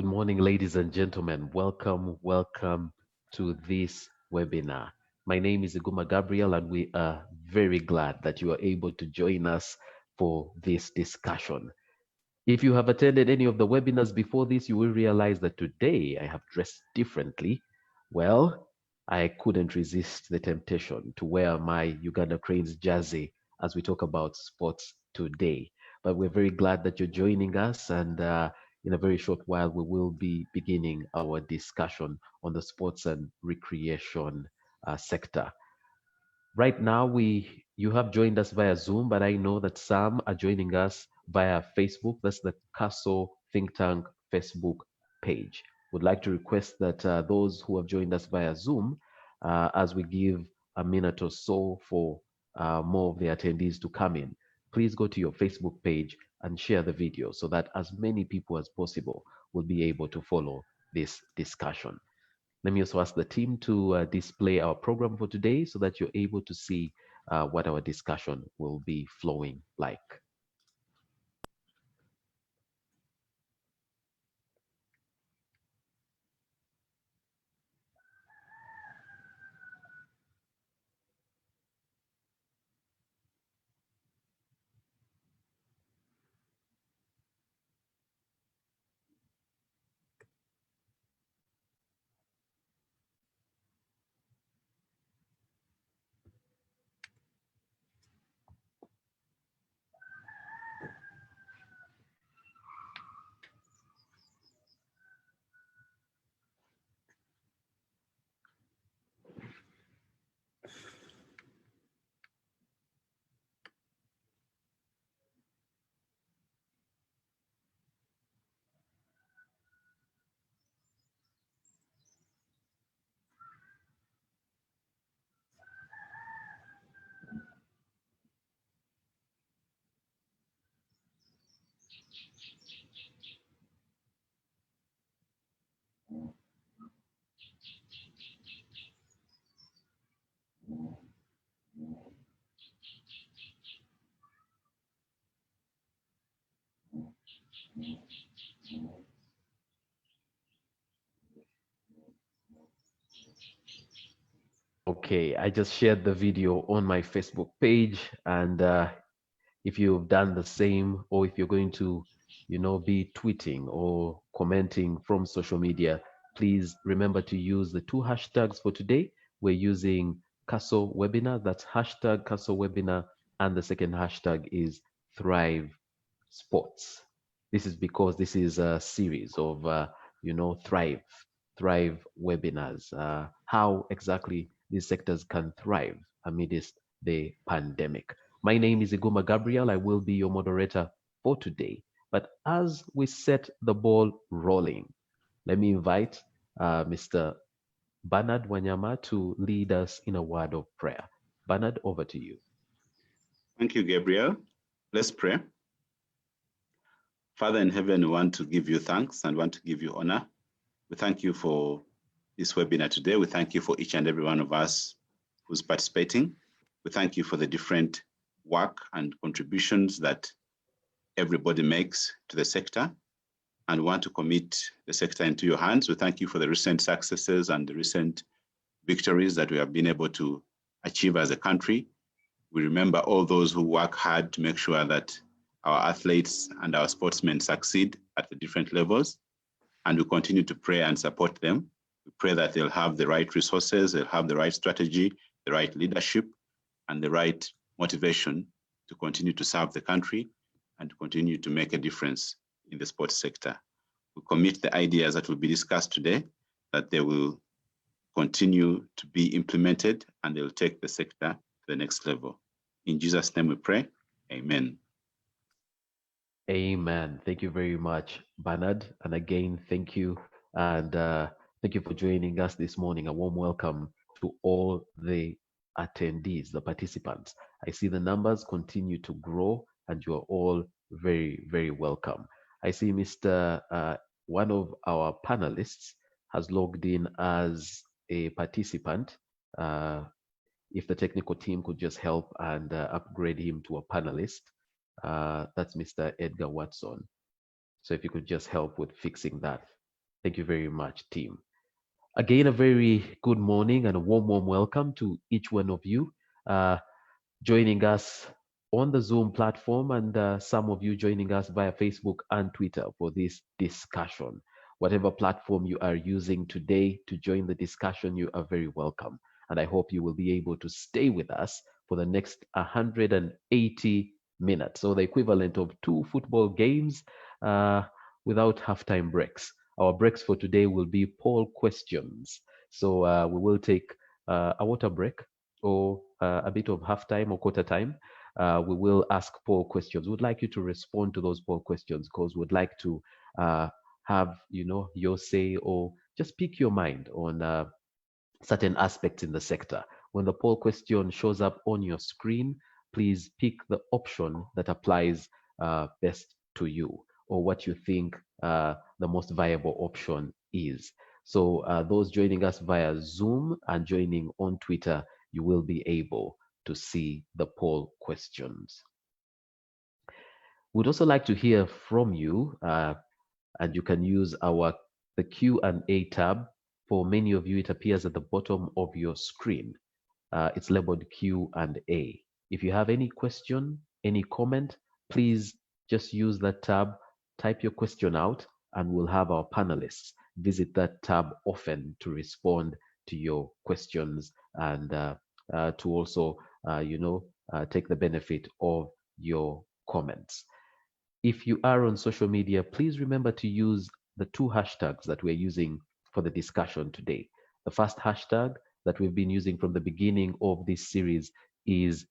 Good morning, ladies and gentlemen. Welcome to this webinar. My name is Iguma Gabriel, and we are very glad that you are able to join us for this discussion. If you have attended any of the webinars before this, you will realize that today I have dressed differently. Well, I couldn't resist the temptation to wear my Uganda Cranes jersey as we talk about sports today. But we're very glad that you're joining us, and in a very short while, we will be beginning our discussion on the sports and recreation sector. Right now, you have joined us via Zoom, but I know that some are joining us via Facebook. That's the Castle Think Tank Facebook page. Would like to request that those who have joined us via Zoom, as we give a minute or so for more of the attendees to come in, please go to your Facebook page and share the video so that as many people as possible will be able to follow this discussion. Let me also ask the team to display our program for today so that you're able to see what our discussion will be flowing like. Okay, I just shared the video on my Facebook page, and if you've done the same, or if you're going to, be tweeting or commenting from social media, please remember to use the two hashtags for today. We're using Castle Webinar. That's hashtag Castle Webinar, and the second hashtag is Thrive Sports. This is because this is a series of, Thrive webinars. How exactly these sectors can thrive amidst the pandemic. My name is Iguma Gabriel. I will be your moderator for today. But as we set the ball rolling, let me invite Mr. Bernard Wanyama to lead us in a word of prayer. Bernard, over to you. Thank you, Gabriel. Let's pray. Father in heaven, we want to give you thanks and want to give you honor. We thank you for this webinar today. We thank you for each and every one of us who's participating. We thank you for the different work and contributions that everybody makes to the sector, and want to commit the sector into your hands. We thank you for the recent successes and the recent victories that we have been able to achieve as a country. We remember all those who work hard to make sure that our athletes and our sportsmen succeed at the different levels, and we continue to pray and support them. We pray that they'll have the right resources, they'll have the right strategy, the right leadership, and the right motivation to continue to serve the country and to continue to make a difference in the sports sector. We commit the ideas that will be discussed today, that they will continue to be implemented and they'll take the sector to the next level. In Jesus' name we pray, amen. Amen. Thank you very much, Bernard. And again, thank you. And thank you for joining us this morning. A warm welcome to all the attendees, the participants. I see the numbers continue to grow, and you are all very, very welcome. I see one of our panelists has logged in as a participant. If the technical team could just help and upgrade him to a panelist. That's Mr. Edgar Watson. So if you could just help with fixing that, Thank you very much, team. Again, a very good morning and a warm welcome to each one of you joining us on the Zoom platform and some of you joining us via Facebook and Twitter for this discussion. Whatever platform you are using today to join the discussion, you are very welcome. And I hope you will be able to stay with us for the next 180 minutes, so the equivalent of two football games uh, without halftime breaks. Our breaks for today will be poll questions. So we will take a water break or a bit of halftime or quarter time. We will ask poll questions. We'd like you to respond to those poll questions because we'd like to have your say or just pick your mind on certain aspects in the sector. When the poll question shows up on your screen, please pick the option that applies best to you or what you think the most viable option is. So those joining us via Zoom and joining on Twitter, you will be able to see the poll questions. We'd also like to hear from you, and you can use the Q&A tab. For many of you, it appears at the bottom of your screen. It's labeled Q&A. If you have any question, any comment, please just use that tab, type your question out, and we'll have our panelists visit that tab often to respond to your questions and to also, take the benefit of your comments. If you are on social media, please remember to use the two hashtags that we're using for the discussion today. The first hashtag that we've been using from the beginning of this series is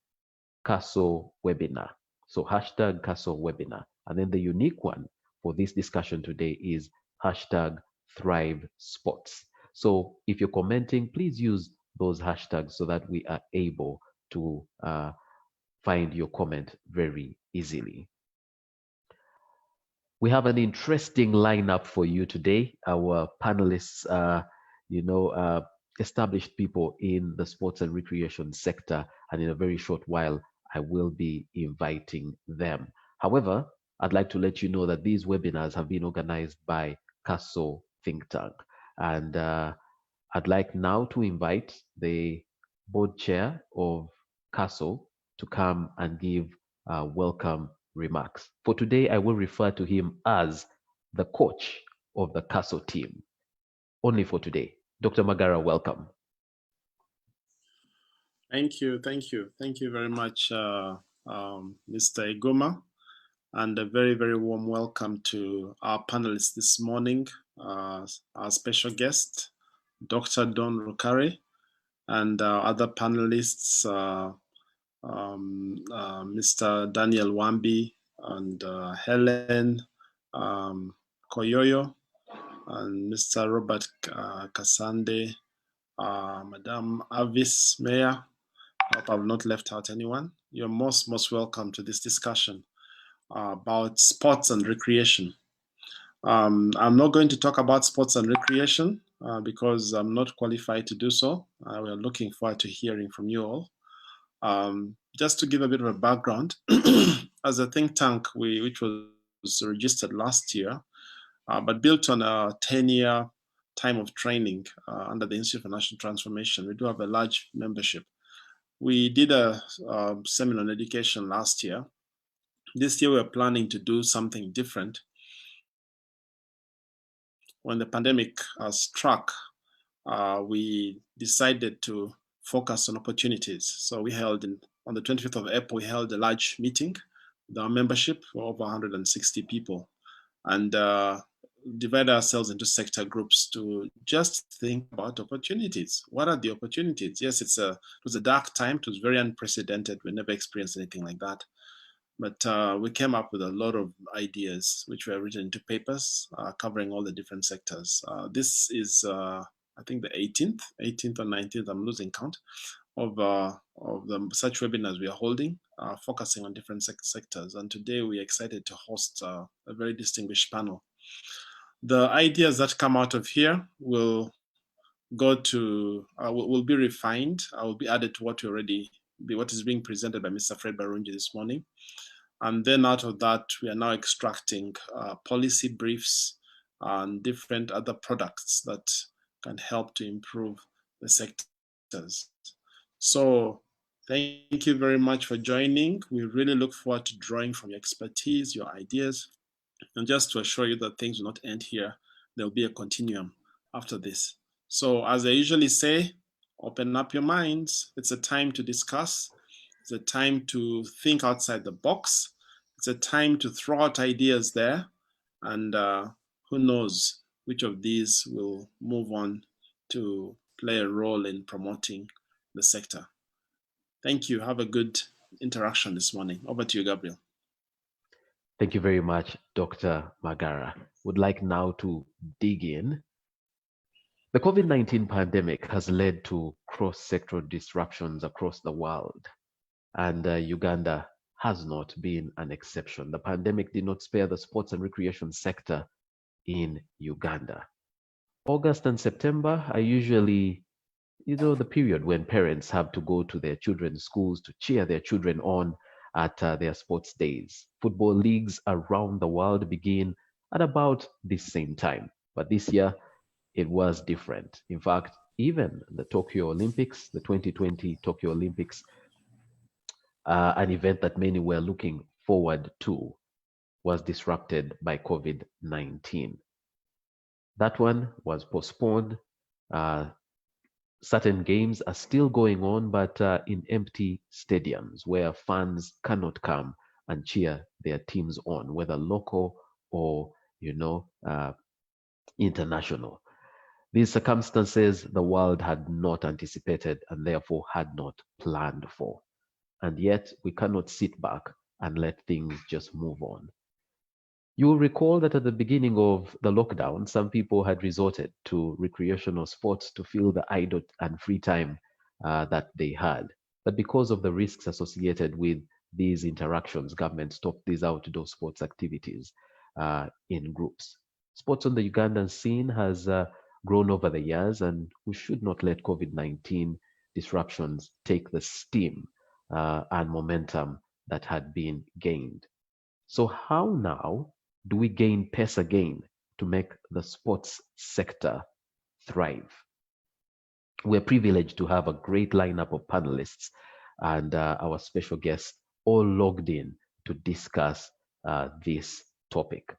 CASO webinar. So hashtag CASO webinar. And then the unique one for this discussion today is hashtag Thrive Sports. So if you're commenting, please use those hashtags so that we are able to find your comment very easily. We have an interesting lineup for you today. Our panelists are, established people in the sports and recreation sector, and in a very short while, I will be inviting them. However, I'd like to let you know that these webinars have been organized by CASO Think Tank, and I'd like now to invite the board chair of CASO to come and give welcome remarks. For today, I will refer to him as the coach of the CASO team. Only for today. Dr. Magara, welcome. Thank you very much, Mr. Igoma, and a very, very warm welcome to our panelists this morning, our special guest, Dr. Don Rukari, and other panelists, Mr. Daniel Wambi and Helen Koyoyo, and Mr. Robert Kasande, Madam Avis Mayer. I hope I've not left out anyone. You're most welcome to this discussion about sports and recreation. I'm not going to talk about sports and recreation because I'm not qualified to do so. We are looking forward to hearing from you all. Just to give a bit of a background, as a think tank, which was registered last year, but built on a 10-year time of training under the Institute for National Transformation, we do have a large membership. We did a seminar on education last year. This year, we're planning to do something different. When the pandemic struck, we decided to focus on opportunities. So we held on the 25th of April, we held a large meeting with our membership for over 160 people, and divided ourselves into sector groups to just think about opportunities. What are the opportunities? Yes, it was a dark time. It was very unprecedented. We never experienced anything like that. But we came up with a lot of ideas, which were written into papers covering all the different sectors. This is, I think, the 18th or 19th, I'm losing count, of the such webinars we are holding, focusing on different sectors. And today we're excited to host a very distinguished panel. The ideas that come out of here will go to, will be refined, will be added to what is being presented by Mr. Fred Barunji this morning. And then out of that, we are now extracting policy briefs and different other products that can help to improve the sectors. So thank you very much for joining. We really look forward to drawing from your expertise, your ideas, and just to assure you that things will not end here. There will be a continuum after this. So as I usually say, open up your minds. It's a time to discuss. It's a time to think outside the box. It's a time to throw out ideas there. And who knows which of these will move on to play a role in promoting the sector. Thank you. Have a good interaction this morning. Over to you, Gabriel. Thank you very much, Dr. Magara. Would like now to dig in. The COVID-19 pandemic has led to cross-sectoral disruptions across the world, and Uganda has not been an exception. The pandemic did not spare the sports and recreation sector in Uganda. August and September are usually, the period when parents have to go to their children's schools to cheer their children on at their sports days. Football leagues around the world begin at about the same time. But this year, it was different. In fact, even the Tokyo Olympics, the 2020 Tokyo Olympics, an event that many were looking forward to, was disrupted by COVID-19. That one was postponed. Certain games are still going on, but in empty stadiums where fans cannot come and cheer their teams on, whether local or, international. These circumstances the world had not anticipated and therefore had not planned for. And yet we cannot sit back and let things just move on. You will recall that at the beginning of the lockdown, some people had resorted to recreational sports to fill the idle and free time that they had. But because of the risks associated with these interactions, government stopped these outdoor sports activities in groups. Sports on the Ugandan scene has grown over the years, and we should not let COVID-19 disruptions take the steam and momentum that had been gained. So how now do we gain pace again to make the sports sector thrive? We're privileged to have a great lineup of panelists and our special guests all logged in to discuss this topic.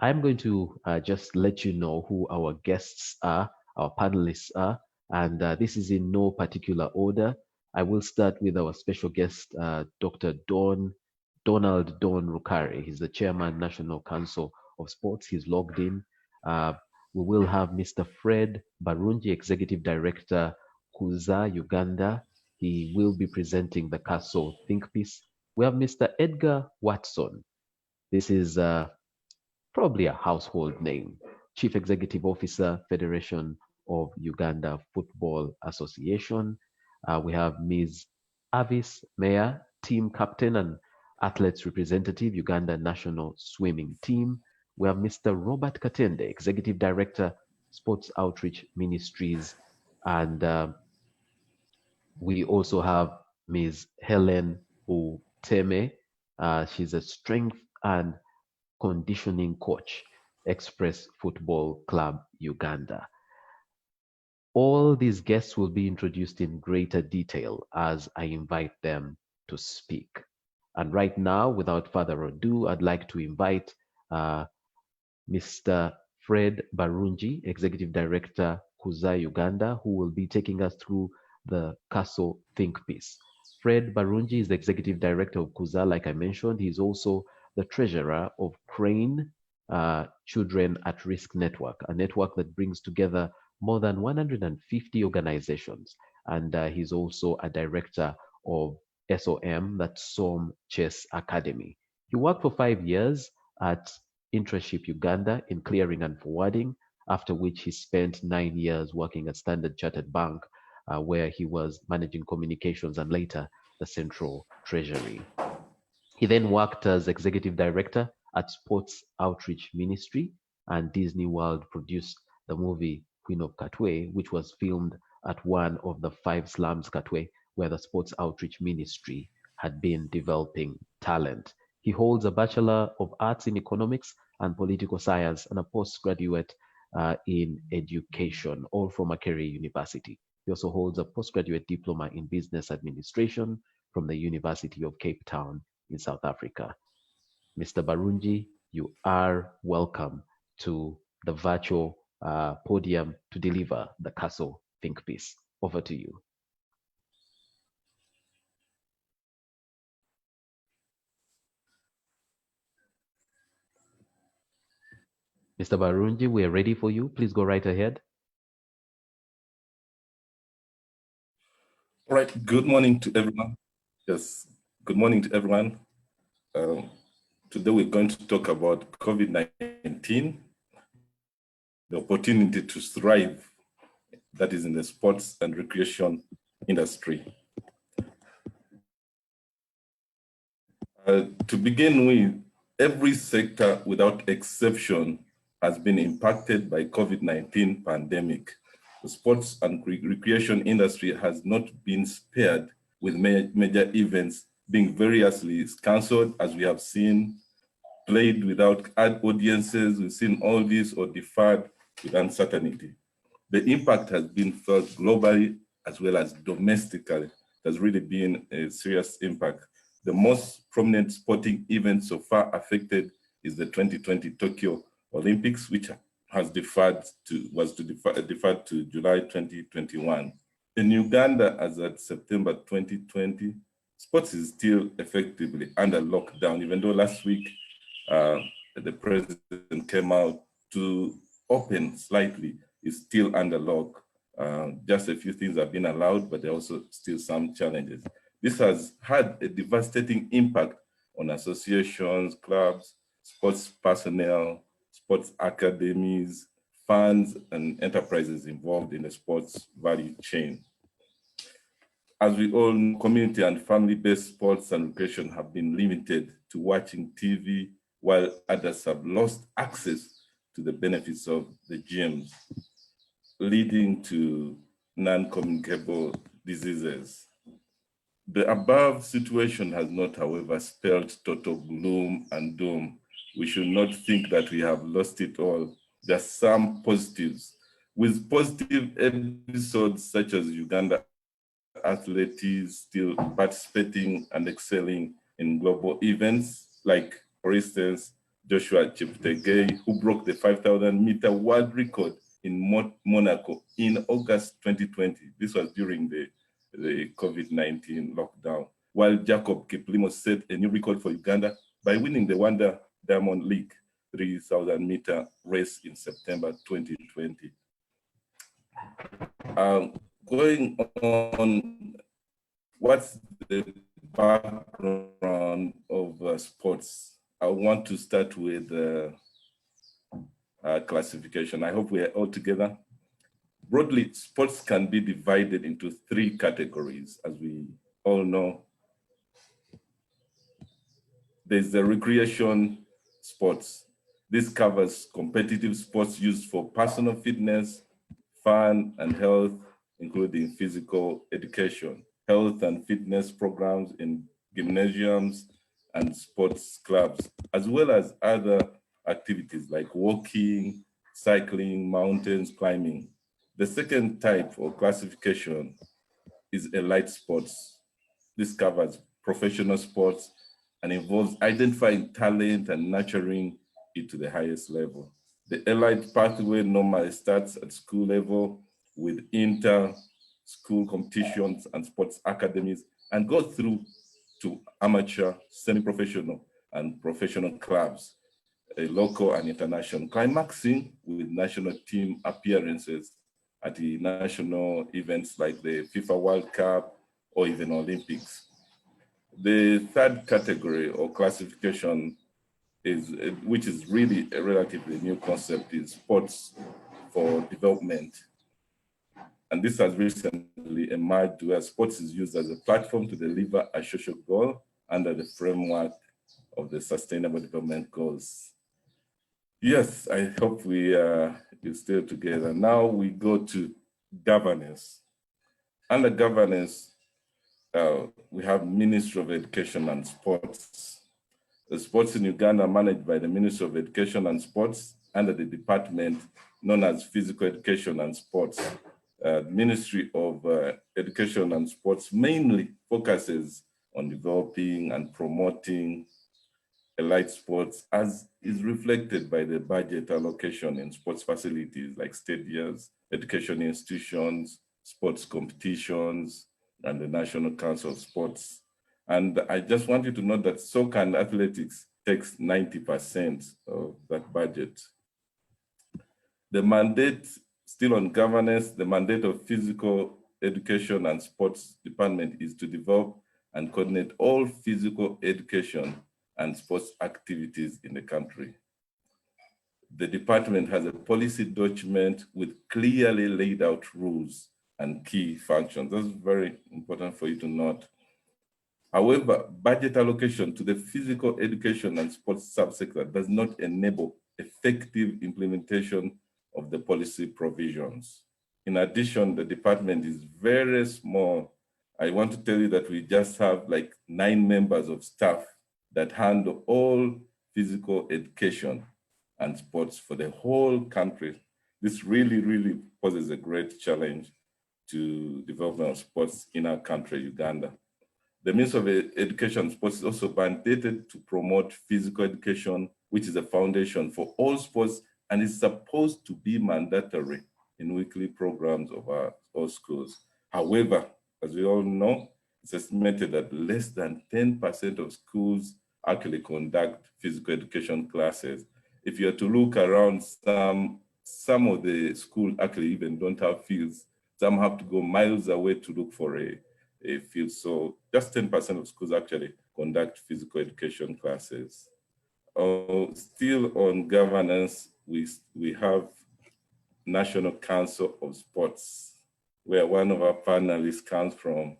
I'm going to just let you know who our guests are, our panelists are, and this is in no particular order. I will start with our special guest, Dr. Donald Don Rukari. He's the Chairman, National Council of Sports. He's logged in. We will have Mr. Fred Barungi, Executive Director, Kuza, Uganda. He will be presenting the CASO Think Piece. We have Mr. Edgar Watson. This is probably a household name. Chief Executive Officer, Federation of Uganda Football Association. We have Ms. Avis Meyer, Team Captain and Athletes Representative, Uganda National Swimming Team. We have Mr. Robert Katende, Executive Director, Sports Outreach Ministries. And we also have Ms. Helen Uteme. She's a strength and conditioning coach, Express Football Club, Uganda. All these guests will be introduced in greater detail as I invite them to speak. And right now, without further ado, I'd like to invite Mr. Fred Barungi, Executive Director, Kuza, Uganda, who will be taking us through the CASO Think Piece. Fred Barungi is the Executive Director of Kuza, like I mentioned. He's also the Treasurer of Crane Children at Risk Network, a network that brings together more than 150 organizations. And he's also a Director of SOM, that's SOM Chess Academy. He worked for 5 years at Intraship Uganda in clearing and forwarding, after which he spent 9 years working at Standard Chartered Bank, where he was managing communications and later the Central Treasury. He then worked as Executive Director at Sports Outreach Ministry, and Disney World produced the movie Queen of Katwe, which was filmed at one of the 5 slums Katwe, where the Sports Outreach Ministry had been developing talent. He holds a Bachelor of Arts in Economics and political science, and a postgraduate in education, all from Makerere University. He also holds a postgraduate diploma in business administration from the University of Cape Town in South Africa. Mr. Barungi, you are welcome to the virtual podium to deliver the Castle Think Piece. Over to you. Mr. Barungi, we are ready for you. Please go right ahead. All right, good morning to everyone. Yes, good morning to everyone. Today we're going to talk about COVID-19, the opportunity to thrive, that is in the sports and recreation industry. To begin with, every sector without exception has been impacted by COVID-19 pandemic. The sports and recreation industry has not been spared, with major events being variously canceled, as we have seen, played without audiences, we've seen all this, or deferred with uncertainty. The impact has been felt globally as well as domestically. There's really been a serious impact. The most prominent sporting event so far affected is the 2020 Tokyo Olympics, which was deferred to July 2021. In Uganda, as at September 2020, sports is still effectively under lockdown, even though last week the president came out to open slightly. It's still under lock. Just a few things have been allowed, but there are also still some challenges. This has had a devastating impact on associations, clubs, sports personnel, sports academies, funds, and enterprises involved in the sports value chain. As we all know, community and family-based sports and recreation have been limited to watching TV, while others have lost access to the benefits of the gyms, leading to non-communicable diseases. The above situation has not, however, spelled total gloom and doom. We should not think that we have lost it all. There are some positives. With positive episodes such as Uganda athletes still participating and excelling in global events, like, for instance, Joshua Cheptegei, who broke the 5,000-meter world record in Monaco in August 2020. This was during the COVID-19 lockdown, while Jacob Kiplimo set a new record for Uganda by winning the Wonder Diamond League 3,000-meter race in September 2020. Going on, what's the background of sports? I want to start with classification. I hope we are all together. Broadly, sports can be divided into three categories, as we all know. There's the recreation sports. This covers competitive sports used for personal fitness, fun, and health, including physical education, health and fitness programs in gymnasiums and sports clubs, as well as other activities like walking, cycling, mountains climbing. The second type or classification is elite sports. This covers professional sports and involves identifying talent and nurturing it to the highest level. The elite pathway normally starts at school level with inter-school competitions and sports academies and goes through to amateur, semi-professional, and professional clubs, local and international, climaxing with national team appearances at the national events like the FIFA World Cup or even Olympics. The third category or classification is, which is really a relatively new concept, is sports for development. And this has recently emerged where sports is used as a platform to deliver a social goal under the framework of the Sustainable Development Goals. Yes, I hope we still together. Now we go to governance. Under governance, we have Ministry of Education and Sports. The sports in Uganda are managed by the Ministry of Education and Sports under the department known as Physical Education and Sports. Ministry of Education and Sports mainly focuses on developing and promoting elite sports, as is reflected by the budget allocation in sports facilities like stadiums, education institutions, sports competitions, and the National Council of Sports. And I just want you to note that soccer and athletics takes 90% of that budget. The mandate, still on governance, the mandate of Physical Education and Sports Department is to develop and coordinate all physical education and sports activities in the country. The department has a policy document with clearly laid out rules and key functions. That's very important for you to note. However, budget allocation to the physical education and sports subsector does not enable effective implementation of the policy provisions. In addition, the department is very small. I want to tell you that we just have like 9 members of staff that handle all physical education and sports for the whole country. This really, really poses a great challenge to development of sports in our country, Uganda. The Ministry of Education and Sports is also mandated to promote physical education, which is a foundation for all sports and is supposed to be mandatory in weekly programs of all schools. However, as we all know, it's estimated that less than 10% of schools actually conduct physical education classes. If you are to look around, some of the schools actually even don't have fields. Some have to go miles away to look for a field. So just 10% of schools actually conduct physical education classes. Still on governance, we have National Council of Sports, where one of our panelists comes from.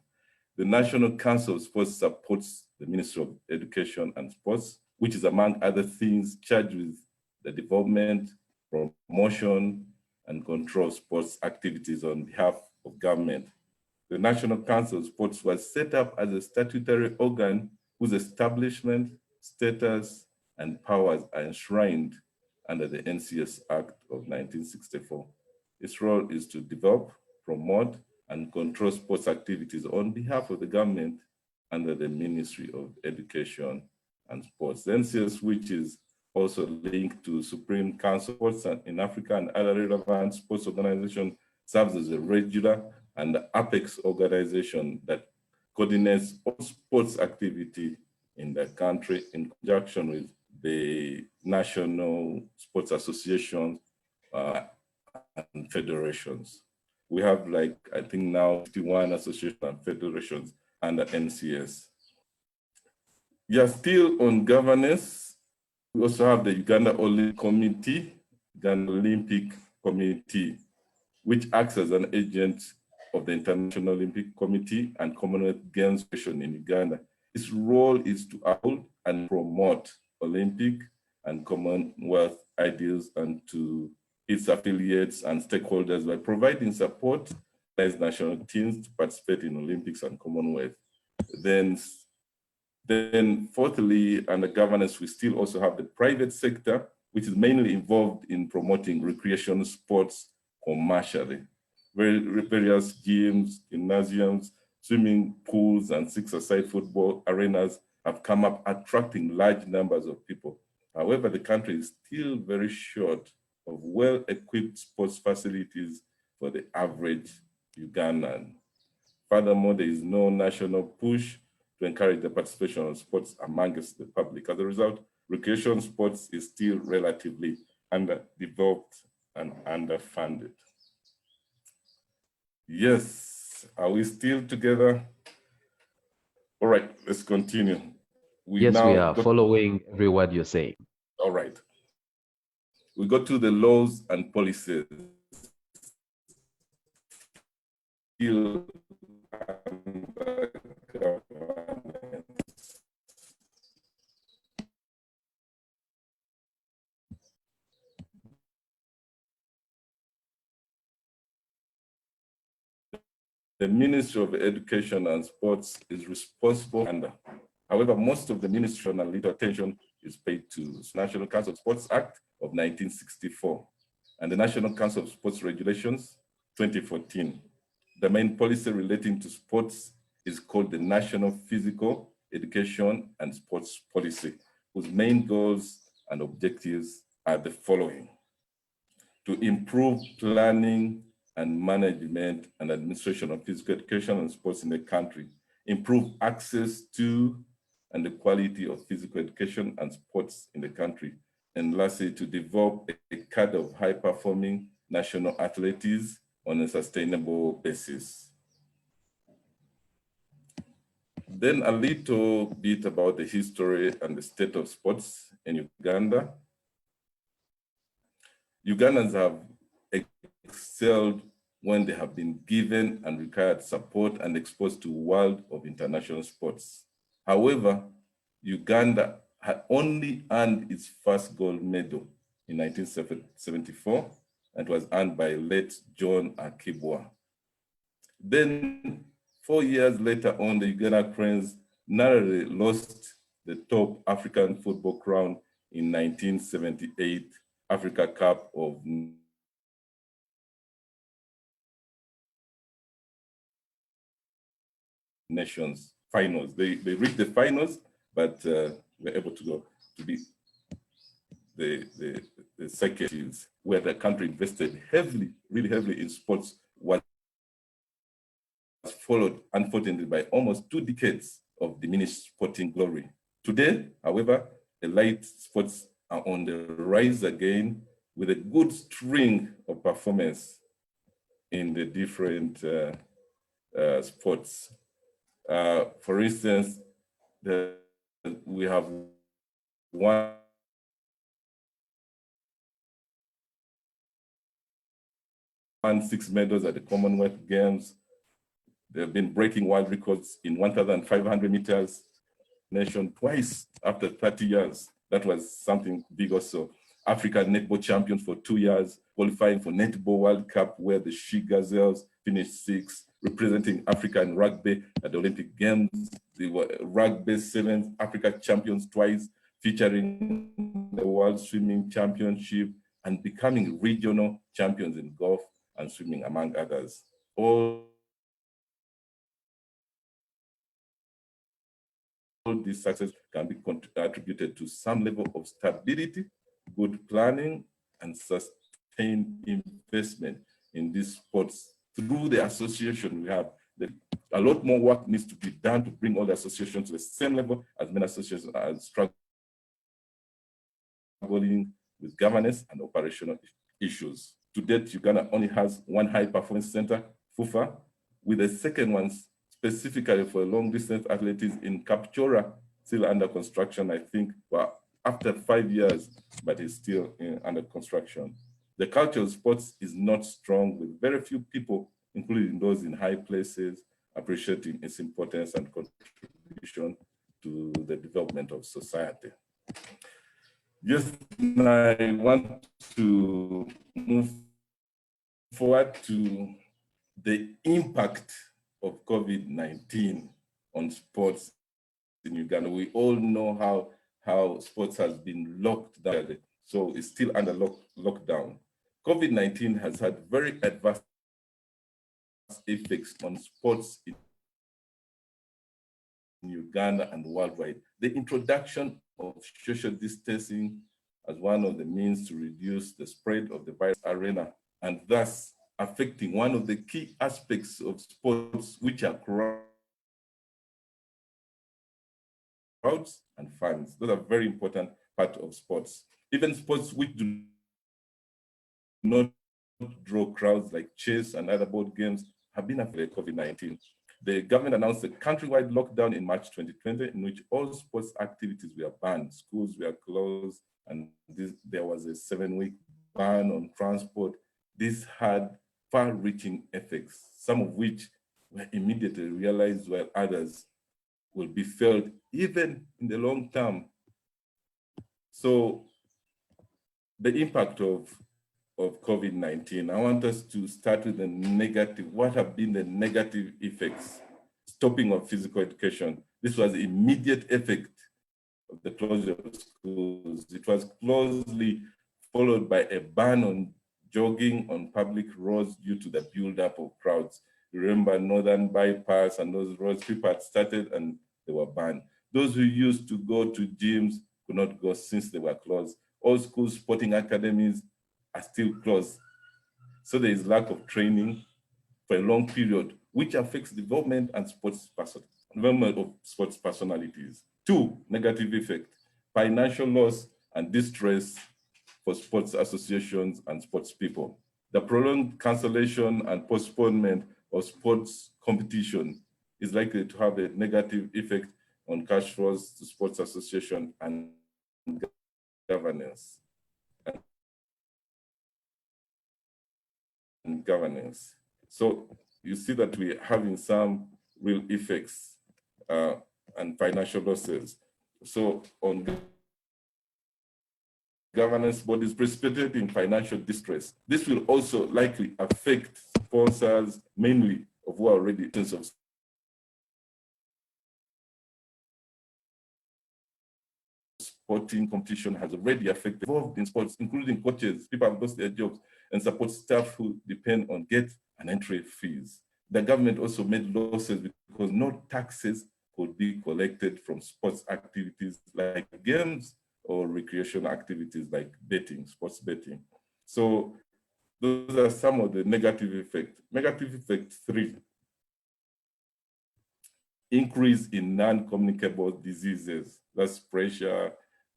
The National Council of Sports supports the Ministry of Education and Sports, which is among other things charged with the development, promotion, and control of sports activities on behalf of government. The National Council of Sports was set up as a statutory organ whose establishment, status, and powers are enshrined under the NCS Act of 1964. Its role is to develop, promote, and control sports activities on behalf of the government under the Ministry of Education and Sports. The NCS, which is also linked to Supreme Council of Sports in Africa and other relevant sports organizations, serves as a regular and the apex organization that coordinates all sports activity in the country in conjunction with the national sports associations and federations. We have I think now 51 associations and federations under NCS. Yeah, still on governance, we also have the Uganda Olympic Committee, which acts as an agent of the International Olympic Committee and Commonwealth Games Federation in Uganda. Its role is to uphold and promote Olympic and Commonwealth ideals and to its affiliates and stakeholders by providing support as national teams to participate in Olympics and Commonwealth. Then fourthly, under governance, we still also have the private sector, which is mainly involved in promoting recreational sports commercially. Various gyms, gymnasiums, swimming pools, and six-a-side football arenas have come up, attracting large numbers of people. However, the country is still very short of well-equipped sports facilities for the average Ugandan. Furthermore, there is no national push to encourage the participation of sports amongst the public. As a result, recreation sports is still relatively underdeveloped and underfunded. Yes, are we still together? All right, let's continue. Yes, we are following every word you're saying. All right. We go to the laws and policies. Still under governance. The Ministry of Education and Sports is responsible However, most of the ministry and little attention is paid to National Council of Sports Act of 1964 and the National Council of Sports Regulations 2014. The main policy relating to sports is called the National Physical Education and Sports Policy, whose main goals and objectives are the following: to improve planning and management and administration of physical education and sports in the country, improve access to and the quality of physical education and sports in the country, and lastly, to develop a cadre of high-performing national athletes on a sustainable basis. Then a little bit about the history and the state of sports in Uganda. Ugandans have excelled when they have been given and required support and exposed to a world of international sports. However, Uganda had only earned its first gold medal in 1974 and was earned by late John Akibwa. Then 4 years later on, the Uganda Cranes narrowly lost the top African football crown in 1978 Africa Cup of Nations finals. They reached the finals, but were able to go to be the second, where the country invested heavily, really heavily in sports, was followed, unfortunately, by almost 2 decades of diminished sporting glory. Today, however, elite sports are on the rise again with a good string of performance in the different sports. For instance, we have won 6 medals at the Commonwealth Games. They've been breaking world records in 1,500 meters nation twice after 30 years. That was something big also. African netball champions for 2 years, qualifying for Netball World Cup, where the She Gazelles finished 6th, representing African rugby at the Olympic Games. They were rugby 7th Africa champions twice, featuring the World Swimming Championship and becoming regional champions in golf and swimming, among others. All this success can be attributed to some level of stability, good planning, and sustained investment in these sports through the association we have. A lot more work needs to be done to bring all the associations to the same level as many associations are struggling with governance and operational issues. To date, Uganda only has 1 high performance center, FUFA, with the second one specifically for long distance athletics in Kapchora, still under construction, I think, well, after 5 years, but it's still under construction. The culture of sports is not strong, with very few people, including those in high places, appreciating its importance and contribution to the development of society. Just now, I want to move forward to the impact of COVID-19 on sports in Uganda. We all know how sports has been locked down, so it's still under lockdown. COVID-19 has had very adverse effects on sports in Uganda and worldwide. The introduction of social distancing as one of the means to reduce the spread of the virus arena, and thus affecting one of the key aspects of sports, which are crowds and fans. Those are very important part of sports. Even sports which do not draw crowds, like chess and other board games, have been affected by COVID-19. The government announced a countrywide lockdown in March 2020, in which all sports activities were banned. Schools were closed, and there was a 7-week ban on transport. This had far-reaching effects, some of which were immediately realized, while others will be felt even in the long term. So the impact of COVID-19, I want us to start with the negative. What have been the negative effects? stopping of physical education. This was the immediate effect of the closure of schools. It was closely followed by a ban on jogging on public roads due to the buildup of crowds. Remember Northern Bypass and those roads, people had started and they were banned. Those who used to go to gyms could not go since they were closed. All schools, sporting academies are still closed. So there is lack of training for a long period, which affects development of sports personalities. 2, negative effect, financial loss and distress for sports associations and sports people. The prolonged cancellation and postponement of sports competition is likely to have a negative effect on cash flows to sports association and governance. So you see that we're having some real effects and financial losses. So on governance bodies precipitating financial distress. This will also likely affect sponsors, mainly of who are already in terms of sporting competition has already affected involved in sports, including coaches, people have lost their jobs, and support staff who depend on gate and entry fees. The government also made losses because no taxes could be collected from sports activities like games or recreation activities like betting, sports betting. So those are some of the negative effects. Negative effect 3, increase in non-communicable diseases. That's pressure,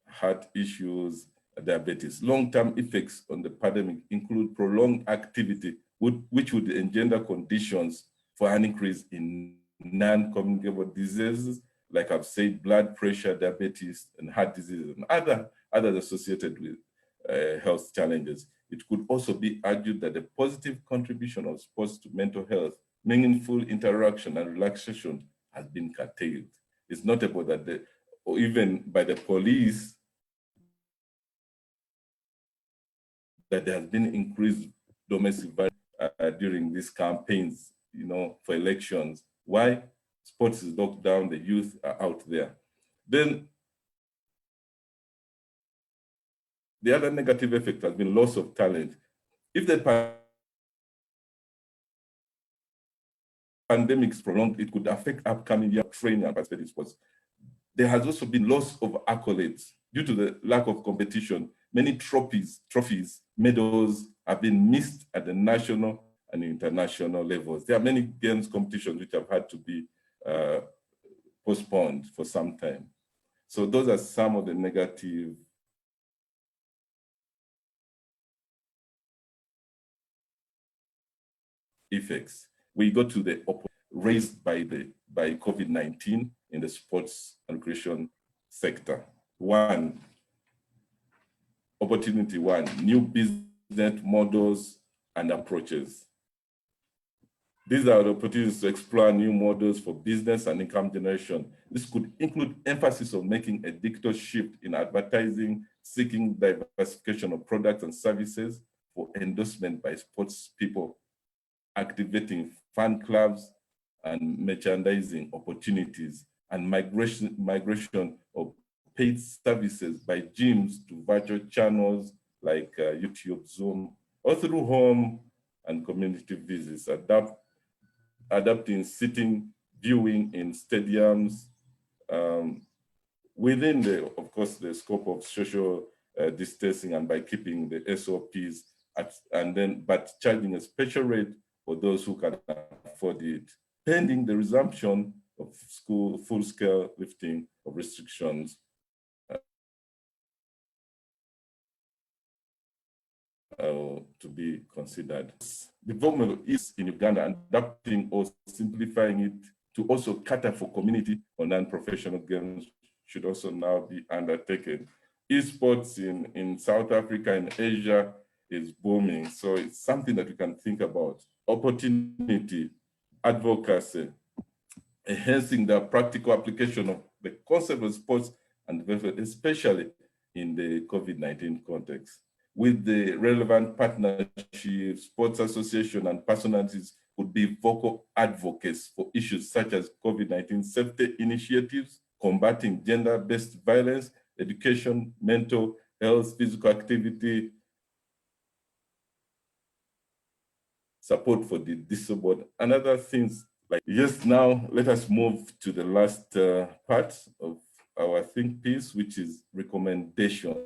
heart issues, diabetes. Long-term effects on the pandemic include prolonged activity, which would engender conditions for an increase in non-communicable diseases, like I've said, blood pressure, diabetes, and heart disease, and others associated with health challenges. It could also be argued that the positive contribution of sports to mental health, meaningful interaction, and relaxation has been curtailed. It's notable that or even by the police, that there has been increased domestic violence during these campaigns, for elections. Why? Sports is locked down, the youth are out there. Then the other negative effect has been loss of talent. If the pandemic is prolonged, it could affect upcoming year training and participating sports. There has also been loss of accolades due to the lack of competition. Many trophies, medals have been missed at the national and international levels. There are many games competitions which have had to be postponed for some time. So those are some of the negative effects. We go to the raised by COVID-19 in the sports and recreation sector. Opportunity 1, new business models and approaches. These are the opportunities to explore new models for business and income generation. This could include emphasis on making a digital shift in advertising, seeking diversification of products and services for endorsement by sports people, activating fan clubs and merchandising opportunities, and migration of paid services by gyms to virtual channels like YouTube, Zoom, or through home and community visits, adapting sitting, viewing in stadiums, within of course, the scope of social distancing and by keeping the SOPs, but charging a special rate for those who can afford it, pending the resumption of full-scale lifting of restrictions to be considered. Development is in Uganda, adapting or simplifying it to also cater for community or non-professional games should also now be undertaken. Esports in South Africa and Asia is booming, so it's something that we can think about. Opportunity, advocacy, enhancing the practical application of the concept of sports and development, especially in the COVID-19 context. With the relevant partnerships, sports association and personalities could be vocal advocates for issues such as COVID-19 safety initiatives, combating gender-based violence, education, mental health, physical activity, support for the disabled, and other things like. Yes, now let us move to the last part of our think piece, which is recommendations,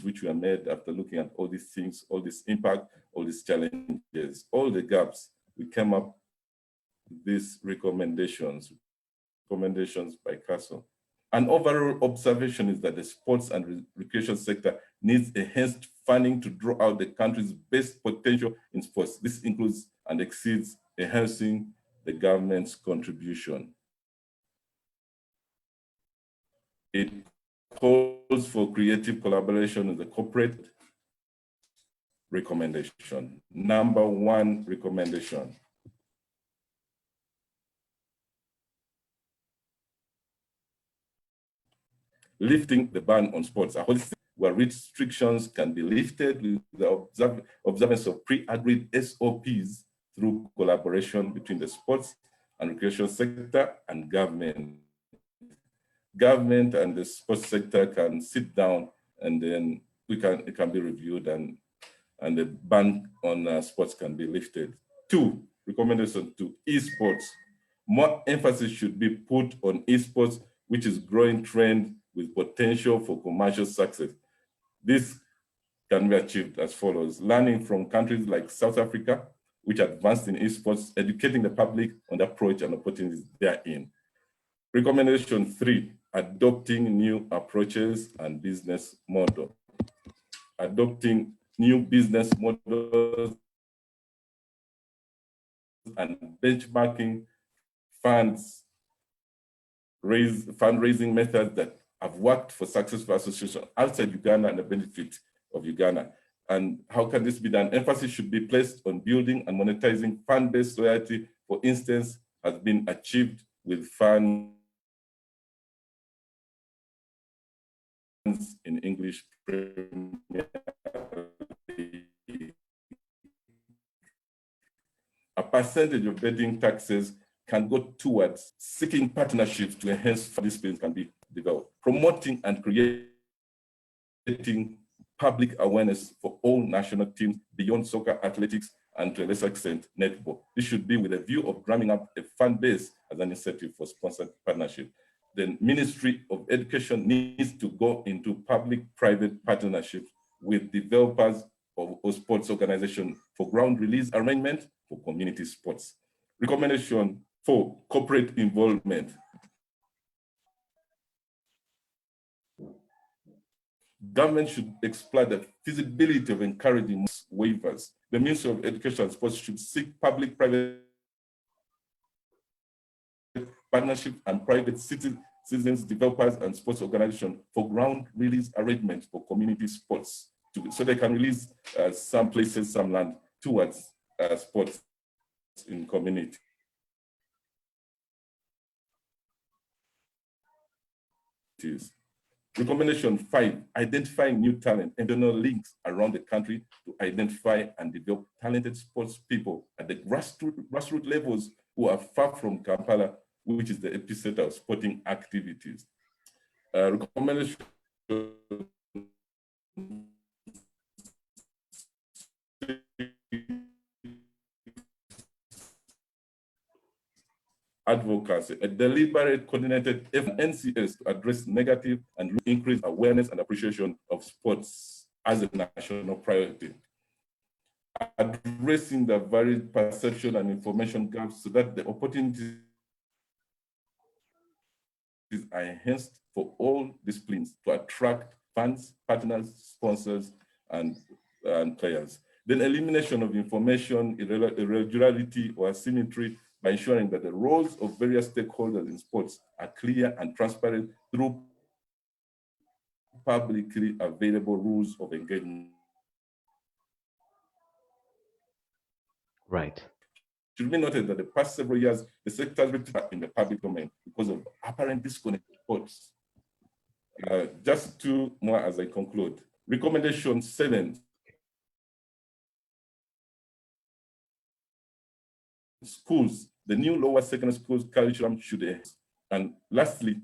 which were made after looking at all these things, all this impact, all these challenges, all the gaps. We came up with these recommendations by Castle. An overall observation is that the sports and recreation sector needs enhanced funding to draw out the country's best potential in sports. This includes and exceeds enhancing the government's contribution. It calls for creative collaboration with the corporate. Recommendation. Number one recommendation. Lifting the ban on sports, a holistic where restrictions can be lifted with the observance of pre-agreed SOPs through collaboration between the sports and recreation sector and government. Government and the sports sector can sit down, and then it can be reviewed, and the ban on sports can be lifted. Recommendation 2, esports. More emphasis should be put on esports, which is growing trend with potential for commercial success. This can be achieved as follows: learning from countries like South Africa, which advanced in esports, educating the public on the approach and opportunities therein. Recommendation 3, adopting new approaches and business model. Adopting new business models and benchmarking fundraising methods that have worked for successful associations outside Uganda and the benefit of Uganda. And how can this be done? Emphasis should be placed on building and monetizing fund-based loyalty, for instance, has been achieved with funds in English Premier League. A percentage of betting taxes can go towards seeking partnerships to enhance disciplines can be developed, promoting and creating public awareness for all national teams beyond soccer, athletics, and to a lesser extent, netball. This should be with a view of drumming up a fan base as an incentive for sponsored partnership. The Ministry of Education needs to go into public-private partnerships with developers or sports organizations for ground release arrangement for community sports. Recommendation 4, corporate involvement. Government should explore the feasibility of encouraging waivers. The Ministry of Education and Sports should seek public-private partnership and private citizens, developers, and sports organizations for ground release arrangements for community sports, so they can release some places, some land towards sports in community. Recommendation 5, identifying new talent and donor links around the country to identify and develop talented sports people at the grassroots levels who are far from Kampala, which is the epicenter of sporting activities. Recommendation advocacy, a deliberate, coordinated NCS to address negative and increase awareness and appreciation of sports as a national priority. Addressing the varied perception and information gaps so that the opportunities are enhanced for all disciplines to attract fans, partners, sponsors, and players. Then elimination of information irregularity or asymmetry by ensuring that the roles of various stakeholders in sports are clear and transparent through publicly available rules of engagement. Right. It should be noted that the past several years, the sector has been in the public domain because of apparent disconnect in sports. Just 2 more as I conclude. Recommendation 7, schools, the new lower secondary schools curriculum should, and lastly,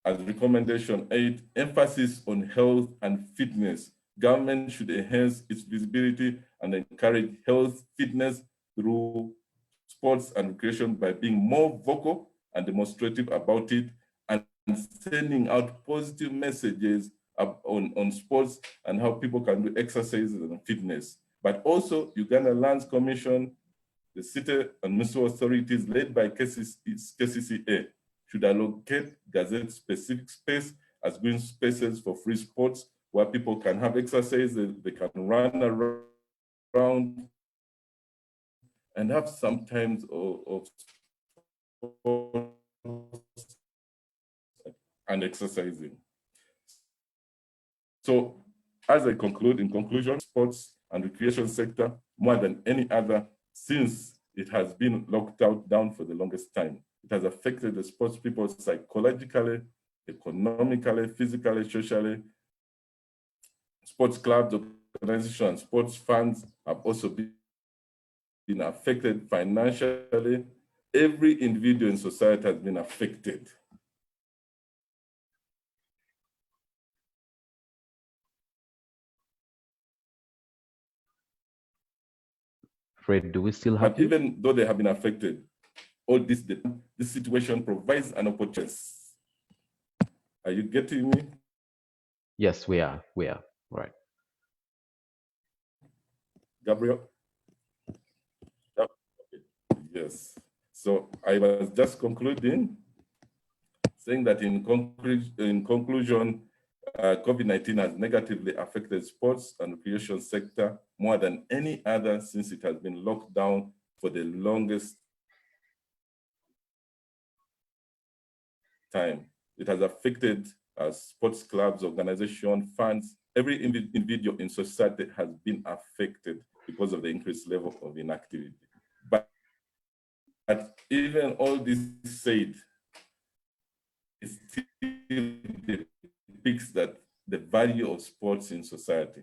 as recommendation 8, emphasis on health and fitness. Government should enhance its visibility and encourage health fitness through sports and recreation by being more vocal and demonstrative about it, and sending out positive messages on sports and how people can do exercise and fitness. But also, Uganda Lands Commission, the city and municipal authorities led by KCCA should allocate Gazette-specific space as green spaces for free sports where people can have exercise, they can run around and have some times of sports and exercising. So as I conclude, in conclusion, sports and recreation sector, more than any other, since it has been locked down for the longest time, it has affected the sports people psychologically, economically, physically, socially. Sports clubs, organizations, sports funds have also been affected financially. Every individual in society has been affected. Fred, do we still have But even though they have been affected, all this situation provides an opportunity. Are you getting me? Yes, we are. Right. Gabriel? Yes. So I was just concluding, saying that in conclusion, COVID-19 has negatively affected sports and recreation sector more than any other since it has been locked down for the longest time. It has affected sports clubs, organizations, funds. Every individual in society has been affected because of the increased level of inactivity. But even all this said, it still depicts that the value of sports in society.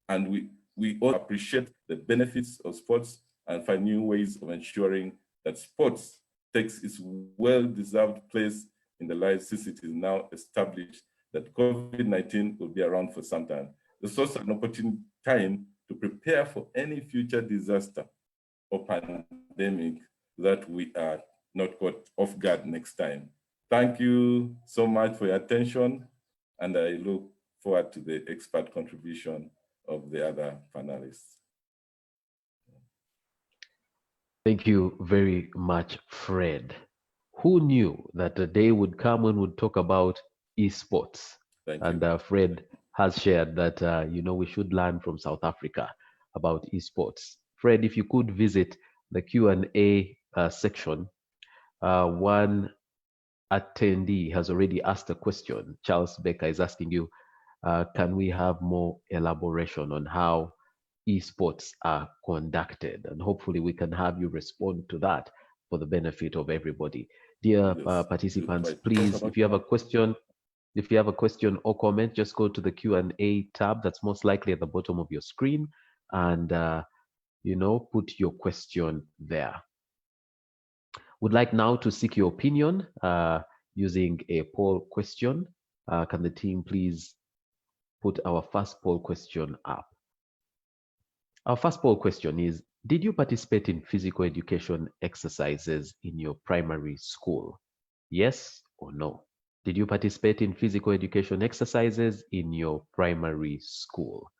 And we all appreciate the benefits of sports and find new ways of ensuring that sports takes its well-deserved place in the lives since it is now established that COVID-19 will be around for some time. This is also an opportune time to prepare for any future disaster or pandemic that we are not caught off guard next time. Thank you so much for your attention, and I look forward to the expert contribution of the other panelists. Thank you very much, Fred. Who knew that the day would come when we'd talk about esports? And Fred has shared that, we should learn from South Africa about esports. Fred, if you could visit the Q&A section, one attendee has already asked a question. Charles Becker is asking you, can we have more elaboration on how esports are conducted? And hopefully we can have you respond to that for the benefit of everybody. Dear participants, please, if you have a question or comment, just go to the Q&A tab that's most likely at the bottom of your screen and put your question there. Would like now to seek your opinion using a poll question. Can the team please put our first poll question up? Our first poll question is, did you participate in physical education exercises in your primary school? Yes or no? Did you participate in physical education exercises in your primary school?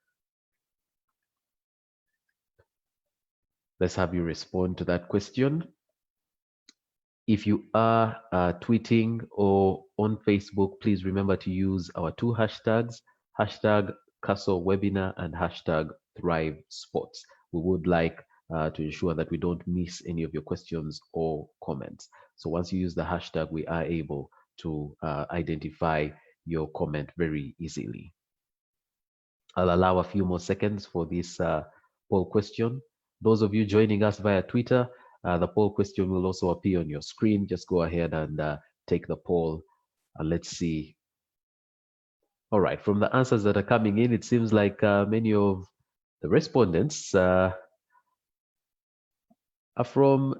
Let's have you respond to that question. If you are tweeting or on Facebook, please remember to use our two hashtags, hashtag Castle Webinar and hashtag Thrive Sports. We would like to ensure that we don't miss any of your questions or comments. So once you use the hashtag, we are able to identify your comment very easily. I'll allow a few more seconds for this poll question. Those of you joining us via Twitter, the poll question will also appear on your screen. Just go ahead and take the poll. Let's see. All right, from the answers that are coming in, it seems like many of the respondents from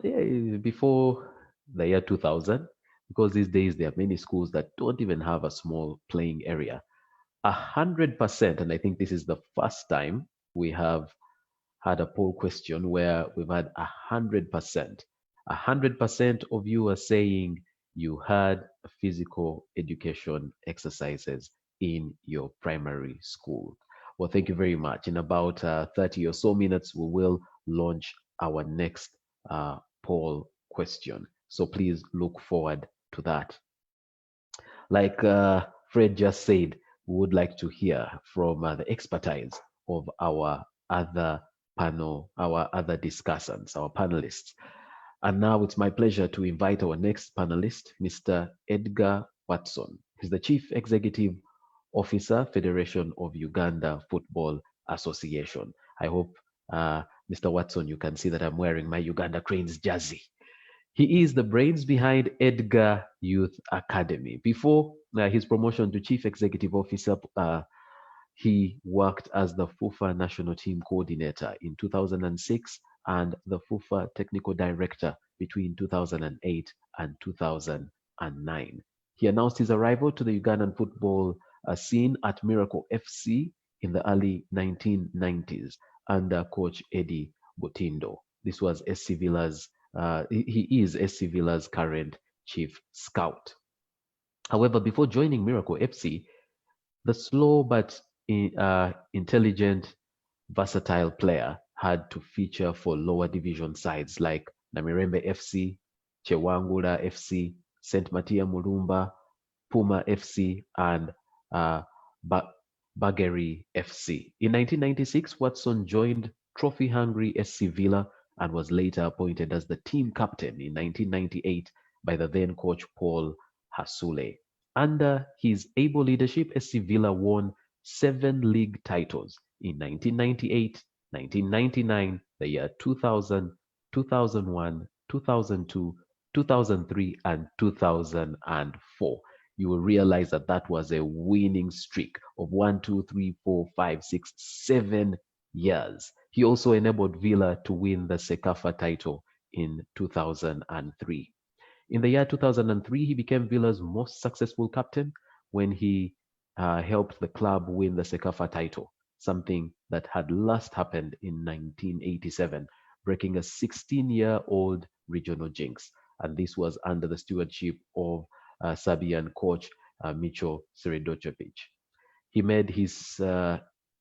before the year 2000, because these days there are many schools that don't even have a small playing area. 100%, and I think this is the first time we have had a poll question where we've had 100%. 100% of you are saying you had physical education exercises in your primary school. Well, thank you very much. In about 30 or so minutes, we will launch our next poll question. So please look forward to that. Like Fred just said, we would like to hear from the expertise of our other panel, our other discussants, our panelists. And now it's my pleasure to invite our next panelist, Mr. Edgar Watson. He's the Chief Executive Officer, Federation of Uganda Football Association. I hope, Mr. Watson, you can see that I'm wearing my Uganda Cranes jersey. He is the brains behind Edgar Youth Academy. Before his promotion to Chief Executive Officer, he worked as the FUFA National Team Coordinator in 2006 and the FUFA Technical Director between 2008 and 2009. He announced his arrival to the Ugandan football scene at Miracle FC in the early 1990s under coach Eddie Butindo. This was SC Villa's he is SC Villa's current chief scout. However, before joining Miracle FC, the slow but intelligent, versatile player had to feature for lower division sides like Namirembe FC, Chewangula FC, St. Matia Mulumba, Puma FC, and Bageri FC. In 1996, Watson joined trophy-hungry SC Villa and was later appointed as the team captain in 1998 by the then coach Paul Hasule. Under his able leadership, SC Villa won 7 league titles in 1998, 1999, the year 2000, 2001, 2002, 2003, and 2004. You will realize that that was a winning streak of 1, 2, 3, 4, 5, 6, 7 years. He also enabled Villa to win the Sekafa title in 2003. In the year 2003, he became Villa's most successful captain when he helped the club win the Sekafa title, something that had last happened in 1987, breaking a 16-year-old regional jinx. And this was under the stewardship of Serbian coach Micho Sredojevic. He made his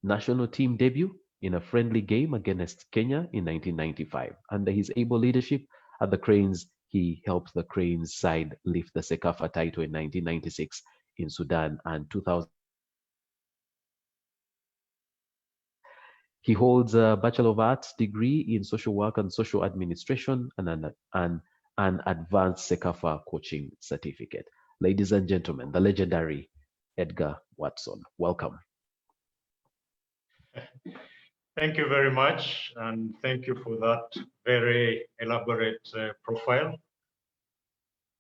national team debut in a friendly game against Kenya in 1995. Under his able leadership at the Cranes, he helped the Cranes side lift the Sekafa title in 1996 in Sudan and 2000. He holds a Bachelor of Arts degree in Social Work and Social Administration and an advanced Sekafa coaching certificate. Ladies and gentlemen, the legendary Edgar Watson. Welcome. Thank you very much, and thank you for that very elaborate profile.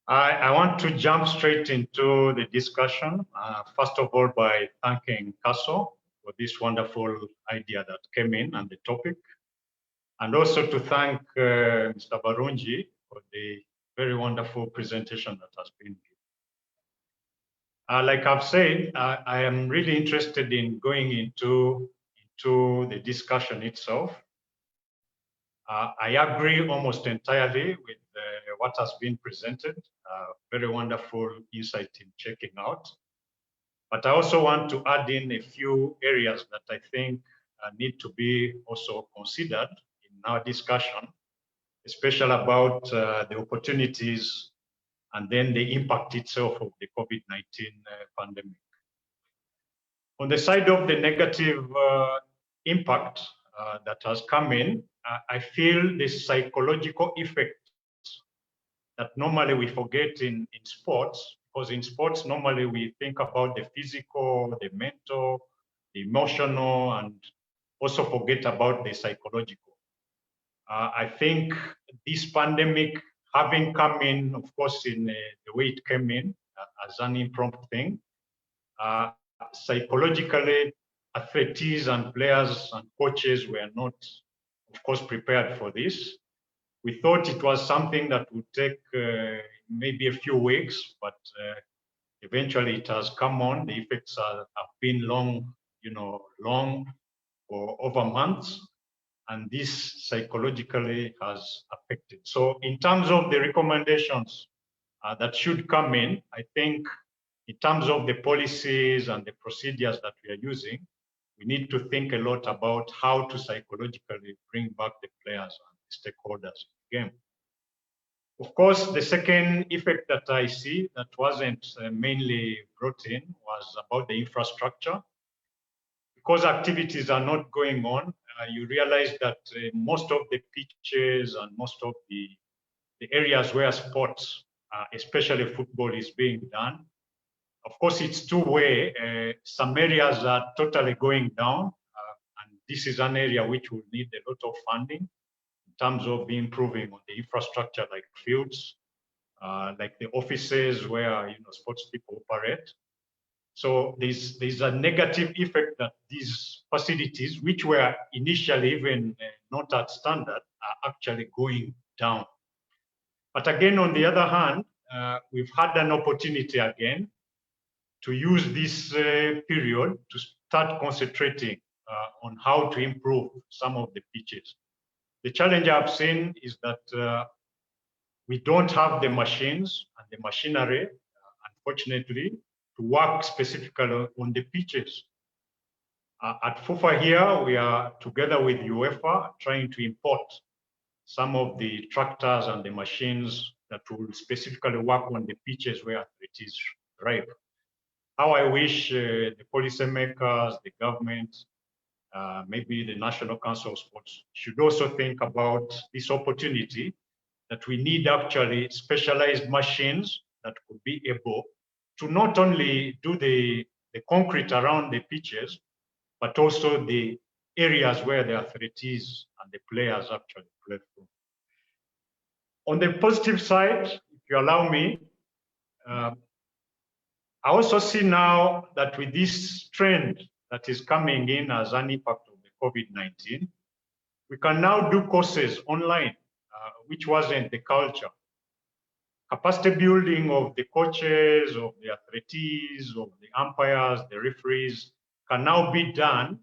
I want to jump straight into the discussion, first of all, by thanking Kaso for this wonderful idea that came in and the topic, and also to thank Mr. Barunji for the very wonderful presentation that has been given. Like I've said, I am really interested in going into the discussion itself. I agree almost entirely with what has been presented. Very wonderful insight in checking out. But I also want to add in a few areas that I think need to be also considered in our discussion, especially about the opportunities and then the impact itself of the COVID-19 pandemic. On the side of the negative impact that has come in, I feel the psychological effect that normally we forget in sports, because in sports, normally we think about the physical, the mental, the emotional, and also forget about the psychological. I think this pandemic having come in, of course, in the way it came in as an impromptu thing, psychologically, athletes and players and coaches were not, of course, prepared for this. We thought it was something that would take maybe a few weeks, but eventually it has come on. The effects have been long, long for over months, and this psychologically has affected. So in terms of the recommendations that should come in, I think in terms of the policies and the procedures that we are using, we need to think a lot about how to psychologically bring back the players and the stakeholders in the game. Of course, the second effect that I see that wasn't mainly brought in was about the infrastructure. Because activities are not going on, you realize that most of the pitches and most of the areas where sports, especially football, is being done, of course, it's two-way. Some areas are totally going down, and this is an area which will need a lot of funding in terms of improving on the infrastructure, like fields, like the offices where sports people operate. So there's a negative effect that these facilities, which were initially even not at standard, are actually going down. But again, on the other hand, we've had an opportunity again to use this period to start concentrating on how to improve some of the pitches. The challenge I've seen is that we don't have the machines and the machinery, unfortunately, to work specifically on the pitches. At FUFA here, we are together with UEFA trying to import some of the tractors and the machines that will specifically work on the pitches where it is ripe. How I wish the policymakers, the government, maybe the National Council of Sports should also think about this opportunity that we need actually specialized machines that could be able to not only do the concrete around the pitches, but also the areas where the athletes and the players actually play from. On the positive side, if you allow me, I also see now that with this trend that is coming in as an impact of the COVID-19, we can now do courses online, which wasn't the culture. Capacity building of the coaches, of the athletes, of the umpires, the referees can now be done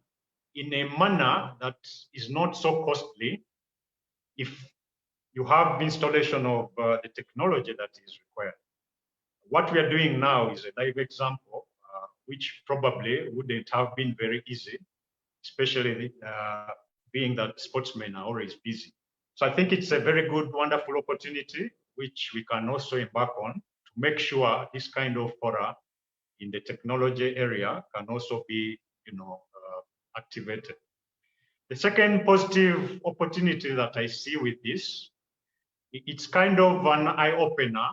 in a manner that is not so costly if you have the installation of the technology that is required. What we are doing now is a live example, which probably wouldn't have been very easy, especially being that sportsmen are always busy. So I think it's a very good, wonderful opportunity, which we can also embark on to make sure this kind of fora in the technology area can also be, activated. The second positive opportunity that I see with this, it's kind of an eye-opener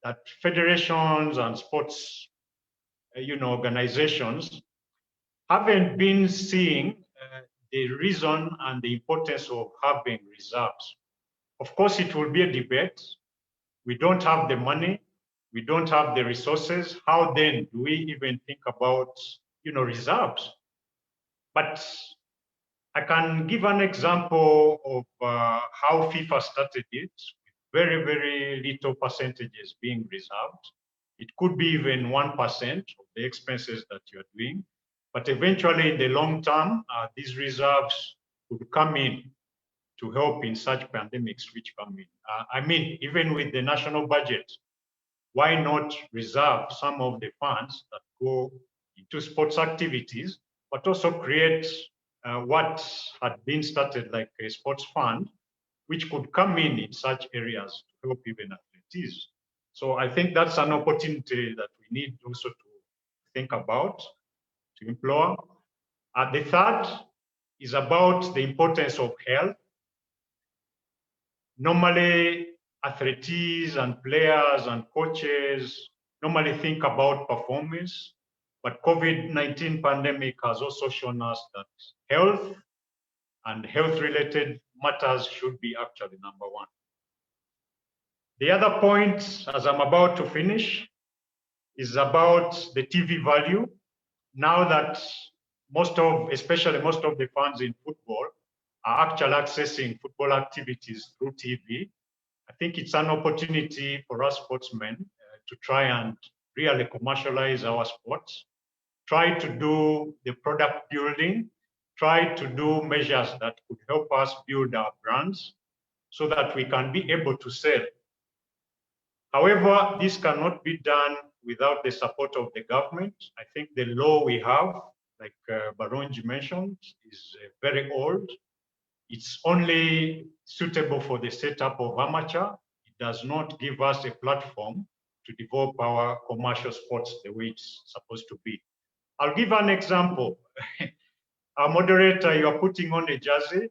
that federations and sports, organizations haven't been seeing the reason and the importance of having reserves. Of course, it will be a debate. We don't have the money. We don't have the resources. How then do we even think about, reserves? But I can give an example of how FIFA started it, with very, very little percentages being reserved. It could be even 1% of the expenses that you're doing. But eventually, in the long term, these reserves could come in to help in such pandemics which come in. Even with the national budget, why not reserve some of the funds that go into sports activities, but also create what had been started like a sports fund, which could come in such areas to help even athletes. So I think that's an opportunity that we need also to think about, to implore. The third is about the importance of health. Normally, athletes and players and coaches normally think about performance, but COVID-19 pandemic has also shown us that health and health-related matters should be actually number one. The other point, as I'm about to finish, is about the TV value. Now that especially most of the fans in football are actually accessing football activities through TV. I think it's an opportunity for us sportsmen to try and really commercialize our sports, try to do the product building, try to do measures that could help us build our brands so that we can be able to sell. However, this cannot be done without the support of the government. I think the law we have, like Baronji mentioned, is very old. It's only suitable for the setup of amateur. It does not give us a platform to develop our commercial sports the way it's supposed to be. I'll give an example. Our moderator, you are putting on a jersey,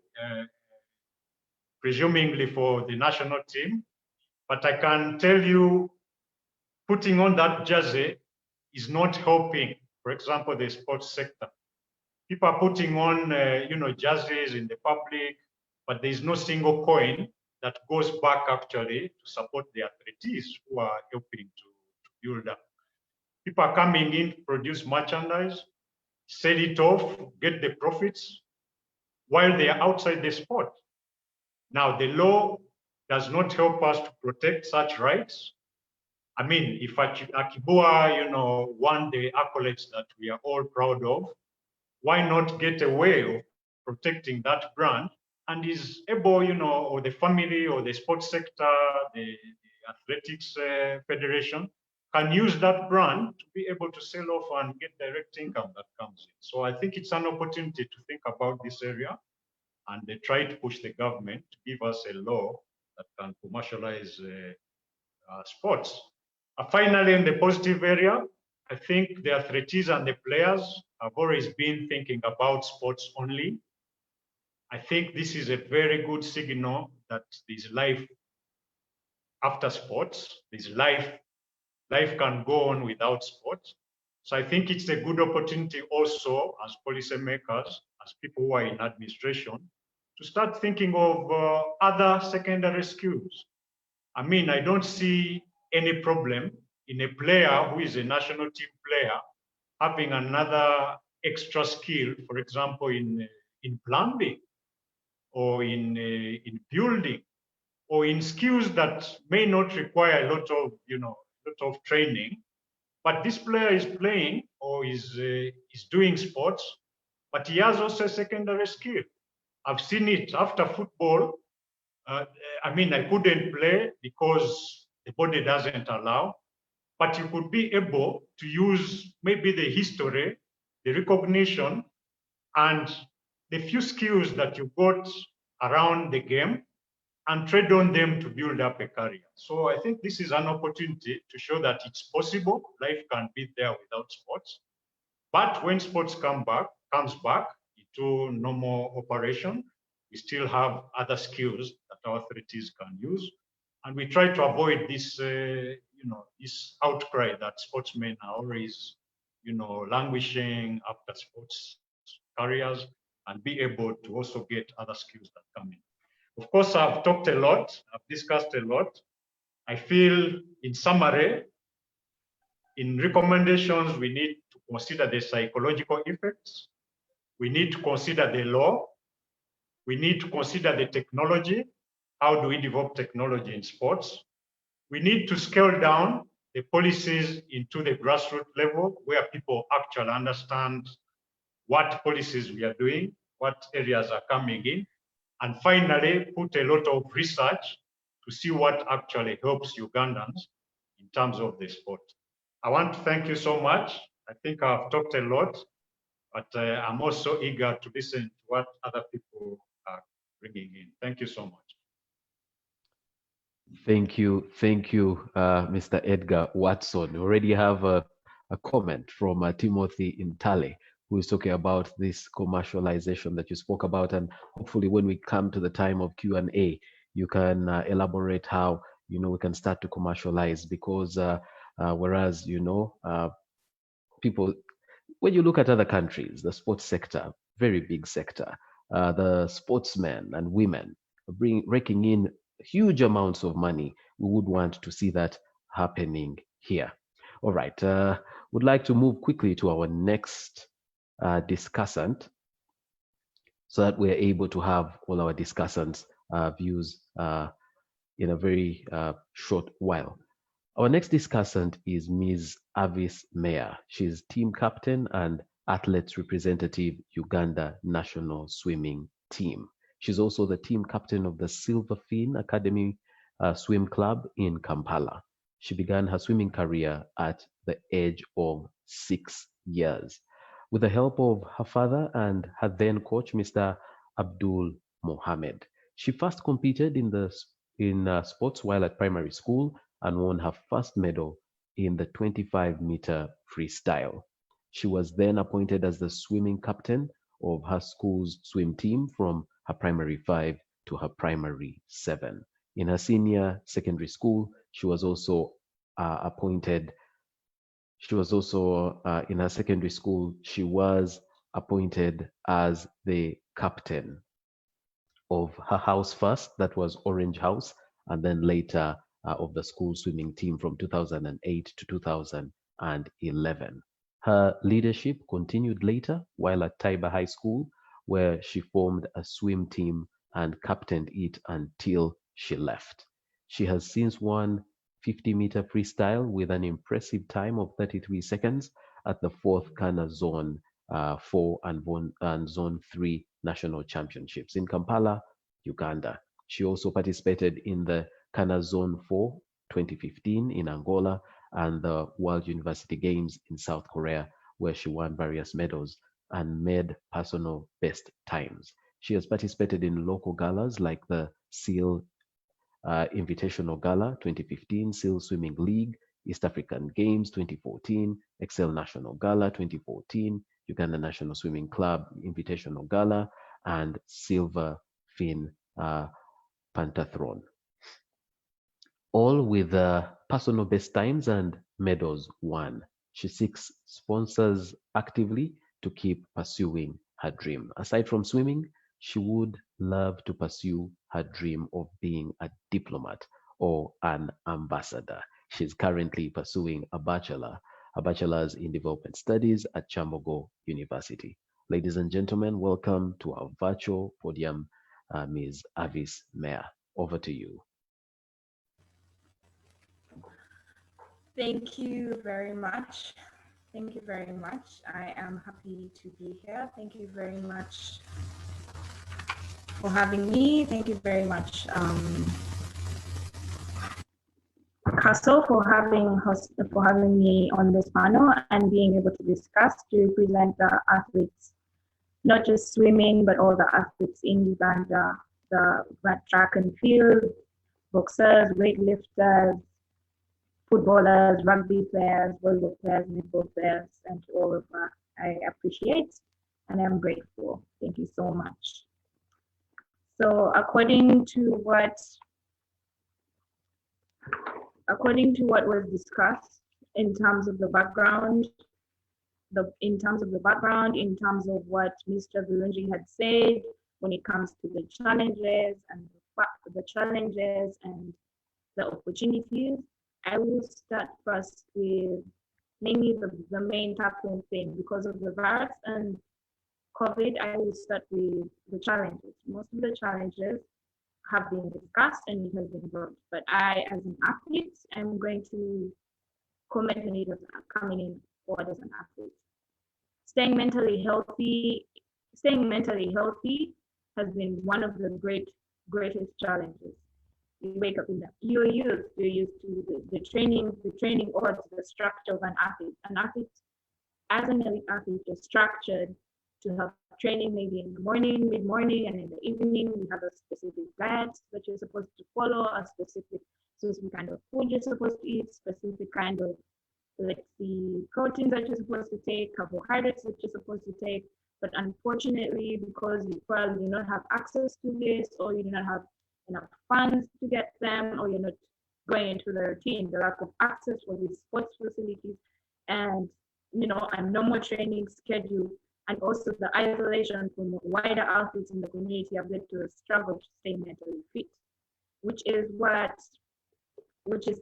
presumably for the national team, but I can tell you, putting on that jersey is not helping, for example, the sports sector. People are putting on, jerseys in the public, but there is no single coin that goes back actually to support the athletes who are helping to build up. People are coming in to produce merchandise, sell it off, get the profits, while they are outside the sport. Now, the law does not help us to protect such rights. I mean, if Akibua, won the accolades that we are all proud of, why not get a way of protecting that brand and is able, or the family or the sports sector, the athletics federation can use that brand to be able to sell off and get direct income that comes in. So I think it's an opportunity to think about this area and they try to push the government to give us a law that can commercialize sports. Finally, in the positive area, I think the athletes and the players have always been thinking about sports only. I think this is a very good signal that there's life after sports. There's life can go on without sports. So I think it's a good opportunity also as policymakers, as people who are in administration, to start thinking of other secondary skills. I mean, I don't see any problem in a player who is a national team player having another extra skill, for example, in plumbing or in building or in skills that may not require a lot of training. But this player is playing or is doing sports, but he has also a secondary skill. I've seen it after football. I mean, I couldn't play because the body doesn't allow, but you could be able to use maybe the history, the recognition, and the few skills that you got around the game and trade on them to build up a career. So I think this is an opportunity to show that it's possible. Life can be there without sports. But when sports comes back into normal operation, we still have other skills that our athletes can use. And we try to avoid this, this outcry that sportsmen are always, languishing after sports careers and be able to also get other skills that come in. Of course, I've talked a lot, I've discussed a lot. I feel, in summary, in recommendations, we need to consider the psychological effects. We need to consider the law. We need to consider the technology. How do we develop technology in sports? We need to scale down the policies into the grassroots level where people actually understand what policies we are doing, what areas are coming in, and finally put a lot of research to see what actually helps Ugandans in terms of the sport. I want to thank you so much. I think I've talked a lot, but I'm also eager to listen to what other people are bringing in. Thank you so much. Thank you, Mr. Edgar Watson. We already have a comment from Timothy Intale, who is talking about this commercialization that you spoke about, and hopefully when we come to the time of Q&A, you can elaborate how we can start to commercialize, because whereas people, when you look at other countries, the sports sector, very big sector, the sportsmen and women raking in huge amounts of money. We would want to see that happening here. All right, would like to move quickly to our next discussant. so that we're able to have all our discussants' views in a very short while. Our next discussant is Ms. Avis Meyer. She's team captain and athletes representative Uganda national swimming team. She's also the team captain of the Silverfin Academy Swim Club in Kampala. She began her swimming career at the age of 6 years. With the help of her father and her then coach, Mr. Abdul Mohammed, she first competed in sports while at primary school and won her first medal in the 25-meter freestyle. She was then appointed as the swimming captain of her school's swim team from her primary 5 to her primary 7. In her senior secondary school, she was also appointed. She was also in her secondary school. She was appointed as the captain of her house first, that was Orange House, and then later of the school swimming team from 2008 to 2011. Her leadership continued later while at Taiba High School, where she formed a swim team and captained it until she left. She has since won 50-meter freestyle with an impressive time of 33 seconds at the 4th Ghana Zone 4 and Zone 3 national championships in Kampala, Uganda. She also participated in the Ghana Zone 4 2015 in Angola and the World University Games in South Korea, where she won various medals and made personal best times. She has participated in local galas like the SEAL Invitational Gala 2015, SEAL Swimming League, East African Games 2014, Excel National Gala 2014, Uganda National Swimming Club Invitational Gala, and Silver Fin Pentathlon, all with personal best times and medals won. She seeks sponsors actively to keep pursuing her dream. Aside from swimming, she would love to pursue her dream of being a diplomat or an ambassador. She's currently pursuing a bachelor's in development studies at Chambogo University. Ladies and gentlemen, welcome to our virtual podium, Ms. Avis Meyer. Over to you. Thank you very much. Thank you very much. I am happy to be here. Thank you very much for having me. Thank you very much, Castle, for having me on this panel and being able to discuss to represent the athletes, not just swimming, but all the athletes in Uganda, the track and field, boxers, weightlifters, footballers, rugby players, volleyball players, netball players, and to all of that. I appreciate and I'm grateful. Thank you so much. So according to what was discussed in terms of the background, in terms of what Mr. Birungi had said when it comes to the challenges and the opportunities, I will start first with mainly the main tackling thing. Because of the virus and COVID, I will start with the challenges. Most of the challenges have been discussed and it has been brought, but I, as an athlete, am going to comment on it as coming in forward as an athlete. Staying mentally healthy has been one of the greatest challenges. You wake up you're used to the training or the structure of an athlete. An athlete, as an elite athlete, is structured to have training maybe in the morning, mid-morning, and in the evening. You have a specific diet that you're supposed to follow, a specific kind of food you're supposed to eat, specific kind of, let's see, proteins that you're supposed to take, carbohydrates that you're supposed to take. But unfortunately, because you probably do not have access to this, or you do not have enough funds to get them, or you're not going into the routine, the lack of access for these sports facilities, and a normal training schedule, and also the isolation from wider athletes in the community have led to a struggle to stay mentally fit, which is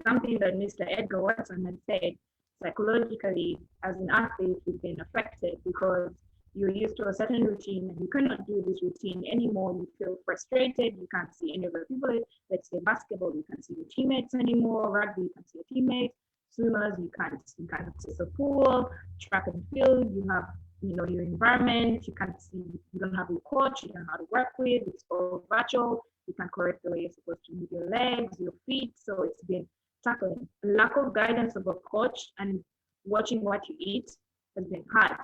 something that Mr. Edgar Watson had said. Psychologically, as an athlete, you've been affected because you're used to a certain routine and you cannot do this routine anymore. You feel frustrated. You can't see any of the people. Let's say basketball, you can't see your teammates anymore. Rugby, you can't see your teammates. Swimmers, you can't access a pool. Track and field, you have your environment. You can't see. You don't have a coach. You don't know how to work with. It's all virtual. You can't correct the way you're supposed to move your legs, your feet. So it's been tackling. Lack of guidance of a coach and watching what you eat has been hard.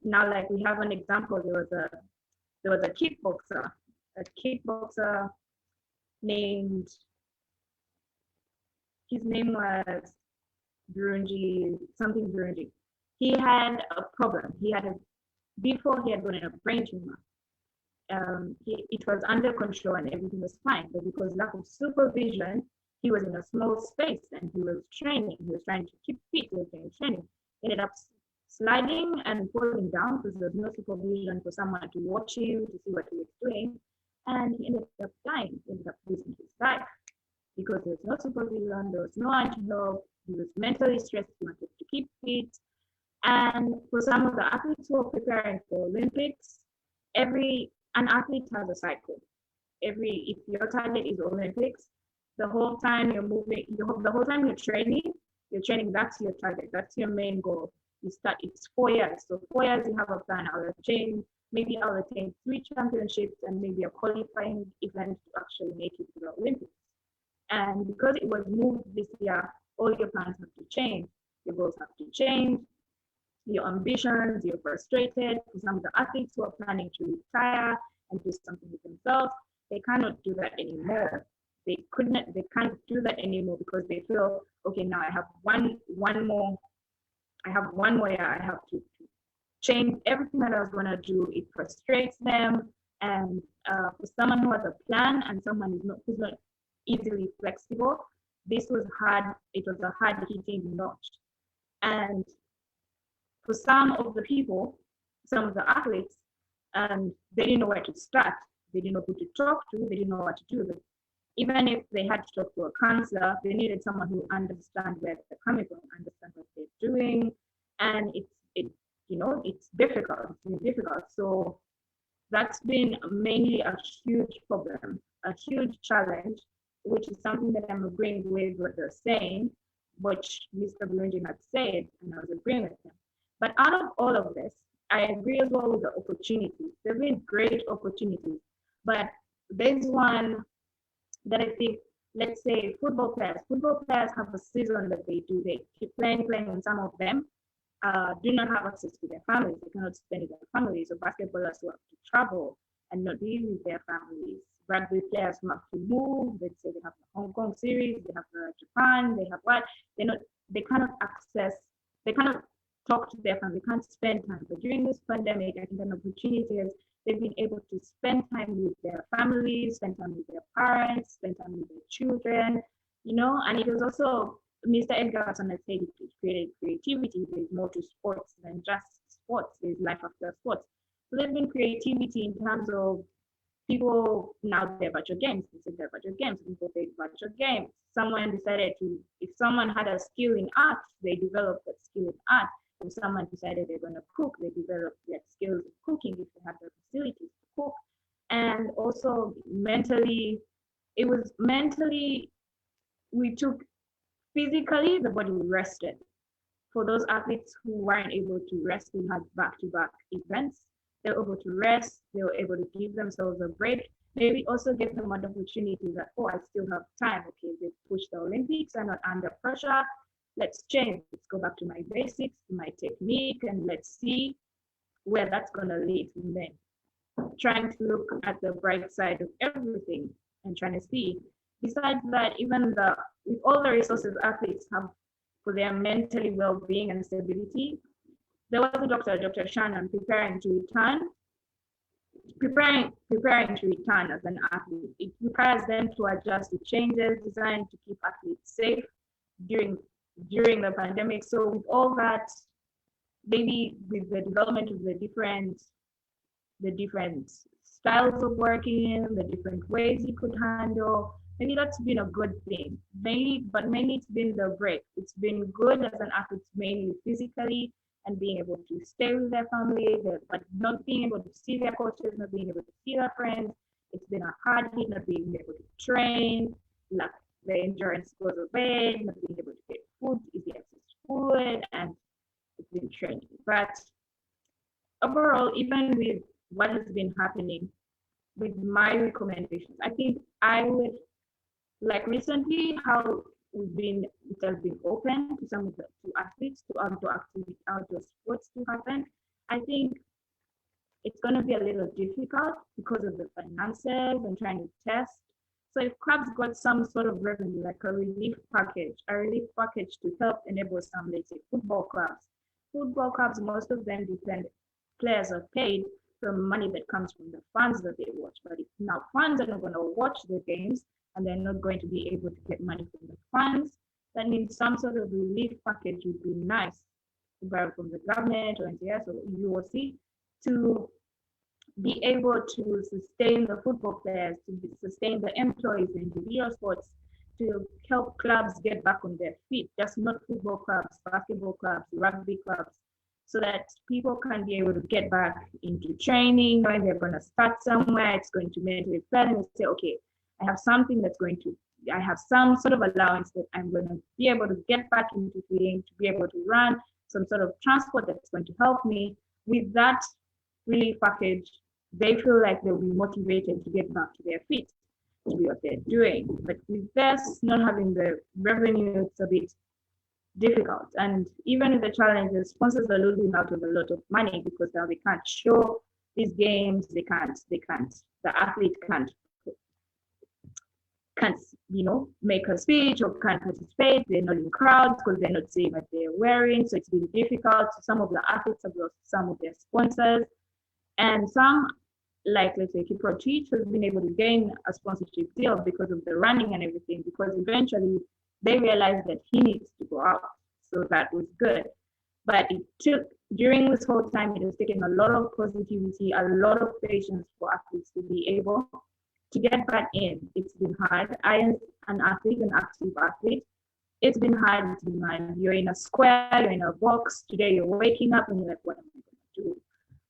Now, like we have an example, there was a kickboxer named, his name was Burunji, something Burunji. He had a problem. Before he had gotten a brain tumor. It was under control and everything was fine, but because lack of supervision, he was in a small space and he was training. He was trying to keep fit. He was doing training. He ended up sliding and falling down because there was no supervision for someone to watch him to see what he was doing, and he ended up dying. He ended up losing his life because there was no supervision. There was no anti-help. He was mentally stressed. He wanted to keep fit. And for some of the athletes who are preparing for Olympics, an athlete has a cycle. If your target is Olympics, the whole time you're moving, the whole time you're training, that's your target, that's your main goal. It's 4 years. So 4 years you have a plan. I'll attain 3 championships and maybe a qualifying event to actually make it to the Olympics. And because it was moved this year, all your plans have to change. Your goals have to change. Your ambitions, you're frustrated. For some of the athletes who are planning to retire and do something with themselves, they cannot do that anymore. They can't do that anymore because they feel, okay, now I have one more year. I have to change everything that I was gonna do. It frustrates them. And for someone who has a plan and someone who's not easily flexible, this was hard. It was a hard hitting notch. And for some of the athletes, they didn't know where to start. They didn't know who to talk to. They didn't know what to do. But even if they had to talk to a counselor, they needed someone who understands where they're coming from, understands what they're doing. And it's difficult. It's been difficult. So that's been mainly a huge problem, a huge challenge, which is something that I'm agreeing with what they're saying, which Mr. Burunji had said, and I was agreeing with him. But out of all of this, I agree as well with the opportunities. There have been great opportunities, but there's one that I think, let's say football players have a season that they do. They keep playing, and some of them do not have access to their families. They cannot spend it with their families. So basketballers who have to travel and not be with their families. Rugby players who have to move. Let's say they have the Hong Kong series, they have Japan, they have what? They cannot talk to their family, they can't spend time. But during this pandemic, I think an opportunity is they've been able to spend time with their families, spend time with their parents, spend time with their children, and it was also, Mr. Edgarson has said, it created creativity. There's more to sports than just sports. There's life after sports. So there's been creativity in terms of people, now they're virtual games. They said they're virtual games. People play virtual games. Someone decided if someone had a skill in art, they developed that skill in art. If someone decided they're going to cook, they developed their skills of cooking if they had the facilities to cook. And also mentally, we took, physically, the body rested. For those athletes who weren't able to rest, who had back-to-back events, they were able to rest, they were able to give themselves a break. Maybe also give them an opportunity that, I still have time. Okay, they pushed the Olympics, I'm not under pressure. Let's change. Let's go back to my basics, my technique, and let's see where that's going to lead. And then trying to look at the bright side of everything and trying to see. Besides that, even with all the resources athletes have for their mentally well-being and stability, there was a Dr. Shannon, preparing to return as an athlete. It requires them to adjust to changes designed to keep athletes safe during the pandemic. So with all that, maybe with the development of the different styles of working, the different ways you could handle, maybe that's been a good thing. Mainly it's been the break. It's been good as an athlete, mainly physically, and being able to stay with their family, but not being able to see their coaches, not being able to see their friends. It's been a hard hit, not being able to train, like the endurance goes away, not being able to get food, easy access to food, and it's been training. But overall, even with what has been happening, with my recommendations, I think I would like recently how it has been open to some of the to athletes to outdoor sports to happen. I think it's going to be a little difficult because of the finances and trying to test. So if clubs got some sort of revenue, like a relief package to help enable some, let's say, football clubs. Football clubs, most of them depend, players are paid from money that comes from the fans that they watch. But if now fans are not going to watch the games and they're not going to be able to get money from the fans, that means some sort of relief package would be nice, either from the government or NTS or UOC, to be able to sustain the football players, to sustain the employees in individual sports, to help clubs get back on their feet, just not football clubs, basketball clubs, rugby clubs, so that people can be able to get back into training, knowing they're going to start somewhere, it's going to mentally prepare them and say, okay, I have something I have some sort of allowance that I'm going to be able to get back into feeding, to be able to run some sort of transport that's going to help me. With that relief package, they feel like they'll be motivated to get back to their feet, to do what they're doing. But with this not having the revenue, it's a bit difficult. And even with the challenges, sponsors are losing out of a lot of money because now they can't show these games, the athlete can't make a speech or can't participate. They're not in crowds because they're not seeing what they're wearing. So it's been difficult. Some of the athletes have lost some of their sponsors, and some, like let's say Kipro Teach, has been able to gain a sponsorship deal because of the running and everything, because eventually they realized that he needs to go out. So that was good. But during this whole time, it has taken a lot of positivity, a lot of patience for athletes to be able to get back in. It's been hard. I am an active athlete. It's been hard. You're in a square, you're in a box. Today you're waking up and you're like, what am I going to do?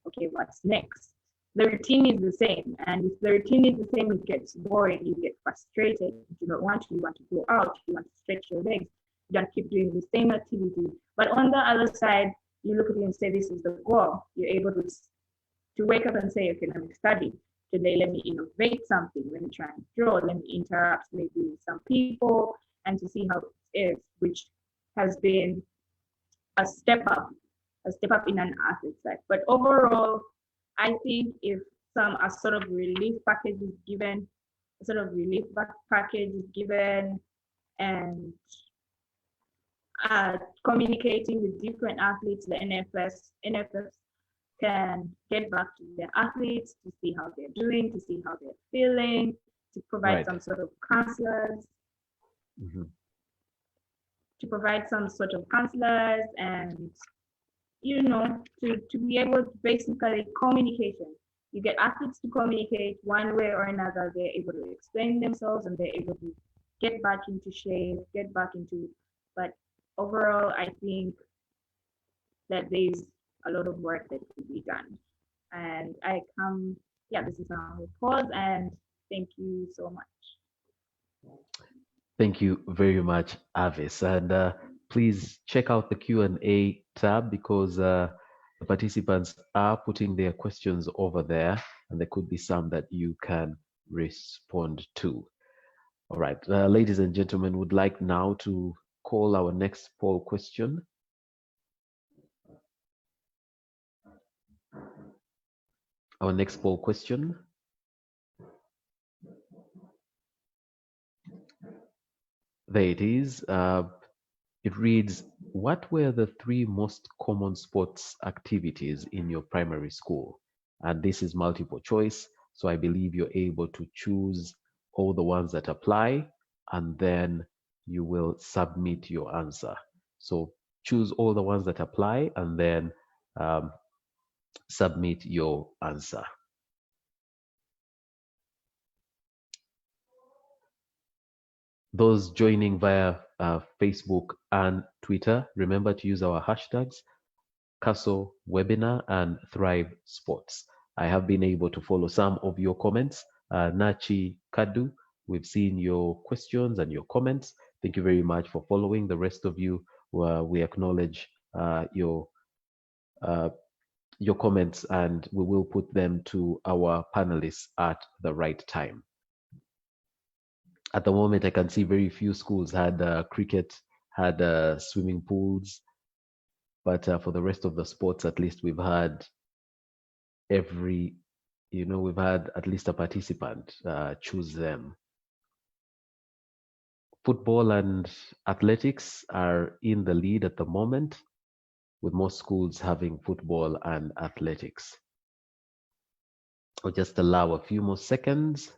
Okay, what's next? The routine is the same. And if the routine is the same, it gets boring, you get frustrated. You don't want to, you want to go out, you want to stretch your legs, you don't keep doing the same activity. But on the other side, you look at it and say, this is the goal. You're able to wake up and say, okay, let me study. Today, let me innovate something. Let me try and draw. Let me interact maybe with some people and to see how it is, which has been a step up in an athlete's life. But overall, I think if a sort of relief package is given, and communicating with different athletes, the NFS can get back to their athletes to see how they're doing, to see how they're feeling, to provide some sort of counselors, and to be able to basically communication. You get athletes to communicate one way or another. They're able to explain themselves and they're able to get back into shape, but overall, I think that there's a lot of work that could be done. And this is our pause, and thank you so much. Thank you very much, Avis. And please check out the Q&A tab because the participants are putting their questions over there, and there could be some that you can respond to. All right, ladies and gentlemen, would like now to call our next poll question. Our next poll question. There it is. It reads, what were the 3 most common sports activities in your primary school? And this is multiple choice. So I believe you're able to choose all the ones that apply, and then you will submit your answer. So choose all the ones that apply and then submit your answer. Those joining via Facebook and Twitter, remember to use our hashtags. CASO webinar and Thrive Sports. I have been able to follow some of your comments. Nachi Kadu, we've seen your questions and your comments. Thank you very much for following. The rest of you, we acknowledge uh, your comments, and we will put them to our panelists at the right time. At the moment, I can see very few schools had cricket, had swimming pools, but for the rest of the sports, at least we've had we've had at least a participant choose them. Football and athletics are in the lead at the moment, with most schools having football and athletics. I'll just allow a few more seconds.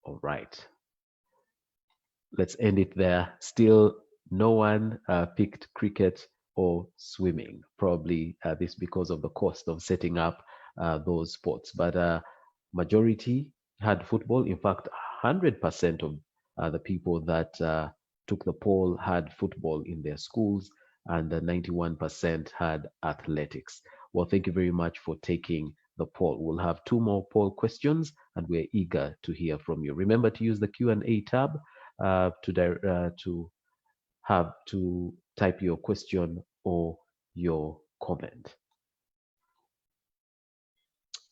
All right. Let's end it there. Still, no one picked cricket or swimming. Probably this because of the cost of setting up those sports. But majority had football. In fact, 100% of the people that took the poll had football in their schools, and 91% had athletics. Well, thank you very much for taking the poll. We'll have 2 more poll questions, and we're eager to hear from you. Remember to use the Q&A tab to have to type your question or your comment.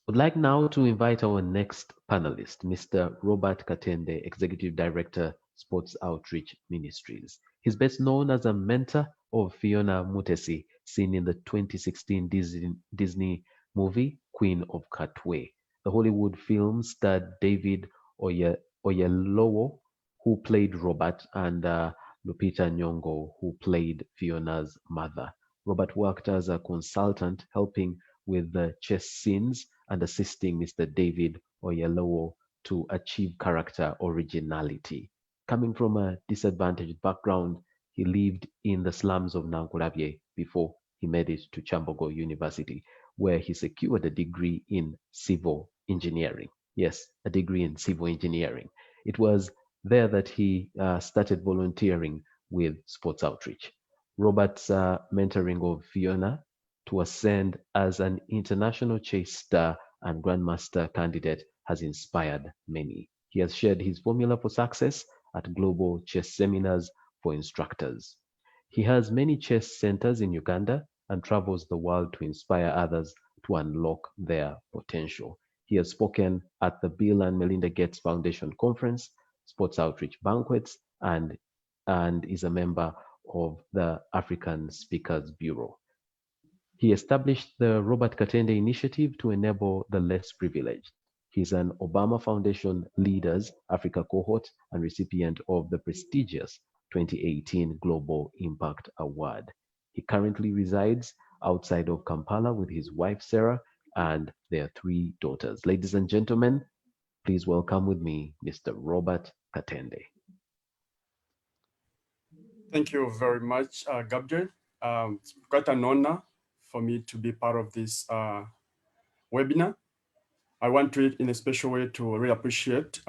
I'd like now to invite our next panelist, Mr. Robert Katende, Executive Director, Sports Outreach Ministries. He's best known as a mentor of Fiona Mutesi, seen in the 2016 Disney movie, Queen of Katwe. The Hollywood film starred David Oyelowo, who played Robert, and Lupita Nyong'o, who played Fiona's mother. Robert worked as a consultant, helping with the chess scenes and assisting Mr. David Oyelowo to achieve character originality. Coming from a disadvantaged background, he lived in the slums of Nankulabye before he made it to Chambogo University, where he secured a degree in civil engineering. Yes, a degree in civil engineering. It was there that he started volunteering with Sports Outreach. Robert's mentoring of Fiona to ascend as an international chess star and grandmaster candidate has inspired many. He has shared his formula for success at global chess seminars for instructors. He has many chess centers in Uganda and travels the world to inspire others to unlock their potential. He has spoken at the Bill and Melinda Gates Foundation Conference, Sports Outreach Banquets, and is a member of the African Speakers Bureau. He established the Robert Katende Initiative to enable the less privileged. He's an Obama Foundation Leaders Africa cohort and recipient of the prestigious 2018 Global Impact Award. He currently resides outside of Kampala with his wife, Sarah, and their 3 daughters. Ladies and gentlemen, please welcome with me, Mr. Robert Katende. Thank you very much, Gabriel. It's quite an honor for me to be part of this webinar. I want to, in a special way, to really appreciate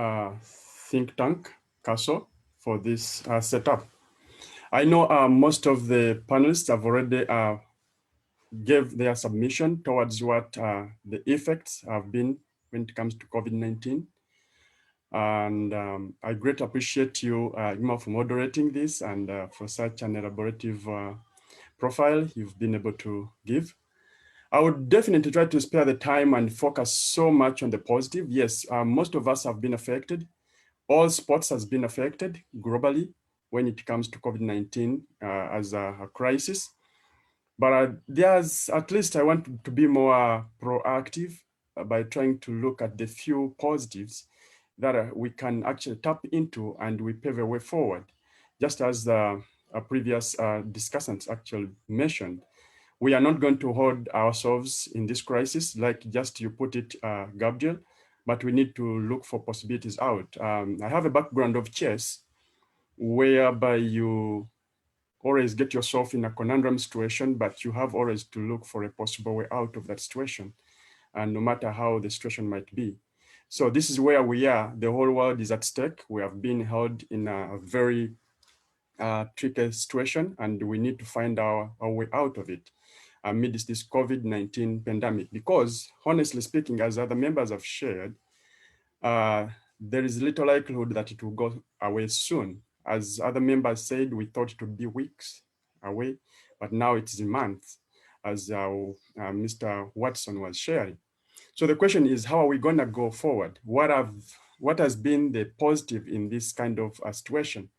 Think Tank, CASO, for this setup. I know most of the panelists have already gave their submission towards what the effects have been when it comes to COVID-19. And I greatly appreciate you, Ima, for moderating this and for such an elaborative profile you've been able to give. I would definitely try to spare the time and focus so much on the positive. Yes, most of us have been affected. All sports has been affected globally when it comes to COVID-19 as a crisis. But there's, at least I want to be more proactive by trying to look at the few positives that we can actually tap into and we pave a way forward. Just as the previous discussants actually mentioned, we are not going to hold ourselves in this crisis, like just you put it, Gabriel, but we need to look for possibilities out. I have a background of chess, whereby you always get yourself in a conundrum situation, but you have always to look for a possible way out of that situation, and no matter how the situation might be. So this is where we are. The whole world is at stake. We have been held in a very tricky situation, and we need to find our way out of it amidst this COVID-19 pandemic. Because honestly speaking, as other members have shared, there is little likelihood that it will go away soon. As other members said, we thought it would be weeks away, but now it's months, as Mr. Watson was sharing. So the question is, how are we going to go forward? What has been the positive in this kind of situation?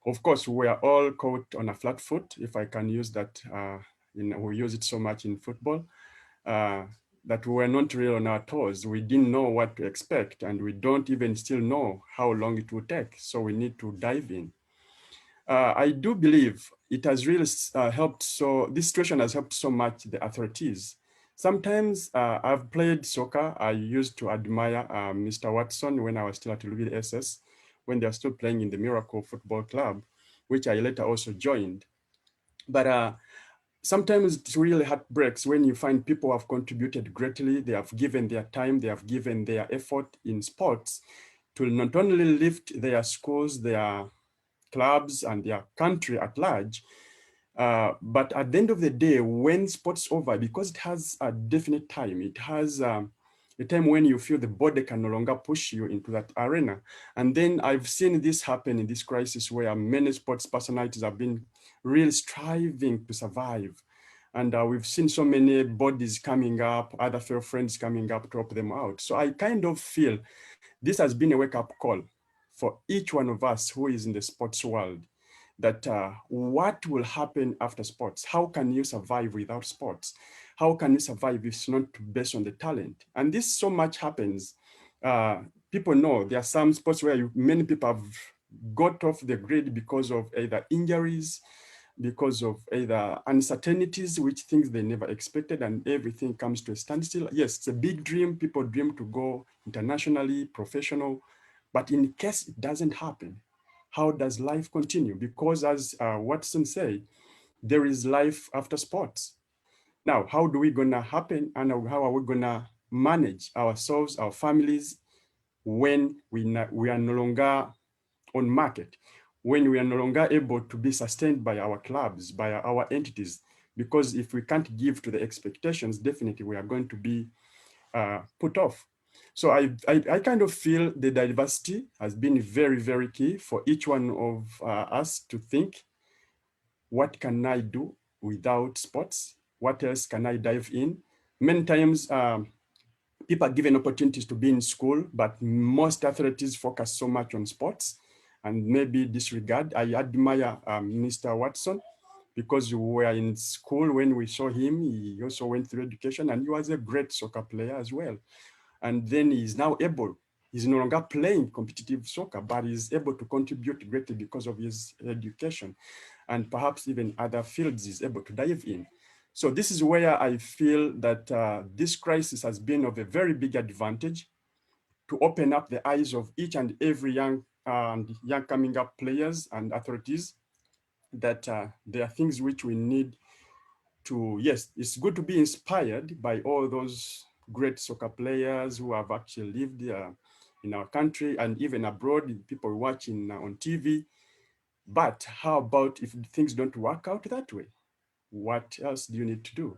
Of course, we are all caught on a flat foot, if I can use that. We use it so much in football, that we were not really on our toes. We didn't know what to expect, and we don't even still know how long it will take. So we need to dive in. I do believe it has really helped. So this situation has helped so much the authorities. Sometimes I've played soccer. I used to admire Mr. Watson when I was still at Louis SS, when they were still playing in the Miracle Football Club, which I later also joined. But sometimes it really heartbreaks when you find people have contributed greatly. They have given their time, they have given their effort in sports to not only lift their schools, their clubs, and their country at large. But at the end of the day, when sports over, because it has a definite time, it has a time when you feel the body can no longer push you into that arena. And then I've seen this happen in this crisis where many sports personalities have been really striving to survive. And we've seen so many bodies coming up, other fellow friends coming up to help them out. So I kind of feel this has been a wake-up call for each one of us who is in the sports world, that what will happen after sports? How can you survive without sports? How can you survive if it's not based on the talent? And this so much happens. People know there are some sports where many people have got off the grid because of either injuries, because of either uncertainties, which things they never expected, and everything comes to a standstill. Yes, it's a big dream. People dream to go internationally, professional, but in case it doesn't happen, how does life continue? Because as Watson said, there is life after sports. Now, how do we gonna happen, and how are we gonna manage ourselves, our families, when we are no longer on market, when we are no longer able to be sustained by our clubs, by our entities? Because if we can't give to the expectations, definitely we are going to be put off. So I kind of feel the diversity has been very, very key for each one of us to think, what can I do without sports? What else can I dive in? Many times people are given opportunities to be in school, but most athletes focus so much on sports and maybe disregard. I admire Mr. Watson, because we were in school when we saw him. He also went through education, and he was a great soccer player as well. And then he's now able, he's no longer playing competitive soccer, but he's able to contribute greatly because of his education, and perhaps even other fields he's able to dive in. So this is where I feel that this crisis has been of a very big advantage to open up the eyes of each and every young coming up players and athletes, that there are things which we need to, yes, it's good to be inspired by all those great soccer players who have actually lived in our country and even abroad, people watching on TV. But how about if things don't work out that way? What else do you need to do?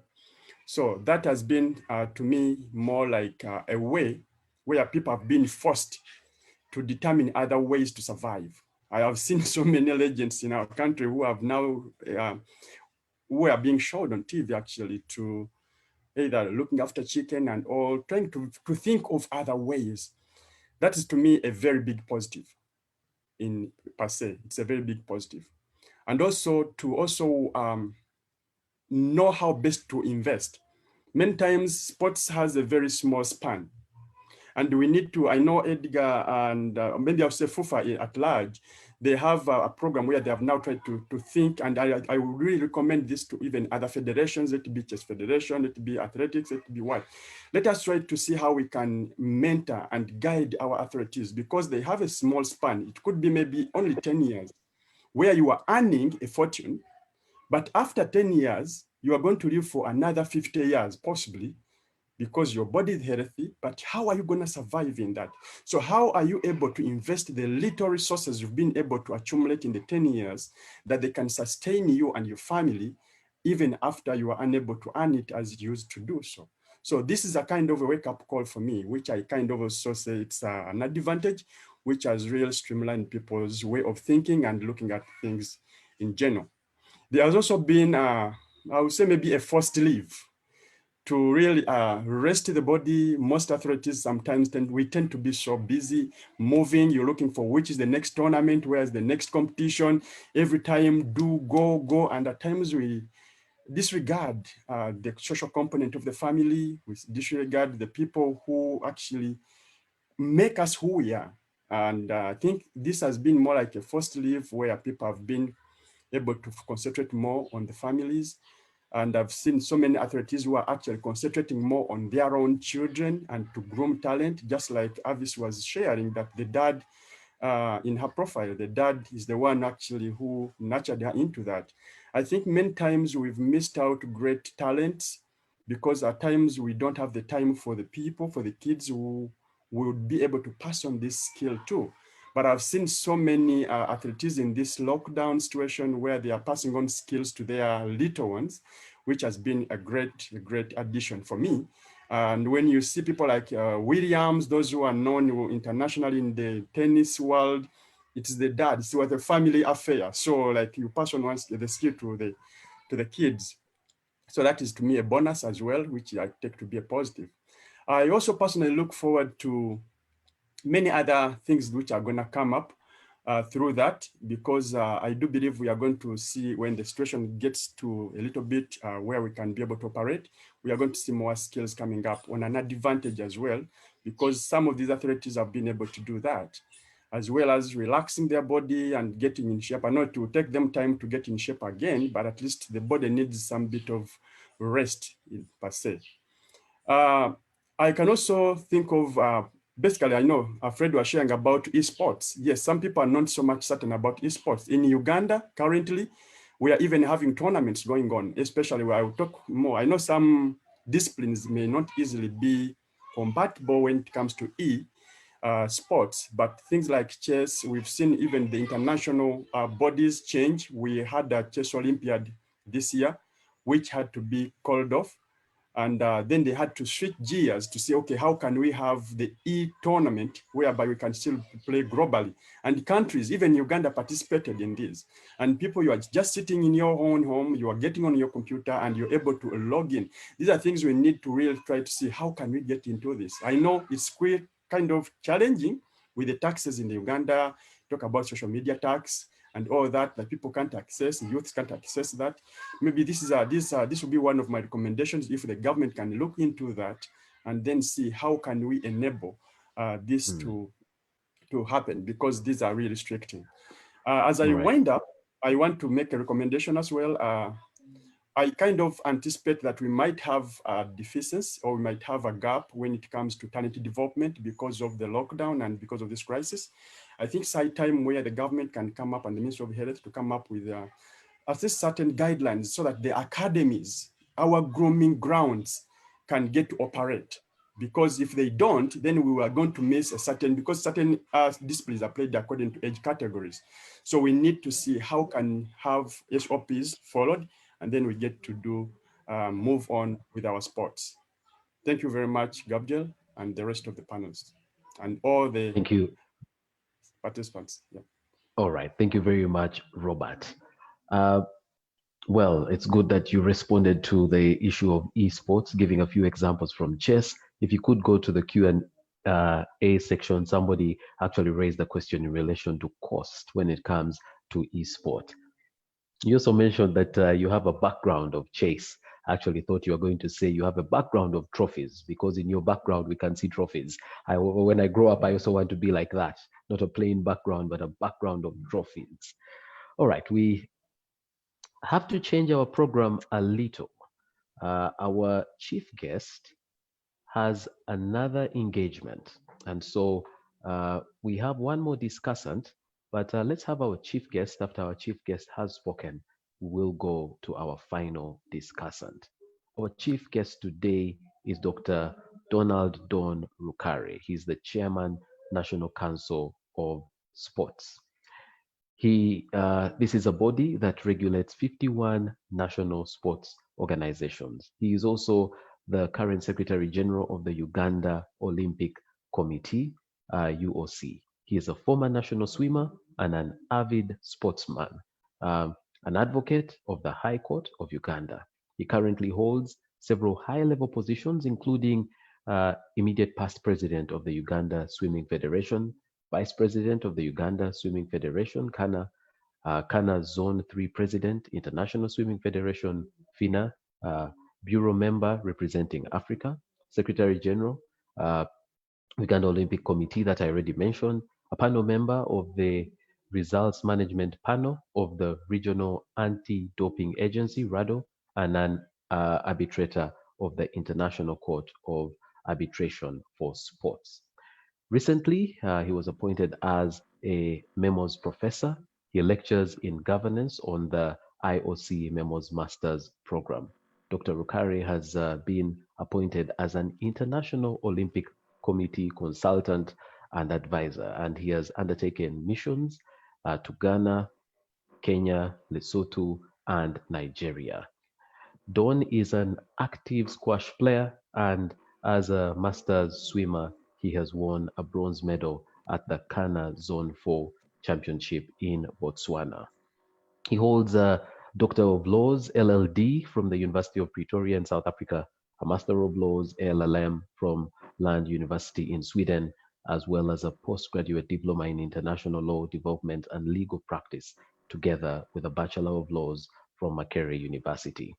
So that has been, to me, more like a way where people have been forced to determine other ways to survive. I have seen so many legends in our country who have now, who are being showed on TV actually to either looking after chicken and all, trying to think of other ways. That is to me a very big positive in per se. It's a very big positive. And also to know how best to invest. Many times sports has a very small span. And we need to, I know Edgar and maybe I'll say FUFA at large, they have a program where they have now tried to think, and I would really recommend this to even other federations, let it be chess federation, let it be athletics, let it be what. Let us try to see how we can mentor and guide our athletes, because they have a small span. It could be maybe only 10 years, where you are earning a fortune, but after 10 years, you are going to live for another 50 years, possibly, because your body is healthy, but how are you going to survive in that? So how are you able to invest the little resources you've been able to accumulate in the 10 years that they can sustain you and your family, even after you are unable to earn it as you used to do so? So this is a kind of a wake-up call for me, which I kind of also say it's an advantage, which has really streamlined people's way of thinking and looking at things in general. There has also been, I would say maybe a forced leave to really rest the body. Most athletes sometimes we tend to be so busy moving. You're looking for which is the next tournament, where's the next competition. Every time go. And at times we disregard the social component of the family. We disregard the people who actually make us who we are. And I think this has been more like a forced leave where people have been able to concentrate more on the families. And I've seen so many athletes who are actually concentrating more on their own children and to groom talent, just like Avis was sharing that the dad in her profile, the dad is the one actually who nurtured her into that. I think many times we've missed out great talents because at times we don't have the time for the people, for the kids who would be able to pass on this skill too. But I've seen so many athletes in this lockdown situation where they are passing on skills to their little ones, which has been a great addition for me. And when you see people like Williams, those who are known internationally in the tennis world, it's the dad, it's a family affair. So like you pass on once the skill to the kids. So that is to me a bonus as well, which I take to be a positive. I also personally look forward to many other things which are going to come up through that, because I do believe we are going to see when the situation gets to a little bit where we can be able to operate, we are going to see more skills coming up on an advantage as well, because some of these athletes have been able to do that, as well as relaxing their body and getting in shape. I know it will take them time to get in shape again, but at least the body needs some bit of rest per se. I can also think of, basically, I know Fred was sharing about esports. Yes, some people are not so much certain about esports. In Uganda, currently, we are even having tournaments going on, especially where I will talk more. I know some disciplines may not easily be compatible when it comes to sports, but things like chess, we've seen even the international bodies change. We had a chess Olympiad this year, which had to be called off. And then they had to switch gears to say, okay, how can we have the e-tournament whereby we can still play globally? And countries, even Uganda participated in this. And people, you are just sitting in your own home, you are getting on your computer and you're able to log in. These are things we need to really try to see, how can we get into this? I know it's quite kind of challenging with the taxes in Uganda, talk about social media tax, and all that people can't access, youth can't access that. Maybe this will be one of my recommendations, if the government can look into that and then see how can we enable this to happen, because these are really restricting. As I wind up, I want to make a recommendation as well. I kind of anticipate that we might have a deficiency, or we might have a gap when it comes to talent development because of the lockdown and because of this crisis. I think it's high time where the government can come up and the Ministry of Health to come up with at least certain guidelines so that the academies, our grooming grounds, can get to operate. Because if they don't, then we are going to miss because certain disciplines are played according to age categories. So we need to see how can have SOPs followed, and then we get to move on with our sports. Thank you very much, Gabriel, and the rest of the panelists, and all the participants. Yeah. All right. Thank you very much, Robert. Well, it's good that you responded to the issue of esports, giving a few examples from chess. If you could go to the Q&A section, somebody actually raised a question in relation to cost when it comes to esport. You also mentioned that you have a background of chase. I actually thought you were going to say you have a background of trophies, because in your background we can see trophies. When I grow up, I also want to be like that, not a plain background, but a background of trophies. All right, we have to change our program a little. Our chief guest has another engagement, and so we have one more discussant, but let's have our chief guest. After our chief guest has spoken, we'll go to our final discussant. Our chief guest today is Dr. Donald Don Rukari. He's the Chairman, National Council of Sports. This is a body that regulates 51 national sports organizations. He is also the current Secretary General of the Uganda Olympic Committee, UOC. He is a former national swimmer and an avid sportsman, an advocate of the High Court of Uganda. He currently holds several high-level positions, including immediate past president of the Uganda Swimming Federation, Vice President of the Uganda Swimming Federation, Kana Zone 3 President, International Swimming Federation, FINA, Bureau Member representing Africa, Secretary General, Uganda Olympic Committee that I already mentioned, a panel member of the Results Management Panel of the Regional Anti-Doping Agency, RADO, and an arbitrator of the International Court of Arbitration for Sports. Recently, he was appointed as a MEMOS professor. He lectures in governance on the IOC MEMOS Masters program. Dr. Rukari has been appointed as an International Olympic Committee consultant and advisor, and he has undertaken missions to Ghana, Kenya, Lesotho, and Nigeria. Don is an active squash player, and as a masters swimmer, he has won a bronze medal at the Kana Zone 4 Championship in Botswana. He holds a Doctor of Laws, LLD, from the University of Pretoria in South Africa, a Master of Laws, LLM, from Lund University in Sweden, as well as a postgraduate diploma in international law development and legal practice, together with a Bachelor of Laws from Makerere University.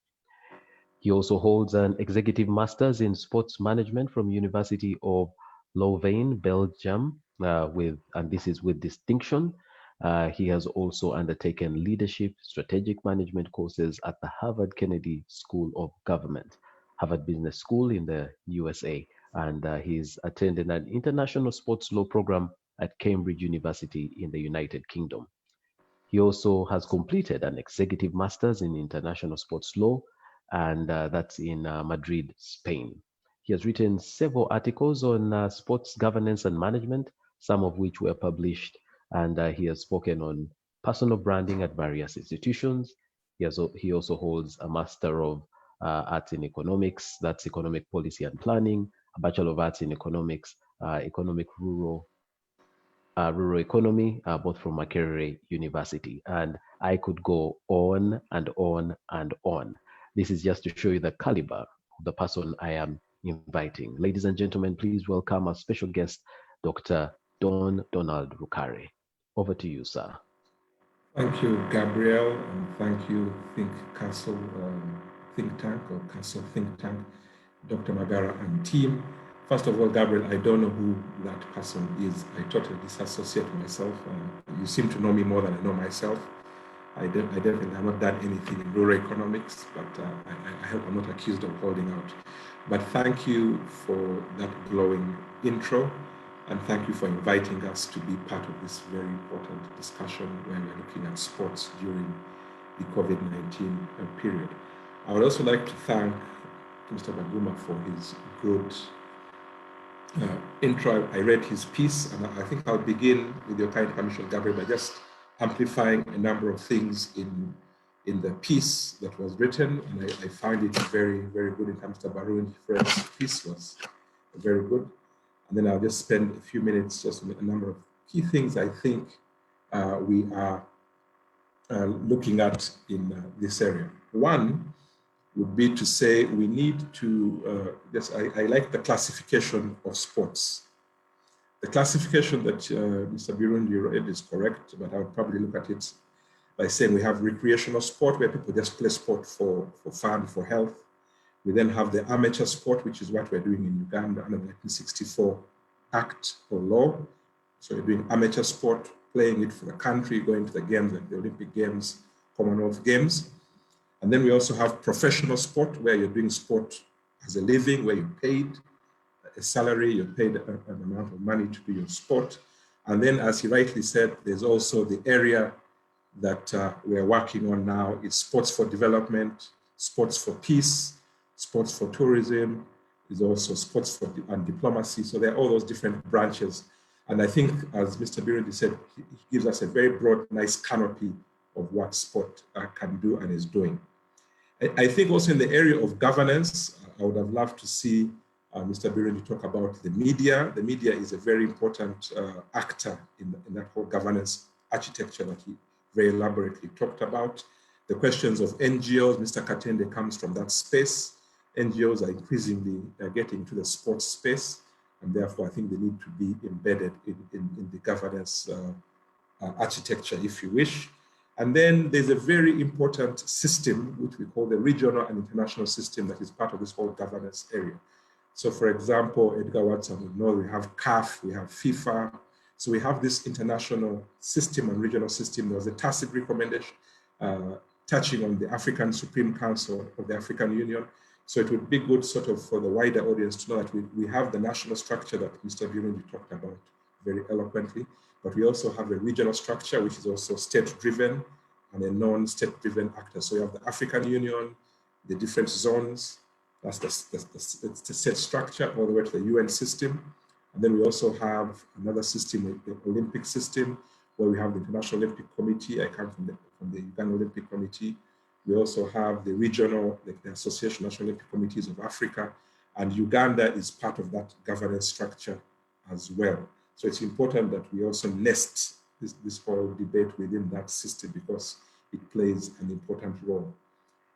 He also holds an executive master's in sports management from University of Louvain, Belgium, and this is with distinction. He has also undertaken leadership strategic management courses at the Harvard Kennedy School of Government, Harvard Business School in the USA, and he's attended an international sports law program at Cambridge University in the United Kingdom. He also has completed an executive master's in international sports law, and that's in Madrid, Spain. He has written several articles on sports governance and management, some of which were published, and he has spoken on personal branding at various institutions. He also holds a Master of Arts in Economics, that's Economic Policy and Planning, a Bachelor of Arts in Economics, Economic Rural Economy, both from Makerere University. And I could go on and on and on. This is just to show you the caliber of the person I am inviting. Ladies and gentlemen, please welcome our special guest, Dr. Don Donald Rukari. Over to you, sir. Thank you, Gabriel, and thank you, Castle Think Tank, Dr. Magara and team. First of all, Gabriel, I don't know who that person is. I totally disassociate myself. You seem to know me more than I know myself. I definitely have not done anything in rural economics, but I hope I'm not accused of holding out. But thank you for that glowing intro, and thank you for inviting us to be part of this very important discussion when we're looking at sports during the COVID-19 period. I would also like to thank Mr. Baguma for his good intro. I read his piece, and I think I'll begin with your kind permission, Gabriel, by just amplifying a number of things in the piece that was written, and I find it very, very good. In terms of Barun Fred's piece was very good. And then I'll just spend a few minutes just with a number of key things I think we are looking at in this area. One would be to say we need to, I like the classification of sports. The classification that Mr. Birundi read is correct, but I would probably look at it by saying we have recreational sport where people just play sport for fun, for health. We then have the amateur sport, which is what we're doing in Uganda under the 1964 Act or law. So you're doing amateur sport, playing it for the country, going to the games like the Olympic Games, Commonwealth Games. And then we also have professional sport where you're doing sport as a living, where you're paid a salary, you're paid an amount of money to do your sport. And then, as he rightly said, there's also the area that we're working on now is sports for development, sports for peace, sports for tourism, is also sports and diplomacy. So there are all those different branches. And I think, as Mr. Birundi said, he gives us a very broad, nice canopy of what sport can do and is doing. I think also in the area of governance, I would have loved to see Mr. Birundi talk about the media. The media is a very important actor in that whole governance architecture that he very elaborately talked about. The questions of NGOs, Mr. Katende comes from that space. NGOs are increasingly getting into the sports space, and therefore I think they need to be embedded in the governance architecture, if you wish. And then there's a very important system, which we call the regional and international system, that is part of this whole governance area. So for example, Edgar Watson would know we have CAF, we have FIFA. So we have this international system and regional system. There was a tacit recommendation touching on the African Supreme Council of the African Union. So it would be good sort of for the wider audience to know that we have the national structure that Mr. Birundi talked about very eloquently, but we also have a regional structure, which is also state-driven and a non-state-driven actor. So you have the African Union, the different zones, that's the state structure, all the way to the UN system. And then we also have another system, the Olympic system, where we have the International Olympic Committee. I come from the Uganda Olympic Committee. We also have the regional, the Association of National Olympic Committees of Africa, and Uganda is part of that governance structure as well. So it's important that we also nest this whole debate within that system because it plays an important role.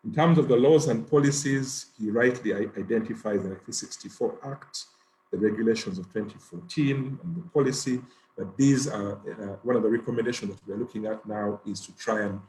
In terms of the laws and policies, he rightly identifies the 1964 Act, the regulations of 2014, and the policy. But these are one of the recommendations that we're looking at now is to try and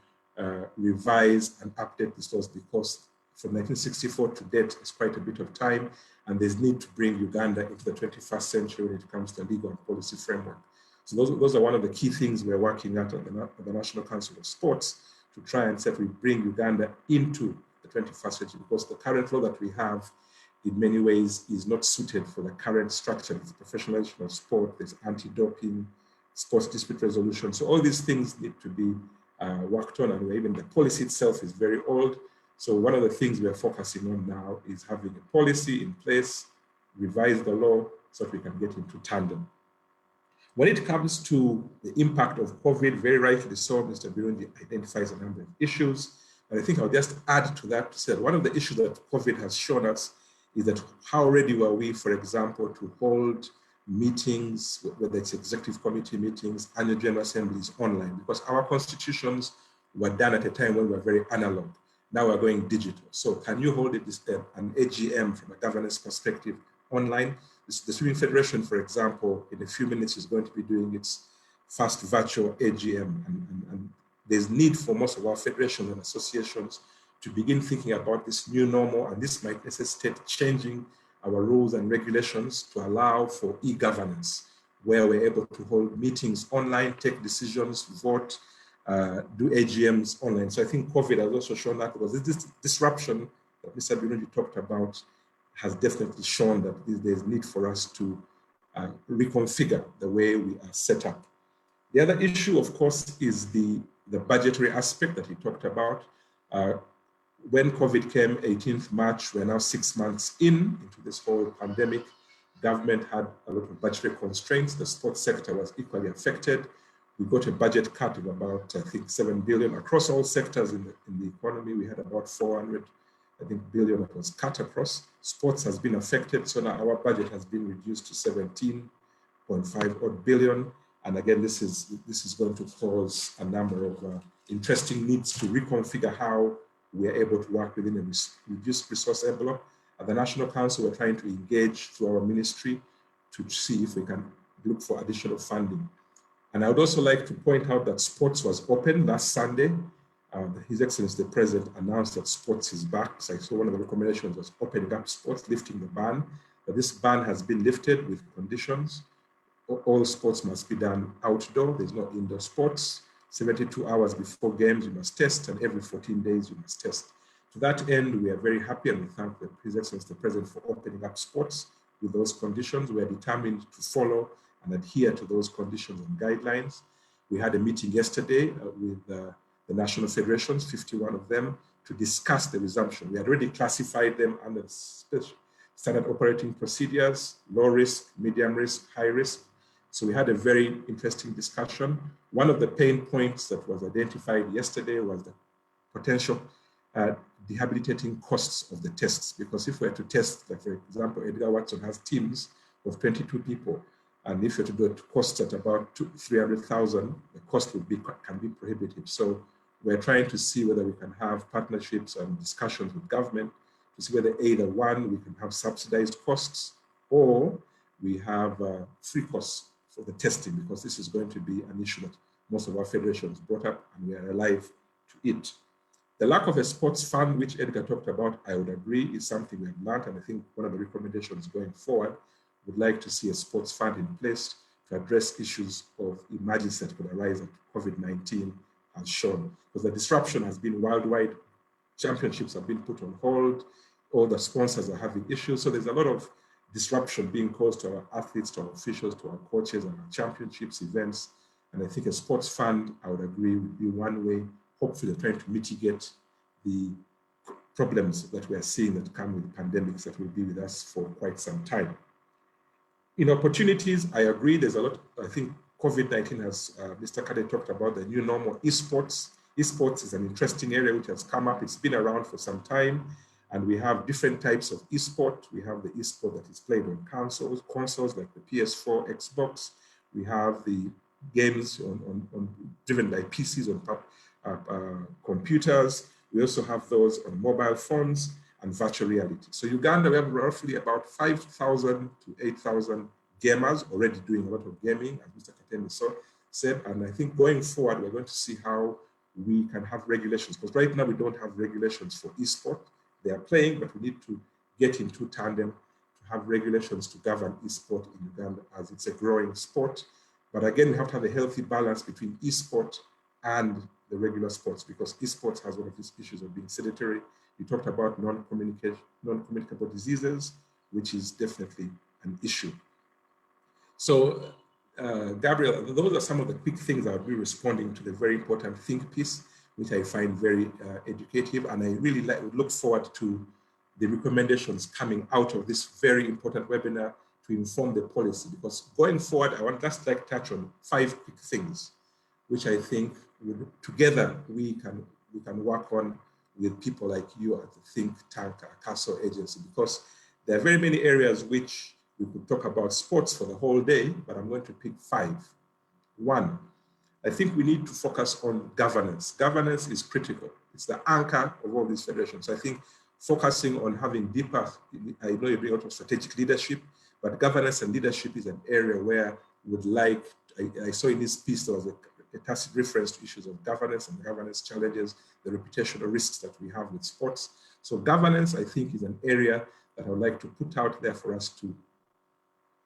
revise and update these laws, because from 1964 to date is quite a bit of time, and there's need to bring Uganda into the 21st century when it comes to legal and policy framework. So those are one of the key things we're working at the National Council of Sports, to try and say we bring Uganda into the 21st century, because the current law that we have in many ways is not suited for the current structure. There's professionalization of sport, there's anti-doping, sports dispute resolution. So all these things need to be worked on, and even the policy itself is very old. So one of the things we're focusing on now is having a policy in place, revise the law so that we can get into tandem. When it comes to the impact of COVID, very rightly so, Mr. Birundi identifies a number of issues. And I think I'll just add to that to say that one of the issues that COVID has shown us is that how ready were we, for example, to hold meetings, whether it's executive committee meetings, annual general assemblies online, because our constitutions were done at a time when we were very analog. Now we're going digital. So can you hold an AGM from a governance perspective online? The Swimming Federation, for example, in a few minutes is going to be doing its first virtual AGM. And there's need for most of our federations and associations to begin thinking about this new normal, and this might necessitate changing our rules and regulations to allow for e-governance, where we're able to hold meetings online, take decisions, vote, do AGMs online. So I think COVID has also shown that, because this disruption that Mr. Birundi talked about has definitely shown that there's need for us to reconfigure the way we are set up. The other issue, of course, is the budgetary aspect that he talked about. When COVID came, 18th March, we're now 6 months into this whole pandemic. Government had a lot of budgetary constraints. The sports sector was equally affected. We got a budget cut of about, I think, 7 billion across all sectors in the economy. We had about 400, I think, billion that was cut across. Sports has been affected, so now our budget has been reduced to 17.5 odd billion. And again, this is going to cause a number of interesting needs to reconfigure how we are able to work within a reduced resource envelope. At the National Council, we're trying to engage through our ministry to see if we can look for additional funding. And I would also like to point out that sports was open last Sunday. His Excellency the President announced that sports is back. So one of the recommendations was opening up sports, lifting the ban. But this ban has been lifted with conditions. All sports must be done outdoor. There's no indoor sports. 72 hours before games, you must test, and every 14 days, you must test. To that end, we are very happy, and we thank His Excellency the President for opening up sports with those conditions. We are determined to follow and adhere to those conditions and guidelines. We had a meeting yesterday with the national federations, 51 of them, to discuss the resumption. We had already classified them under standard operating procedures, low risk, medium risk, high risk. So we had a very interesting discussion. One of the pain points that was identified yesterday was the potential debilitating costs of the tests, because if we were to test, like for example, Edgar Watson has teams of 22 people, and if you were to do it costs at about 300,000, the cost would be can be prohibitive. So we're trying to see whether we can have partnerships and discussions with government to see whether either one, we can have subsidized costs, or we have free costs for the testing, because this is going to be an issue that most of our federations brought up and we are alive to it. The lack of a sports fund, which Edgar talked about, I would agree, is something we have learned, and I think one of the recommendations going forward would like to see a sports fund in place to address issues of emergency that could arise that COVID-19 has shown. Because the disruption has been worldwide, championships have been put on hold, all the sponsors are having issues, so there's a lot of disruption being caused to our athletes, to our officials, to our coaches, and our championships, events. And I think a sports fund, I would agree, would be one way, hopefully trying to mitigate the problems that we are seeing that come with pandemics that will be with us for quite some time. In opportunities, I agree, there's a lot. I think COVID-19 has, Mr. Kade talked about the new normal esports. Esports is an interesting area which has come up. It's been around for some time. And we have different types of esport. We have the esport that is played on consoles like the PS4, Xbox. We have the games driven by PCs on computers. We also have those on mobile phones and virtual reality. So Uganda, we have roughly about 5,000 to 8,000 gamers already doing a lot of gaming, as Mr. Katende said. And I think going forward, we're going to see how we can have regulations, because right now we don't have regulations for esport. They are playing, but we need to get into tandem to have regulations to govern esport in Uganda, as it's a growing sport. But again, we have to have a healthy balance between esport and the regular sports, because esports has one of these issues of being sedentary. You talked about non-communicable diseases, which is definitely an issue. So, Gabriel, those are some of the quick things I'll be responding to the very important think piece, which I find very educative. And I really look forward to the recommendations coming out of this very important webinar to inform the policy, because going forward, I want just like touch on 5 quick things, which I think together we can work on with people like you at the think tank, Castle Agency, because there are very many areas which we could talk about sports for the whole day, but I'm going to pick 5. 1, I think we need to focus on governance. Governance is critical. It's the anchor of all these federations. So I think focusing on having deeper, I know you're doing a lot of strategic leadership, but governance and leadership is an area where we would like, I saw in this piece there was a tacit reference to issues of governance and governance challenges, the reputational risks that we have with sports. So governance, I think, is an area that I would like to put out there for us to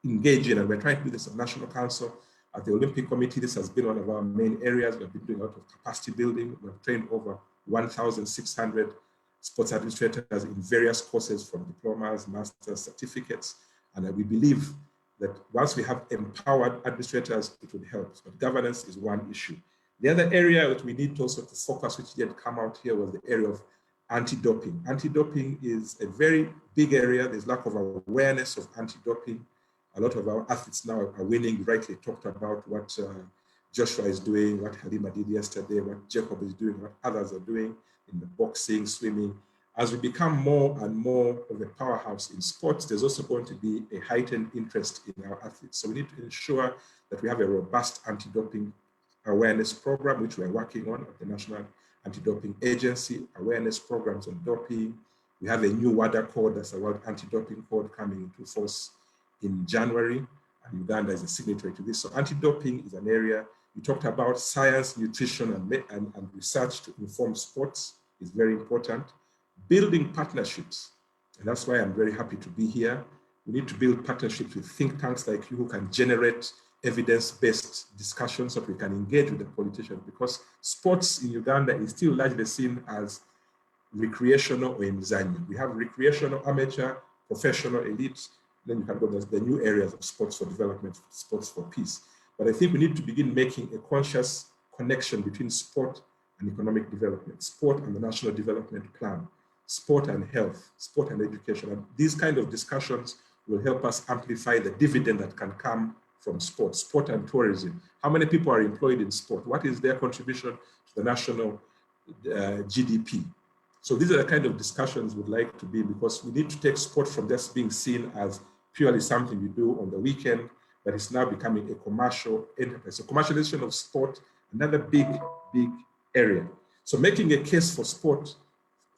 engage in, and we're trying to do this at National Council. At the Olympic Committee, this has been one of our main areas. We've been doing a lot of capacity building. We've trained over 1,600 sports administrators in various courses, from diplomas, masters, certificates. And we believe that once we have empowered administrators, it would help. But governance is one issue. The other area that we need also to focus, which didn't come out here, was the area of anti-doping. Anti-doping is a very big area. There's lack of awareness of anti-doping. A lot of our athletes now are winning. You rightly talked about what Joshua is doing, what Halima did yesterday, what Jacob is doing, what others are doing in the boxing, swimming. As we become more and more of a powerhouse in sports, there's also going to be a heightened interest in our athletes. So we need to ensure that we have a robust anti-doping awareness program, which we're working on at the National Anti-Doping Agency, awareness programs on doping. We have a new WADA code, that's a World Anti-Doping Code, coming into force in January, and Uganda is a signatory to this. So anti-doping is an area. You talked about science, nutrition, and research to inform sports is very important. Building partnerships, and that's why I'm very happy to be here. We need to build partnerships with think tanks like you who can generate evidence-based discussions so that we can engage with the politicians, because sports in Uganda is still largely seen as recreational or entertainment. We have recreational, amateur, professional, elite. Then you can go to the new areas of sports for development, sports for peace. But I think we need to begin making a conscious connection between sport and economic development, sport and the National Development Plan. sport and health, sport and education. And these kind of discussions will help us amplify the dividend that can come from sport, sport and tourism. How many people are employed in sport? What is their contribution to the national GDP? So these are the kind of discussions we'd like to be, because we need to take sport from just being seen as purely something you do on the weekend, but it's now becoming a commercial enterprise. So commercialization of sport, another big area. So making a case for sport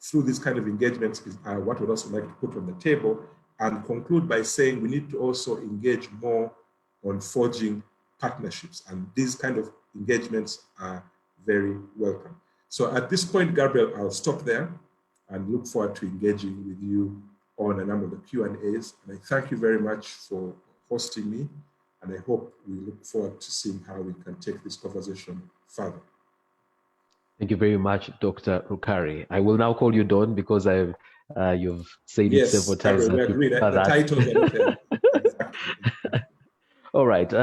through these kind of engagements is what we'd also like to put on the table, and conclude by saying we need to also engage more on forging partnerships. And these kind of engagements are very welcome. So at this point, Gabriel, I'll stop there and look forward to engaging with you on a number of the Q&As. And I thank you very much for hosting me. And I hope we look forward to seeing how we can take this conversation further. Thank you very much, Dr. Rukari. I will now call you Don because you've said it several times. Yes, we agree that the titles are there. Exactly. All right.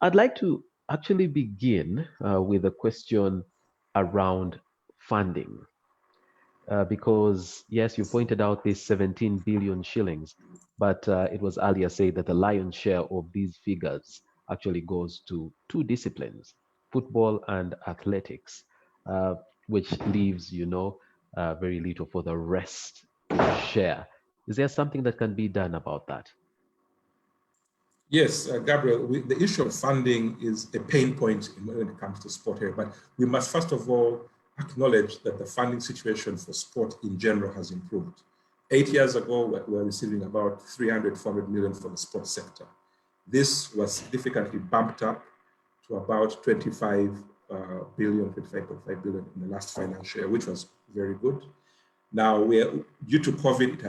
I'd like to actually begin with a question around funding. Because, yes, you pointed out this 17 billion shillings, but it was earlier said that the lion's share of these figures actually goes to two disciplines, football and athletics, which leaves, very little for the rest to share. Is there something that can be done about that? Yes, Gabriel, the issue of funding is a pain point when it comes to sport here, but we must first of all acknowledge that the funding situation for sport in general has improved. 8 years ago, we were receiving about 400 million for the sports sector. This was significantly bumped up to about 25.5 billion in the last financial year, which was very good. Now, due to COVID,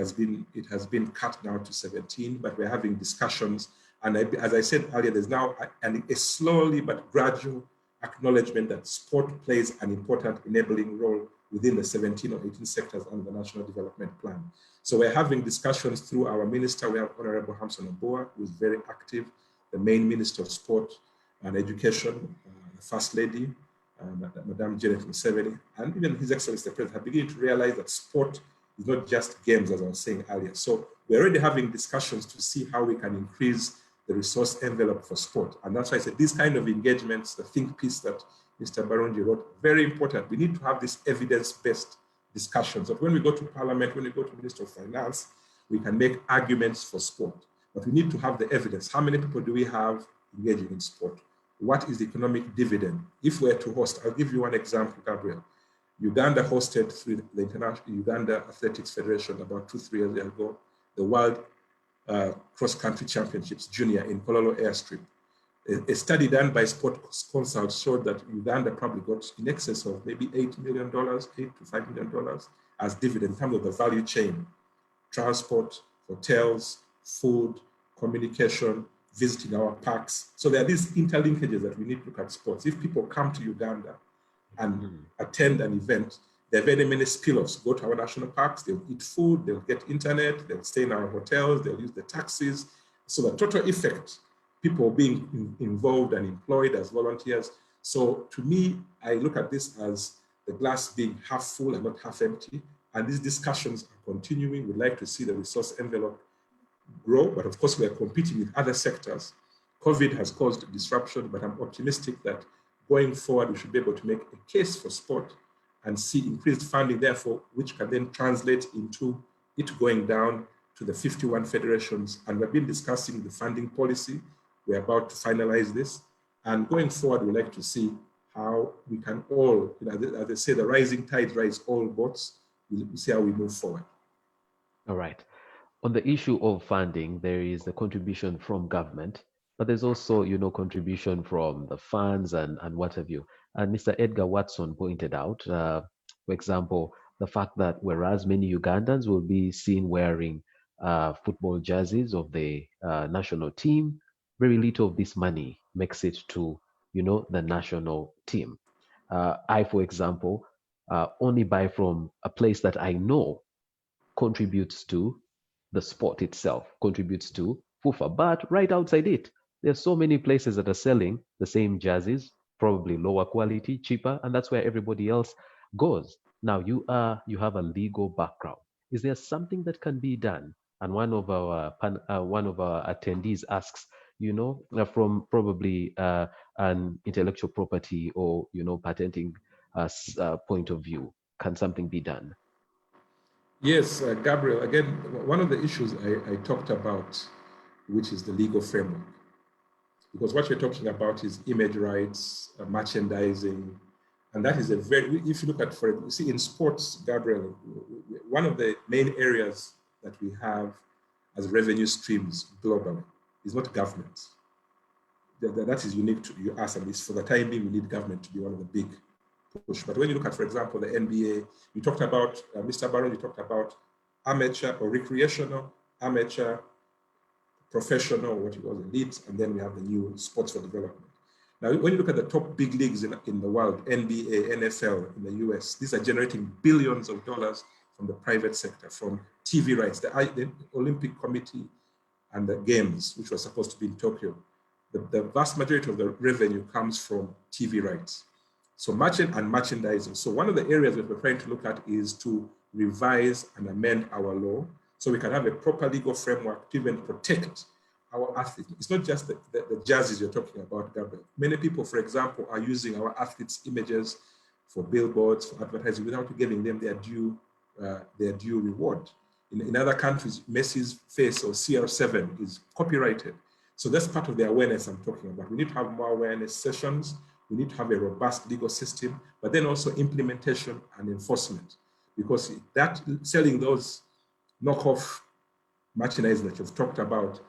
it has been cut down to 17, but we're having discussions. And as I said earlier, there's now a slowly but gradual acknowledgement that sport plays an important enabling role within the 17 or 18 sectors under the National Development Plan. So we're having discussions through our minister. We have Honorable Hamson Oboa, who is very active, the main Minister of Sport and Education, the First Lady, Madam Janet Museveni, and even His Excellency the President have begun to realize that sport is not just games, as I was saying earlier. So we're already having discussions to see how we can increase the resource envelope for sport. And that's why I said these kind of engagements, the think piece that Mr. Barungi wrote, very important. We need to have these evidence-based discussions. That when we go to Parliament, when we go to Minister of Finance, we can make arguments for sport. But we need to have the evidence. How many people do we have engaging in sport? What is the economic dividend? If we're to host, I'll give you one example, Gabriel. Uganda hosted through the International Uganda Athletics Federation about 2-3 years ago, the World Cross-Country Championships Junior in Kololo Airstrip. A study done by Sport Consult showed that Uganda probably got in excess of maybe $8 million, $8 to $5 million as dividend in terms of the value chain, transport, hotels, food, communication, visiting our parks. So there are these interlinkages that we need to look at sports. If people come to Uganda and attend an event, there are very many spill-offs. Go to our national parks, they'll eat food, they'll get internet, they'll stay in our hotels, they'll use the taxis. So the total effect, people being involved and employed as volunteers. So to me, I look at this as the glass being half full and not half empty. And these discussions are continuing. We'd like to see the resource envelope grow, but of course we are competing with other sectors. COVID has caused disruption, but I'm optimistic that going forward, we should be able to make a case for sport and see increased funding, therefore, which can then translate into it going down to the 51 federations. And we've been discussing the funding policy. We're about to finalize this. And going forward, we'd like to see how we can all, as they say, the rising tide rise all boats. We'll see how we move forward. All right. On the issue of funding, there is the contribution from government, but there's also, contribution from the funds and what have you. And Mr. Edgar Watson pointed out, for example, the fact that whereas many Ugandans will be seen wearing football jerseys of the national team, very little of this money makes it to, the national team. I, for example, only buy from a place that I know contributes to the sport itself, contributes to FUFA. But right outside it, there's so many places that are selling the same jerseys, probably lower quality, cheaper, and that's where everybody else goes. Now you have a legal background. Is there something that can be done? And one of our attendees asks, from probably an intellectual property or patenting point of view, can something be done? Yes, Gabriel, again, one of the issues I talked about, which is the legal framework. Because what you're talking about is image rights, merchandising, and that is a very, if you look at, you see in sports, Gabriel, one of the main areas that we have as revenue streams globally is not government. That is unique to us, at least for the time being, we need government to be one of the big push. But when you look at, for example, the NBA, you talked about, Mr. Baron, you talked about amateur or recreational, amateur, professional, what you call elite, and then we have the new sports for development. Now, when you look at the top big leagues in the world, NBA, NFL in the US, these are generating billions of dollars from the private sector, from TV rights, the Olympic Committee and the games, which were supposed to be in Tokyo. The vast majority of the revenue comes from TV rights. So merchandising. So one of the areas that we're trying to look at is to revise and amend our law so we can have a proper legal framework to even protect our athletes. It's not just the jerseys you're talking about, Gabriel. Many people, for example, are using our athletes' images for billboards, for advertising, without giving them their due reward. In other countries, Messi's face or CR7 is copyrighted. So that's part of the awareness I'm talking about. We need to have more awareness sessions. We need to have a robust legal system, but then also implementation and enforcement, because that selling those knockoff merchandise that you've talked about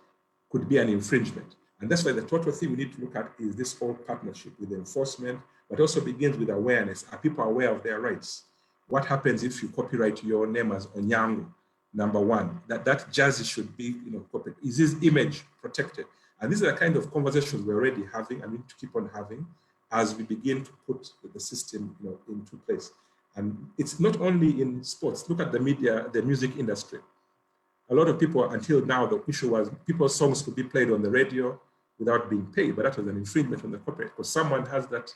could be an infringement. And that's why the total thing we need to look at is this whole partnership with enforcement, but also begins with awareness. Are people aware of their rights? What happens if you copyright your name as Onyango, number one? That jersey should be, copied. Is his image protected? And these are the kind of conversations we're already having and we need to keep on having as we begin to put the system into place. And it's not only in sports. Look at the media, the music industry. A lot of people, until now, the issue was people's songs could be played on the radio without being paid, but that was an infringement on the copyright because someone has that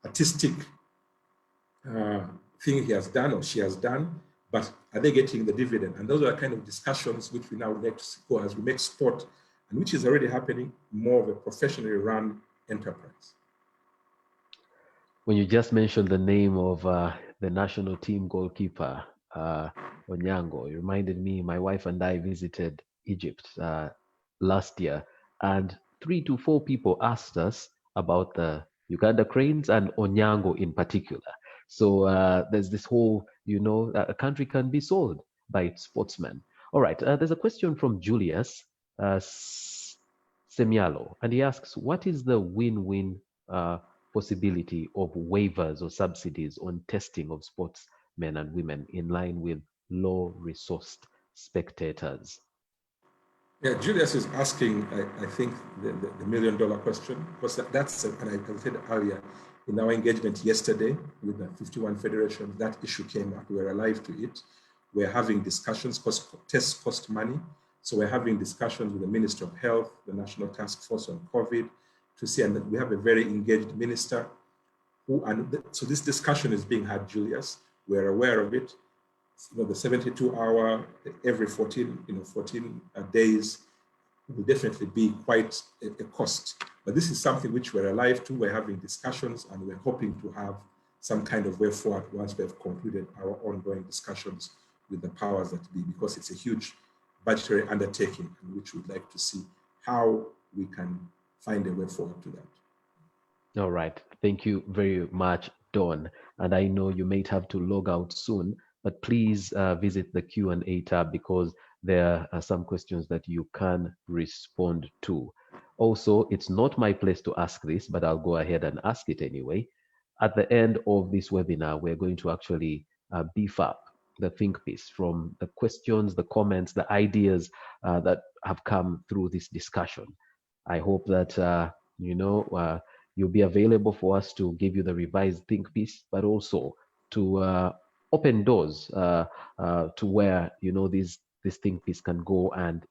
artistic thing he has done or she has done, but are they getting the dividend? And those are the kind of discussions which we now would like to go as we make sport, and which is already happening, more of a professionally run enterprise. When you just mentioned the name of the national team goalkeeper, Onyango, it reminded me, my wife and I visited Egypt last year, and 3 to 4 people asked us about the Uganda Cranes and Onyango in particular. So there's this whole, a country can be sold by its sportsmen. All right, there's a question from Julius Semialo, and he asks, what is the win-win possibility of waivers or subsidies on testing of sportsmen and women in line with low-resourced spectators? Yeah, Julius is asking, I think, the million-dollar question, because that's, and I said earlier, in our engagement yesterday with the 51 federations, that issue came up. We were alive to it. We're having discussions, because tests cost money. So we're having discussions with the Minister of Health, the National Task Force on COVID, to see, and we have a very engaged minister so this discussion is being had, Julius. We're aware of it. The 72-hour, every 14 days will definitely be quite a cost. But this is something which we're alive to. We're having discussions, and we're hoping to have some kind of way forward once we have concluded our ongoing discussions with the powers that be, because it's a huge budgetary undertaking, and which we'd like to see how we can find a way forward to that. All right. Thank you very much, Dawn. And I know you may have to log out soon, but please visit the Q&A tab, because there are some questions that you can respond to. Also, it's not my place to ask this, but I'll go ahead and ask it anyway. At the end of this webinar, we're going to actually beef up the think piece from the questions, the comments, the ideas that have come through this discussion. I hope that, you'll be available for us to give you the revised think piece, but also to open doors to where this think piece can go and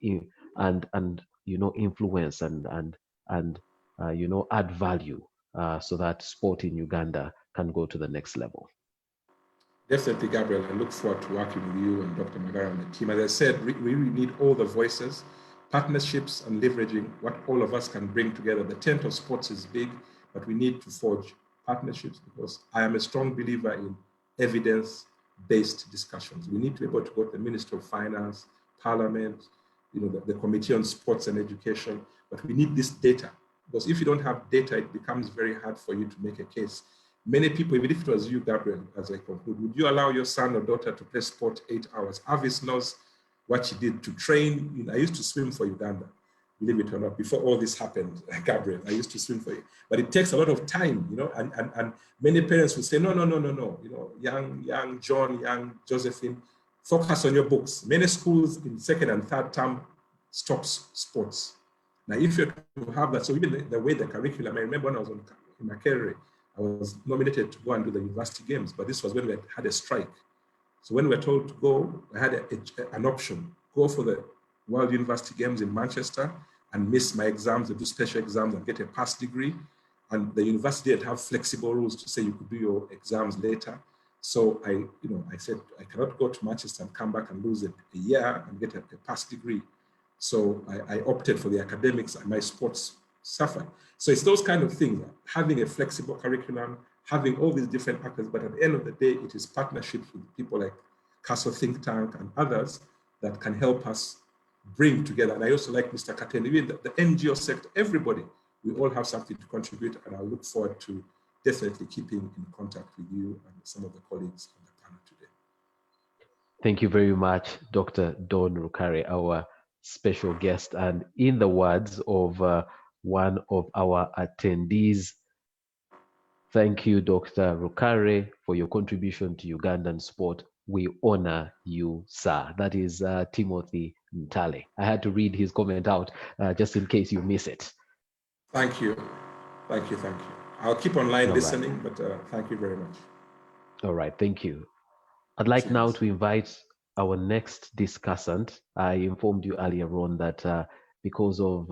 influence and add value so that sport in Uganda can go to the next level. Definitely, Gabriel. I look forward to working with you and Dr. Magara and the team. As I said, we really need all the voices, partnerships, and leveraging what all of us can bring together. The tent of sports is big, but we need to forge partnerships because I am a strong believer in evidence-based discussions. We need to be able to go to the Minister of Finance, Parliament, the Committee on Sports and Education, but we need this data because if you don't have data, it becomes very hard for you to make a case. Many people, even if it was you, Gabriel, as I conclude, would you allow your son or daughter to play sport 8 hours? Avis knows what she did to train. I used to swim for Uganda, believe it or not, before all this happened, Gabriel. I used to swim for you. But it takes a lot of time, and many parents would say, no, young John, young Josephine, focus on your books. Many schools in second and third term stops sports. Now, if you're to have that, so even the way the curriculum, I remember when I was in Makerere, I was nominated to go and do the university games, but this was when we had a strike. So when we were told to go, I had an option, go for the World University Games in Manchester and miss my exams, do special exams and get a pass degree. And the university did have flexible rules to say you could do your exams later. So I said, I cannot go to Manchester and come back and lose a year and get a pass degree. So I opted for the academics and my sports suffered. So it's those kind of things, having a flexible curriculum, having all these different actors, but at the end of the day, it is partnerships with people like Castle Think Tank and others that can help us bring together. And I also like Mr. Katen, even the NGO sector, everybody, we all have something to contribute, and I look forward to definitely keeping in contact with you and some of the colleagues on the panel today. Thank you very much, Dr. Don Rukare, our special guest. And in the words of one of our attendees, thank you, Dr. Rukare, for your contribution to Ugandan sport. We honor you, sir. That is Timothy Ntale. I had to read his comment out just in case you miss it. Thank you. Thank you. Thank you. I'll keep online listening, but thank you very much. All right. Thank you. I'd like now to invite our next discussant. I informed you earlier on that because of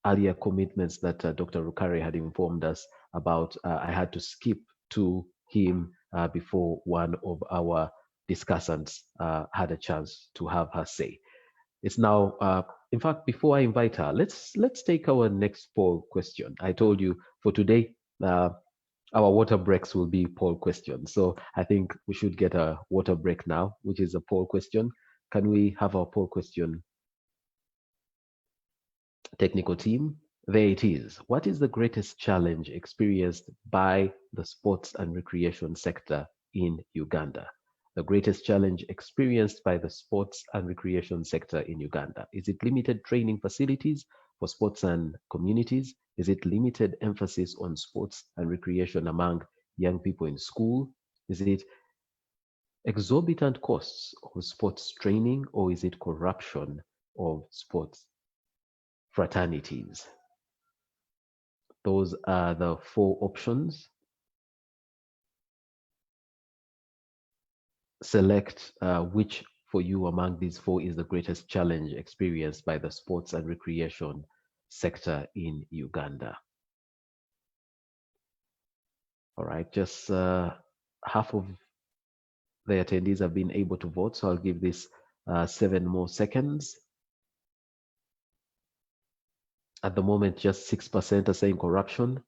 earlier commitments that Dr. Rukare had informed us about, I had to skip to him before one of our discussants had a chance to have her say. It's now, in fact, before I invite her, let's take our next poll question. I told you for today, our water breaks will be poll questions. So I think we should get a water break now, which is a poll question. Can we have our poll question? Technical team, there it is. What is the greatest challenge experienced by the sports and recreation sector in Uganda? The greatest challenge experienced by the sports and recreation sector in Uganda. Is it limited training facilities for sports and communities? Is it limited emphasis on sports and recreation among young people in school? Is it exorbitant costs of sports training, or is it corruption of sports fraternities? Those are the 4 options. Select which for you among these 4 is the greatest challenge experienced by the sports and recreation sector in Uganda. All right, just half of the attendees have been able to vote, so I'll give this 7 more seconds. At the moment, just 6% are saying corruption,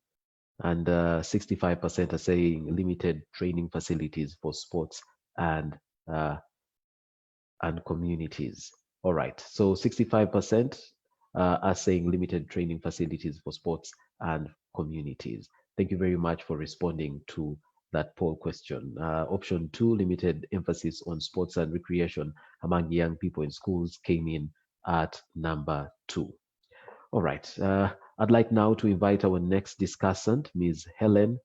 and 65% are saying limited training facilities for sports and communities. All right, so 65% are saying limited training facilities for sports and communities. Thank you very much for responding to that poll question. Option 2, limited emphasis on sports and recreation among young people in schools, came in at number 2. All right, I'd like now to invite our next discussant, Ms. Helen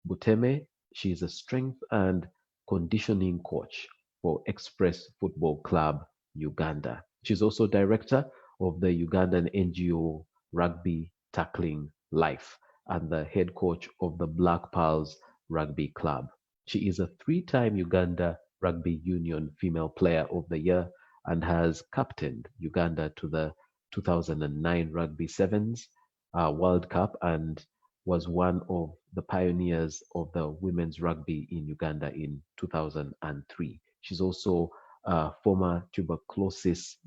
Buteme. She is a strength and conditioning coach for Express Football Club, Uganda. She's also director of the Ugandan NGO Rugby Tackling Life and the head coach of the Black Pearls Rugby Club. She is a 3-time Uganda Rugby Union Female Player of the Year and has captained Uganda to the 2009 Rugby Sevens World Cup and was one of the pioneers of the women's rugby in Uganda in 2003. She's also a former tuberculosis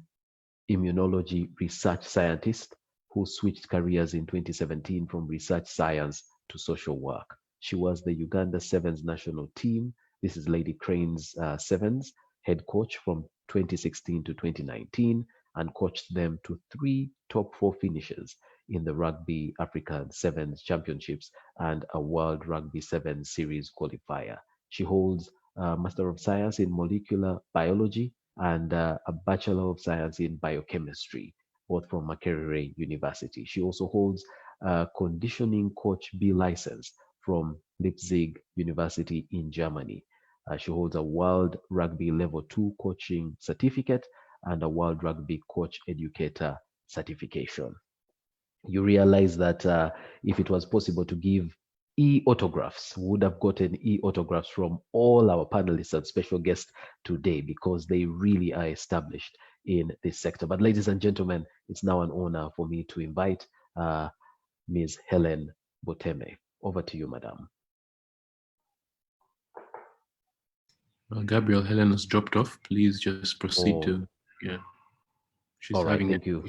immunology research scientist who switched careers in 2017 from research science to social work. She was the Uganda Sevens national team. This is Lady Crane's Sevens head coach from 2016 to 2019 and coached them to 3 top 4 finishes in the Rugby African Sevens Championships and a World Rugby Sevens Series qualifier. She holds a Master of Science in Molecular Biology and a Bachelor of Science in Biochemistry, both from Makerere University. She also holds a Conditioning Coach B license from Leipzig University in Germany. She holds a World Rugby Level 2 Coaching Certificate and a World Rugby Coach Educator certification. You realize that if it was possible to give e-autographs, we would have gotten e-autographs from all our panelists and special guests today because they really are established in this sector. But ladies and gentlemen, it's now an honor for me to invite Ms. Helen Boteme. Over to you, madam. Gabriel, Helen has dropped off. Please just proceed to, yeah. She's all right, having thank you.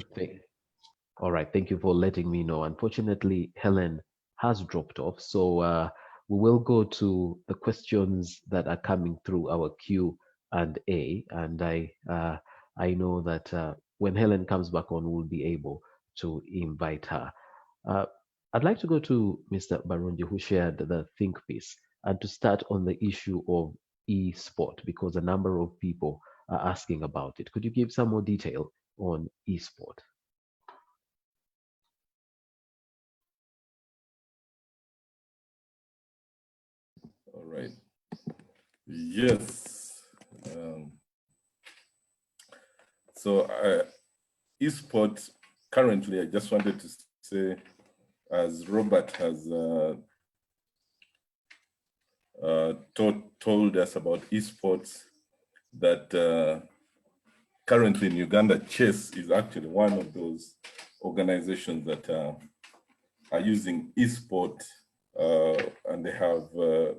All right, thank you for letting me know. Unfortunately, Helen has dropped off, so we will go to the questions that are coming through our Q&A, and I know that when Helen comes back on, we'll be able to invite her. I'd like to go to Mr. Barungi, who shared the think piece, and to start on the issue of e-sport, because a number of people are asking about it. Could you give some more detail on e-sport? All right. Yes. So esports currently, I just wanted to say, as Robert has told us about esports, that currently in Uganda, chess is actually one of those organizations that are using esport, and they have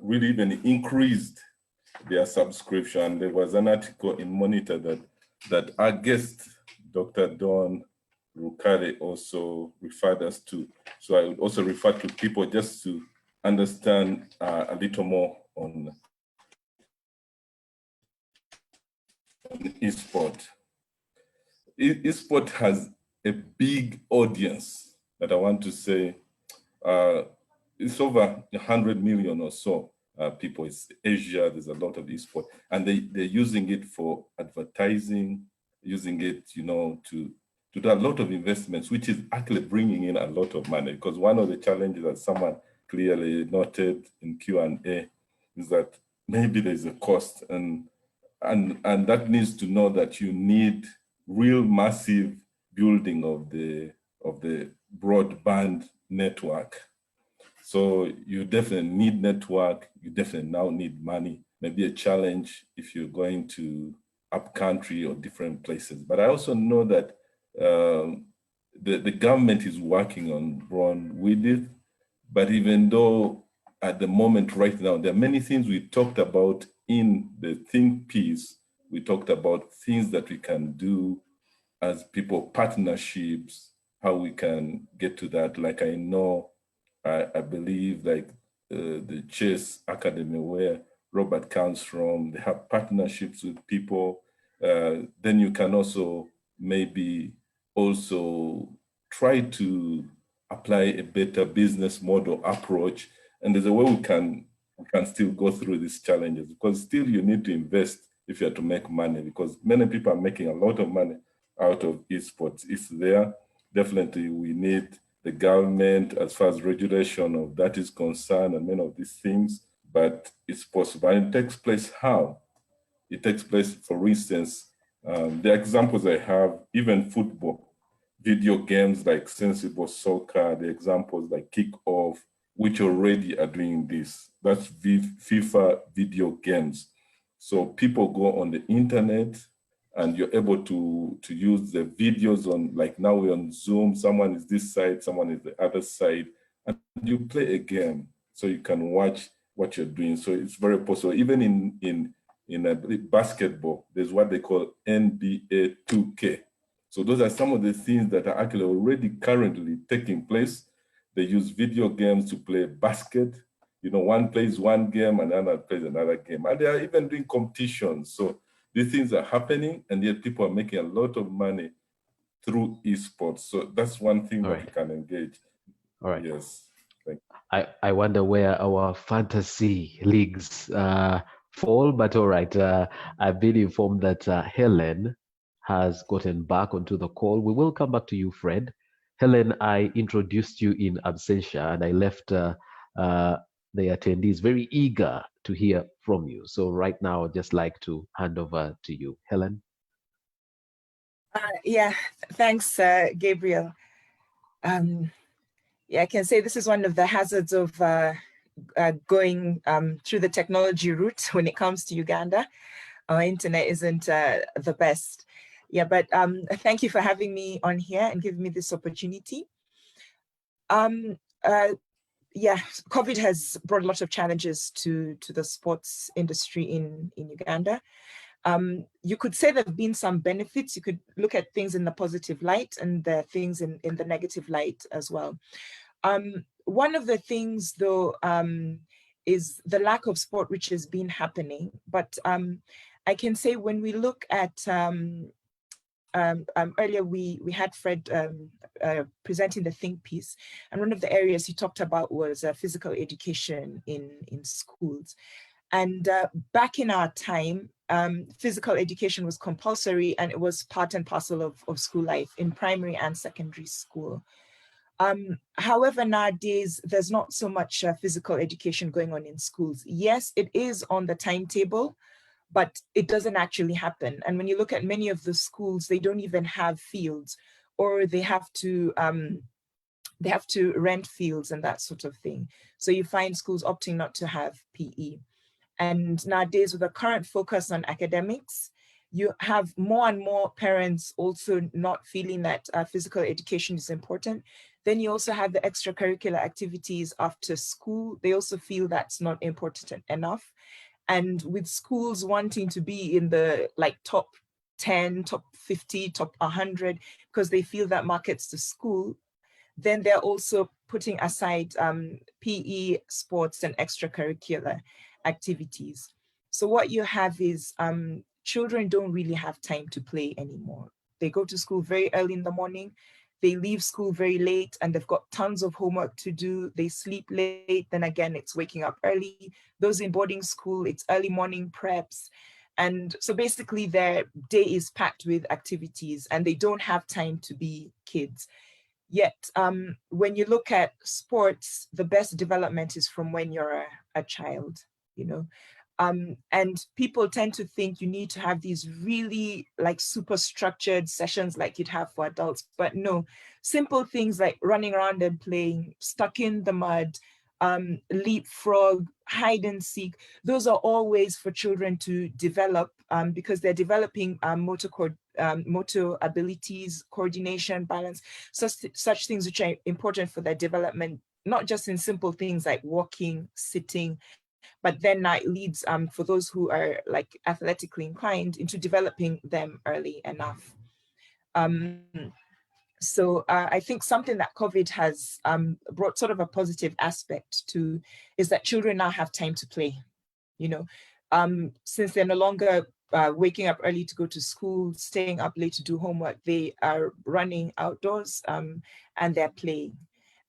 really even increased their subscription. There was an article in Monitor that our guest, Dr. Dawn Rukare, also referred us to. So I would also refer to people just to understand a little more on esport. Esport has a big audience that I want to say. It's over 100 million or so people. It's Asia, there's a lot of esport. And they're using it for advertising, using it, to do a lot of investments, which is actually bringing in a lot of money. Because one of the challenges that someone clearly noted in Q&A is that maybe there's a cost, and that needs to know that you need real massive building of the broadband network. So you definitely need network, you definitely now need money, maybe a challenge if you're going to up country or different places. But I also know that the government is working on with it. But even though at the moment right now, there are many things we talked about in the think piece. We talked about things that we can do as people, partnerships, how we can get to that. Like I know, I believe like the Chess Academy where Robert comes from, they have partnerships with people. Then you can also maybe also try to apply a better business model approach. And there's a way we can still go through these challenges, because still you need to invest if you are to make money, because many people are making a lot of money out of esports. It's there. Definitely we need the government as far as regulation of that is concerned and many of these things, but it's possible. And it takes place how? It takes place, for instance, the examples I have, even football, video games like Sensible Soccer, the examples like Kickoff, which already are doing this. That's FIFA video games. So people go on the internet and you're able to use the videos on, like now we're on Zoom, someone is this side, someone is the other side, and you play a game. so you can watch what you're doing. So it's very possible. Even in basketball, there's what they call NBA 2K. So those are some of the things that are actually already currently taking place. They use video games to play basket. You know, one plays one game and another plays another game. And they are even doing competitions. So these things are happening, and yet people are making a lot of money through esports. So that's one thing that we can engage. All right. Yes. Thank you. I wonder where our fantasy leagues fall, but all right. I've been informed that Helen has gotten back onto the call. We will come back to you, Fred. Helen, I introduced you in absentia, and I left the attendees very eager to hear from you. So right now, I'd just like to hand over to you, Helen. Yeah, thanks, Gabriel. Yeah, I can say this is one of the hazards of going through the technology route when it comes to Uganda. Our internet isn't the best. Yeah, but thank you for having me on here and giving me this opportunity. Yeah, COVID has brought a lot of challenges to the sports industry in Uganda. You could say there have been some benefits. You could look at things in the positive light and the things in the negative light as well. One of the things, though, is the lack of sport which has been happening. But I can say when we look at earlier, we had Fred presenting the think piece, and one of the areas he talked about was physical education in schools. And back in our time, physical education was compulsory, and it was part and parcel of school life in primary and secondary school. However, nowadays, there's not so much physical education going on in schools. Yes, it is on the timetable, but it doesn't actually happen. And when you look at many of the schools, they don't even have fields, or they have to rent fields and that sort of thing. So you find schools opting not to have PE. And nowadays, with the current focus on academics, you have more and more parents also not feeling that physical education is important. Then you also have the extracurricular activities after school. They also feel that's not important enough. And with schools wanting to be in the top 10, top 50, top 100, because they feel that markets the school, then they're also putting aside PE, sports, and extracurricular activities. So what you have is children don't really have time to play anymore. They go to school very early in the morning, they leave school very late, and they've got tons of homework to do. They sleep late, then again, it's waking up early. Those in boarding school, it's early morning preps. And so basically their day is packed with activities, and they don't have time to be kids. Yet, when you look at sports, the best development is from when you're a child, you know. And people tend to think you need to have these really super structured sessions like you'd have for adults, but no, simple things like running around and playing, stuck in the mud, leapfrog, hide and seek, those are all ways for children to develop because they're developing motor abilities, coordination, balance, such things which are important for their development, not just in simple things like walking, sitting, but then that leads for those who are athletically inclined into developing them early enough. So I think something that COVID has brought sort of a positive aspect to is that children now have time to play, you know, since they're no longer waking up early to go to school, staying up late to do homework, they are running outdoors and they're playing.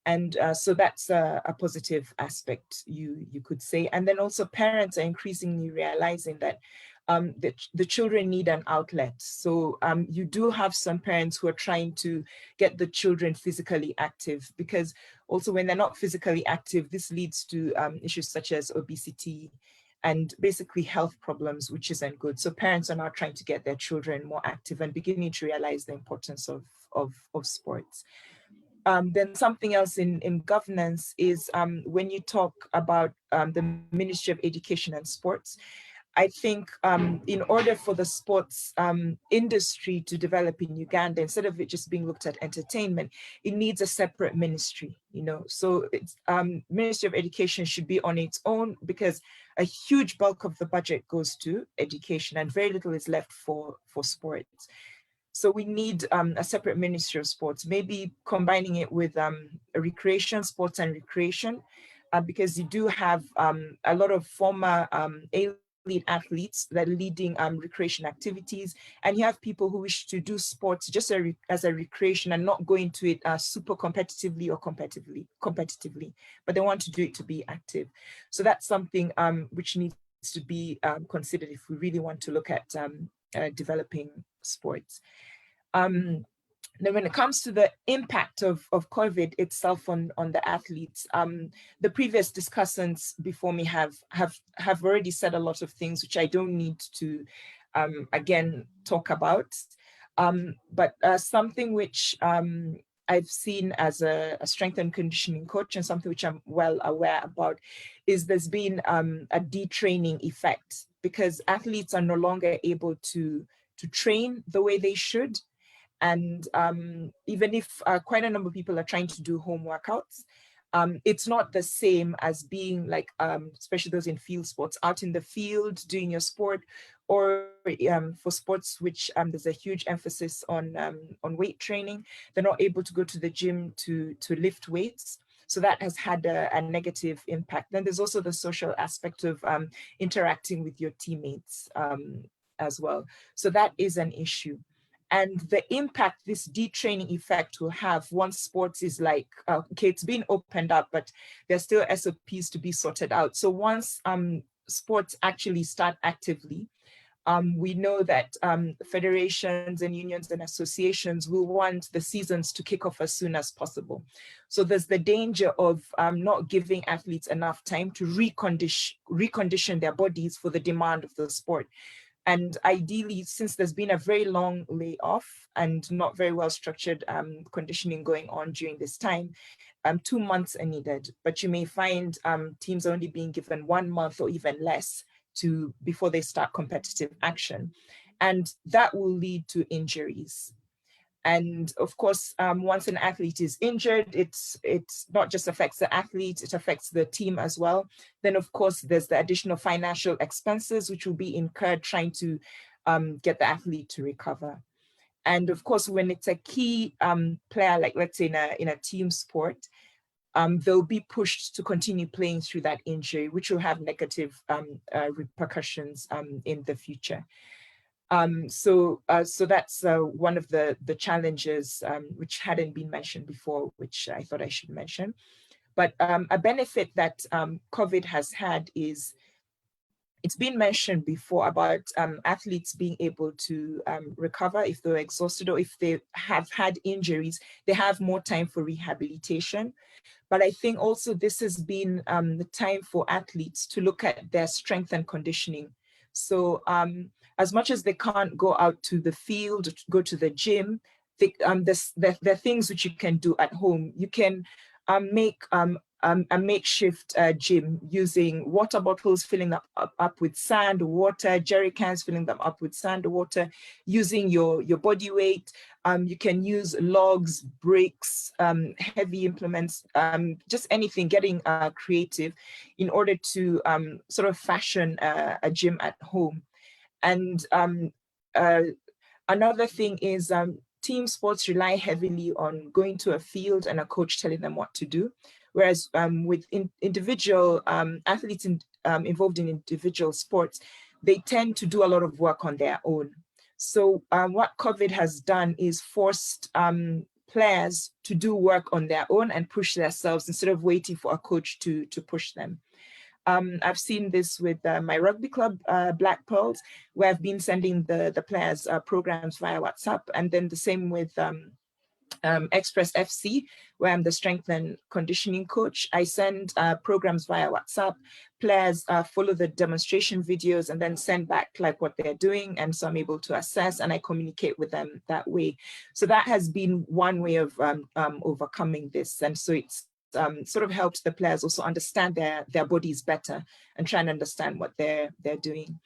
And so that's a positive aspect, you could say. And then also parents are increasingly realizing that the children need an outlet. So you do have some parents who are trying to get the children physically active, because also when they're not physically active, this leads to issues such as obesity and basically health problems, which isn't good. So parents are now trying to get their children more active and beginning to realize the importance of sports. Then something else in governance is when you talk about the Ministry of Education and Sports, I think in order for the sports industry to develop in Uganda, instead of it just being looked at entertainment, it needs a separate ministry, you know. So it's Ministry of Education should be on its own, because a huge bulk of the budget goes to education and very little is left for sports. So we need a separate Ministry of Sports, maybe combining it with recreation, sports and recreation, because you do have a lot of former elite athletes that are leading recreation activities, and you have people who wish to do sports just as a recreation and not go into it super competitively or competitively, but they want to do it to be active. So that's something which needs to be considered if we really want to look at developing sports. Now, when it comes to the impact of COVID itself on the athletes, the previous discussants before me have already said a lot of things which I don't need to again talk about. But something which I've seen as a strength and conditioning coach, and something which I'm well aware about, is there's been a detraining effect, because athletes are no longer able to train the way they should. And even if quite a number of people are trying to do home workouts, it's not the same as being like, especially those in field sports, out in the field doing your sport, or for sports which there's a huge emphasis on weight training. They're not able to go to the gym to lift weights. So that has had a negative impact. Then there's also the social aspect of interacting with your teammates as well. So that is an issue. And the impact this detraining effect will have once sports is like, okay, it's been opened up, but there's still SOPs to be sorted out. So once sports actually start actively, we know that federations and unions and associations will want the seasons to kick off as soon as possible. So there's the danger of not giving athletes enough time to recondition their bodies for the demand of the sport. And ideally, since there's been a very long layoff and not very well structured conditioning going on during this time, 2 months are needed. But you may find teams only being given 1 month or even less before they start competitive action. And that will lead to injuries. And of course, once an athlete is injured, it's not just affects the athlete, it affects the team as well. Then of course, there's the additional financial expenses which will be incurred trying to get the athlete to recover. And of course, when it's a key player, like let's say in a team sport, they'll be pushed to continue playing through that injury, which will have negative repercussions in the future. So that's one of the challenges which hadn't been mentioned before, which I thought I should mention. But a benefit that COVID has had is, it's been mentioned before about athletes being able to recover if they're exhausted or if they have had injuries, they have more time for rehabilitation. But I think also this has been the time for athletes to look at their strength and conditioning. So as much as they can't go out to the field, go to the gym, there are things which you can do at home. You can make a makeshift gym using water bottles, filling them up with sand, water, jerry cans, filling them up with sand or water, using your body weight. You can use logs, bricks, heavy implements, just anything, getting creative in order to sort of fashion a gym at home. And another thing is team sports rely heavily on going to a field and a coach telling them what to do. Whereas with individual athletes involved in individual sports, they tend to do a lot of work on their own. So what COVID has done is forced players to do work on their own and push themselves instead of waiting for a coach to push them. I've seen this with my rugby club, Black Pearls, where I've been sending the players programs via WhatsApp, and then the same with Express FC, where I'm the strength and conditioning coach. I send programs via WhatsApp. Players follow the demonstration videos and then send back like what they're doing, and so I'm able to assess and I communicate with them that way. So that has been one way of overcoming this, and so it's sort of helps the players also understand their bodies better and try and understand what they're doing.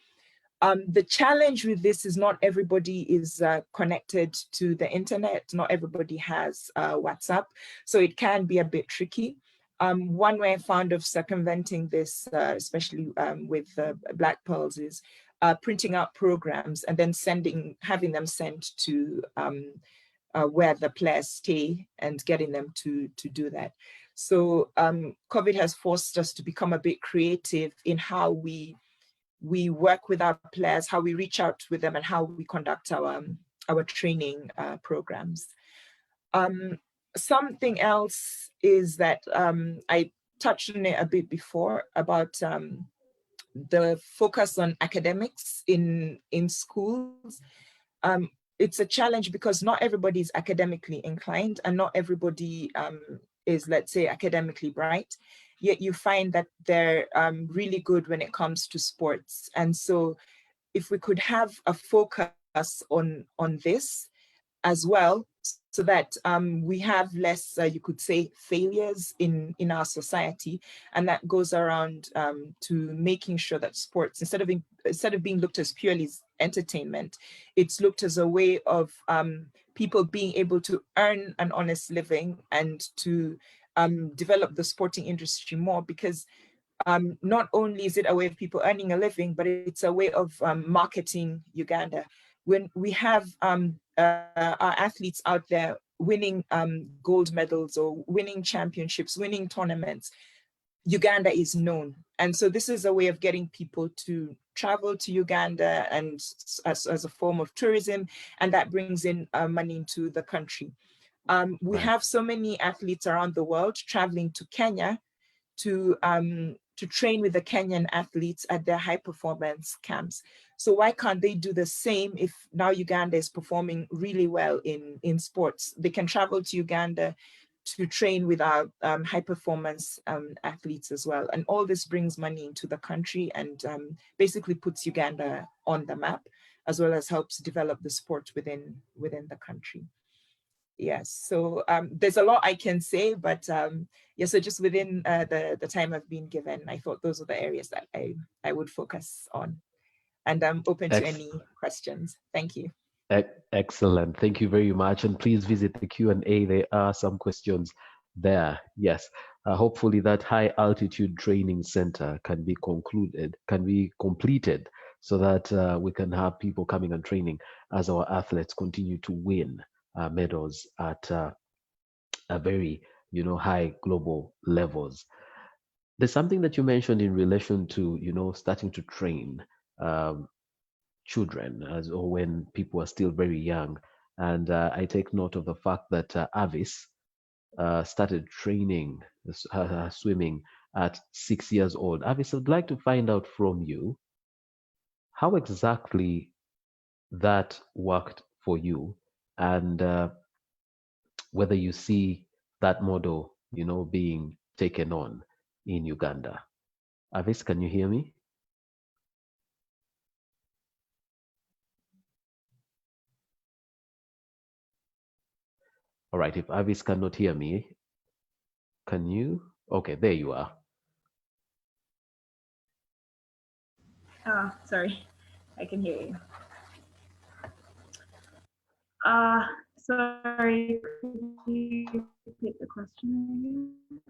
The challenge with this is not everybody is connected to the internet. Not everybody has WhatsApp, so it can be a bit tricky. One way I found of circumventing this, especially with Black Pearls, is printing out programs and then having them sent to where the players stay and getting them to do that. So COVID has forced us to become a bit creative in how we work with our players, how we reach out with them, and how we conduct our training programs. Something else is that I touched on it a bit before about the focus on academics in schools. It's a challenge because not everybody is academically inclined and not everybody is, let's say, academically bright. Yet you find that they're really good when it comes to sports. And so if we could have a focus on this as well, so that we have less, you could say, failures in our society, and that goes around to making sure that sports, instead of being looked as purely as entertainment, it's looked as a way of people being able to earn an honest living and to develop the sporting industry more, because not only is it a way of people earning a living, but it's a way of marketing Uganda. When we have our athletes out there winning gold medals or winning championships, winning tournaments, Uganda is known. And so this is a way of getting people to travel to Uganda and as a form of tourism, and that brings in money into the country. We have so many athletes around the world traveling to Kenya to train with the Kenyan athletes at their high performance camps. So why can't they do the same if now Uganda is performing really well in sports? They can travel to Uganda to train with our high performance athletes as well. And all this brings money into the country and basically puts Uganda on the map, as well as helps develop the sport within the country. Yes, so there's a lot I can say, but yeah, so just within the time I've been given, I thought those are the areas that I would focus on. And I'm open to any questions. Thank you. Excellent. Thank you very much. And please visit the Q&A. There are some questions there. Yes. Hopefully that high altitude training center can be completed so that we can have people coming and training as our athletes continue to win medals at a very, high global levels. There's something that you mentioned in relation to, starting to train children or when people are still very young. And I take note of the fact that Avis started training swimming at 6 years old. Avis, I'd like to find out from you how exactly that worked for you, and whether you see that model, being taken on in Uganda. Avis, can you hear me? All right, if Avis cannot hear me, can you? Okay, there you are. Sorry, I can hear you. Sorry, could you repeat the question again?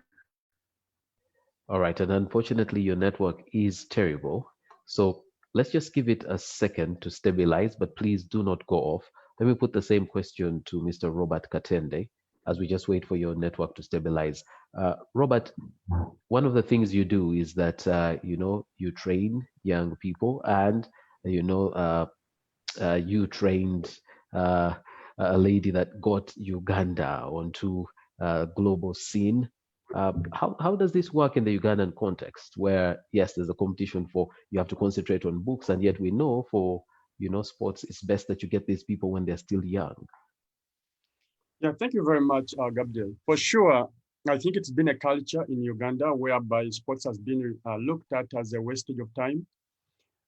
All right, and unfortunately your network is terrible. So let's just give it a second to stabilize, but please do not go off. Let me put the same question to Mr. Robert Katende as we just wait for your network to stabilize. Robert, one of the things you do is that, you train young people, and, you trained a lady that got Uganda onto a global scene. How does this work in the Ugandan context, where, yes, there's a competition for, you have to concentrate on books, and yet we know for, sports, it's best that you get these people when they're still young? Yeah, thank you very much, Gabriel. For sure, I think it's been a culture in Uganda whereby sports has been looked at as a wastage of time.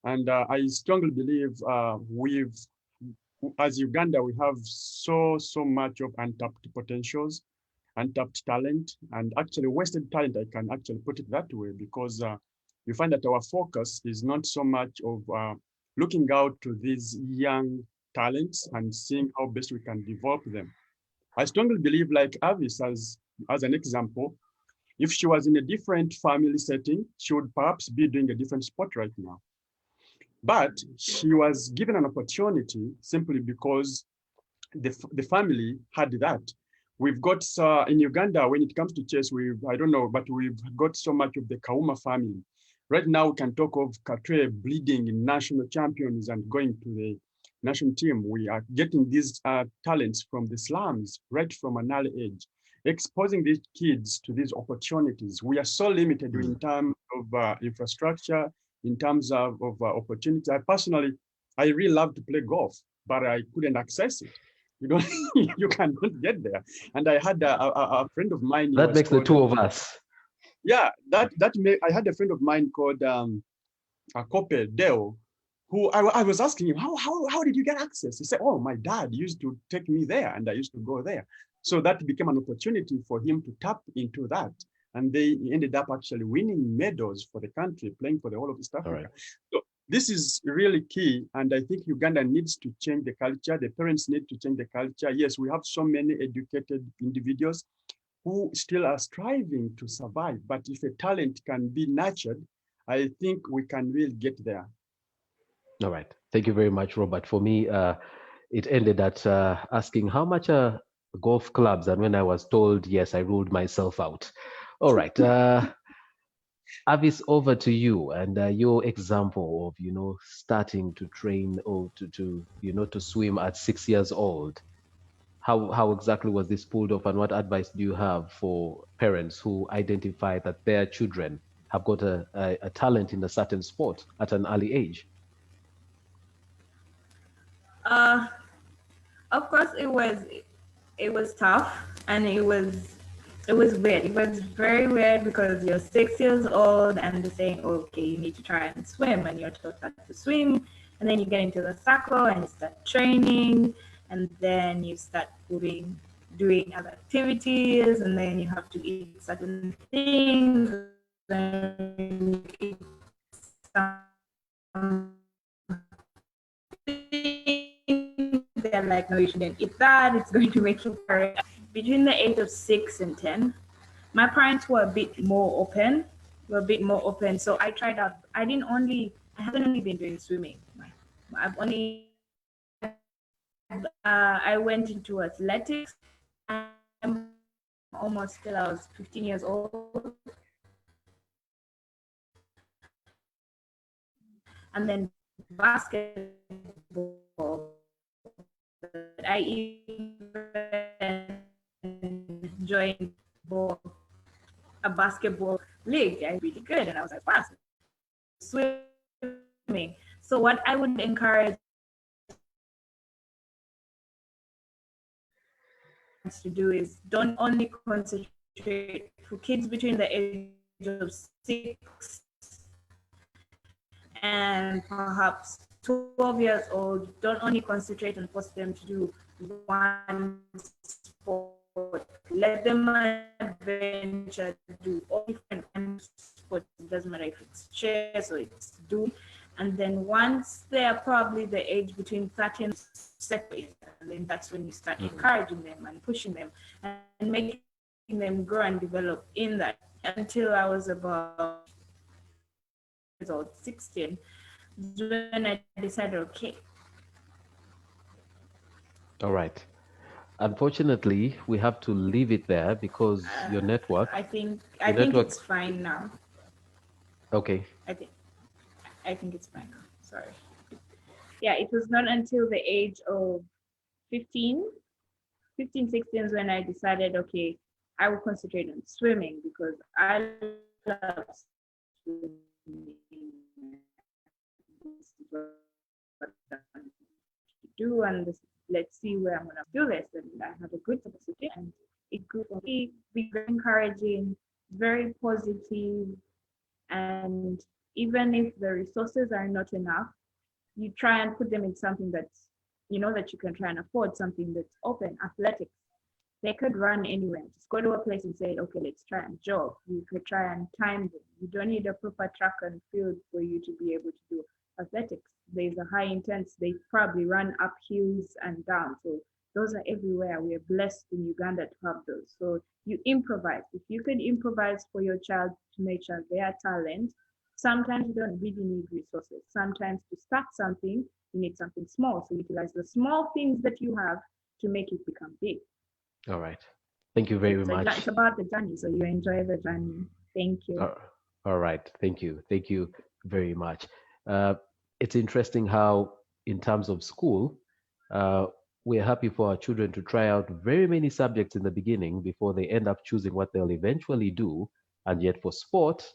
And I strongly believe as Uganda, we have so much of untapped potentials, untapped talent, and actually wasted talent. I can actually put it that way, because you find that our focus is not so much of looking out to these young talents and seeing how best we can develop them. I strongly believe, like Avis, as an example, if she was in a different family setting, she would perhaps be doing a different sport right now. But she was given an opportunity simply because the family had that. We've got in Uganda, when it comes to chess, I don't know, but we've got so much of the Kauma family. Right now, we can talk of Katwe bleeding in national champions and going to the national team. We are getting these talents from the slums right from an early age, exposing these kids to these opportunities. We are so limited in terms of infrastructure, in terms of opportunity. I really love to play golf, but I couldn't access it. You cannot get there. And I had a friend of mine. That makes the two of us. Yeah, I had a friend of mine called Kope Deo, who I was asking him, how did you get access? He said, oh, my dad used to take me there and I used to go there. So that became an opportunity for him to tap into that. And they ended up actually winning medals for the country, playing for the whole of East Africa. Right. So this is really key. And I think Uganda needs to change the culture. The parents need to change the culture. Yes, we have so many educated individuals who still are striving to survive. But if a talent can be nurtured, I think we can really get there. All right. Thank you very much, Robert. For me, it ended at asking how much are golf clubs? And when I was told, yes, I ruled myself out. All right. Avis, over to you and your example of, starting to train or to swim at 6 years old. How exactly was this pulled off, and what advice do you have for parents who identify that their children have got a talent in a certain sport at an early age? Of course, it was tough, and it was weird. It was very weird because you're 6 years old and they're saying, okay, you need to try and swim, and you're taught how to swim, and then you get into the circle and you start training, and then you start doing other activities, and then you have to eat certain things, and you eat they're like, no, you shouldn't eat that. It's going to make you tired. Between the age of 6 and 10, my parents were a bit more open. So I tried out. I haven't only been doing swimming. I went into athletics. I'm almost till I was 15 years old. And then basketball. I even joined a basketball league. I was really good, and I was like, wow, swimming. So what I would encourage to do is don't only concentrate for kids between the age of 6 and perhaps 12 years old. Don't only concentrate and force them to do one sport. Let them adventure, do all different kinds of sports. It doesn't matter if it's chess or it's doom. And then once they're probably the age between 30 and 70, and then that's when you start encouraging them and pushing them and making them grow and develop in that. Until I was about 16, when I decided, okay. All right. Unfortunately, we have to leave it there because your network. I think it's fine now. Okay. I think it's fine now. Sorry. Yeah, it was not until the age of 15, 16 is when I decided, okay, I will concentrate on swimming because I love swimming. Do and let's see where I'm gonna do this, and I have a good capacity, and it could be very encouraging, very positive, and even if the resources are not enough, you try and put them in something that's that you can try and afford, something that's open. Athletics, they could run anywhere. Just go to a place and say, okay, let's try and jog. You could try and time them. You don't need a proper track and field for you to be able to do athletics. there's a high intense, they probably run up hills and down. So those are everywhere. We are blessed in Uganda to have those. So you improvise. If you can improvise for your child to nurture their talent, sometimes you don't really need resources. Sometimes to start something, you need something small. So utilize the small things that you have to make it become big. All right. Thank you very much. It's about the journey. So you enjoy the journey. Thank you. All right. Thank you. Thank you very much. It's interesting how, in terms of school, we're happy for our children to try out very many subjects in the beginning before they end up choosing what they'll eventually do. And yet for sport,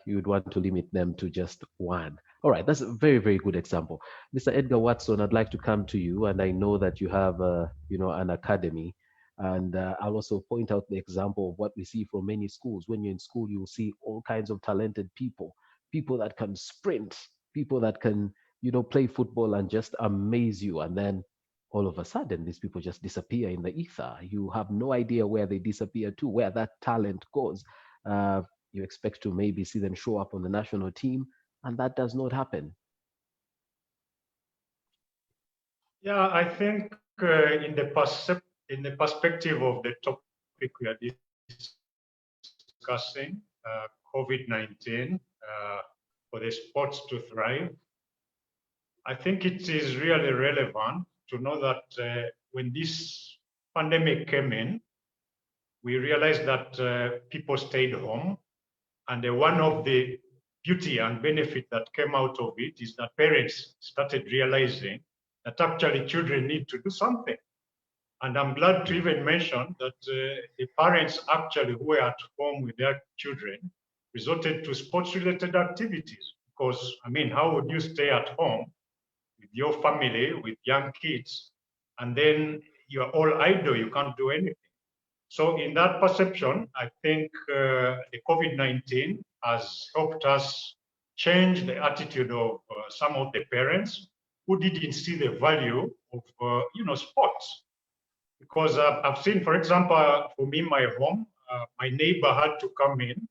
you would want to limit them to just one. All right, that's a very, very good example. Mr. Edgar Watson, I'd like to come to you, and I know that you have, an academy. And I'll also point out the example of what we see from many schools. When you're in school, you'll see all kinds of talented people, people that can sprint, people that can, play football and just amaze you. And then all of a sudden, these people just disappear in the ether. You have no idea where they disappear to, where that talent goes. You expect to maybe see them show up on the national team, and that does not happen. Yeah, I think in the perspective of the topic we are discussing, COVID-19, for the sports to thrive, I think it is really relevant to know that when this pandemic came in, we realized that people stayed home. And one of the beauty and benefit that came out of it is that parents started realizing that actually children need to do something. And I'm glad to even mention that the parents actually who were at home with their children resorted to sports-related activities. Because, how would you stay at home with your family, with young kids, and then you're all idle, you can't do anything? So in that perception, I think the COVID-19 has helped us change the attitude of some of the parents who didn't see the value of, sports. Because I've seen, for example, for me, my home, my neighbor had to come in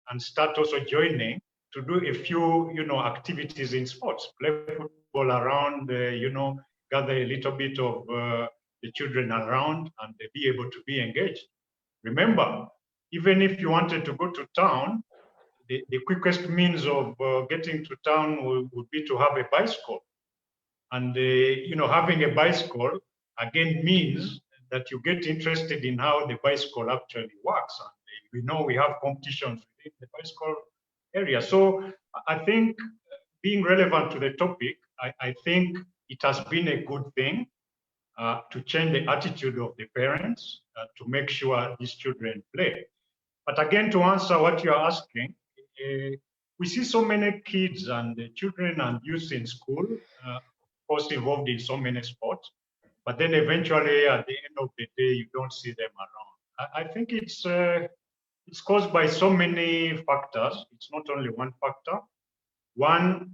and start also joining to do a few, activities in sports, play football around, gather a little bit of the children around and be able to be engaged. Remember, even if you wanted to go to town, the quickest means of getting to town would be to have a bicycle. And, having a bicycle, again, means that you get interested in how the bicycle actually works. And we know we have competitions within the bicycle area. So I think being relevant to the topic, I think it has been a good thing to change the attitude of the parents to make sure these children play. But again, to answer what you're asking, we see so many kids and children and youth in school, of course, involved in so many sports, but then eventually at the end of the day, you don't see them around. I think it's caused by so many factors. It's not only one factor. One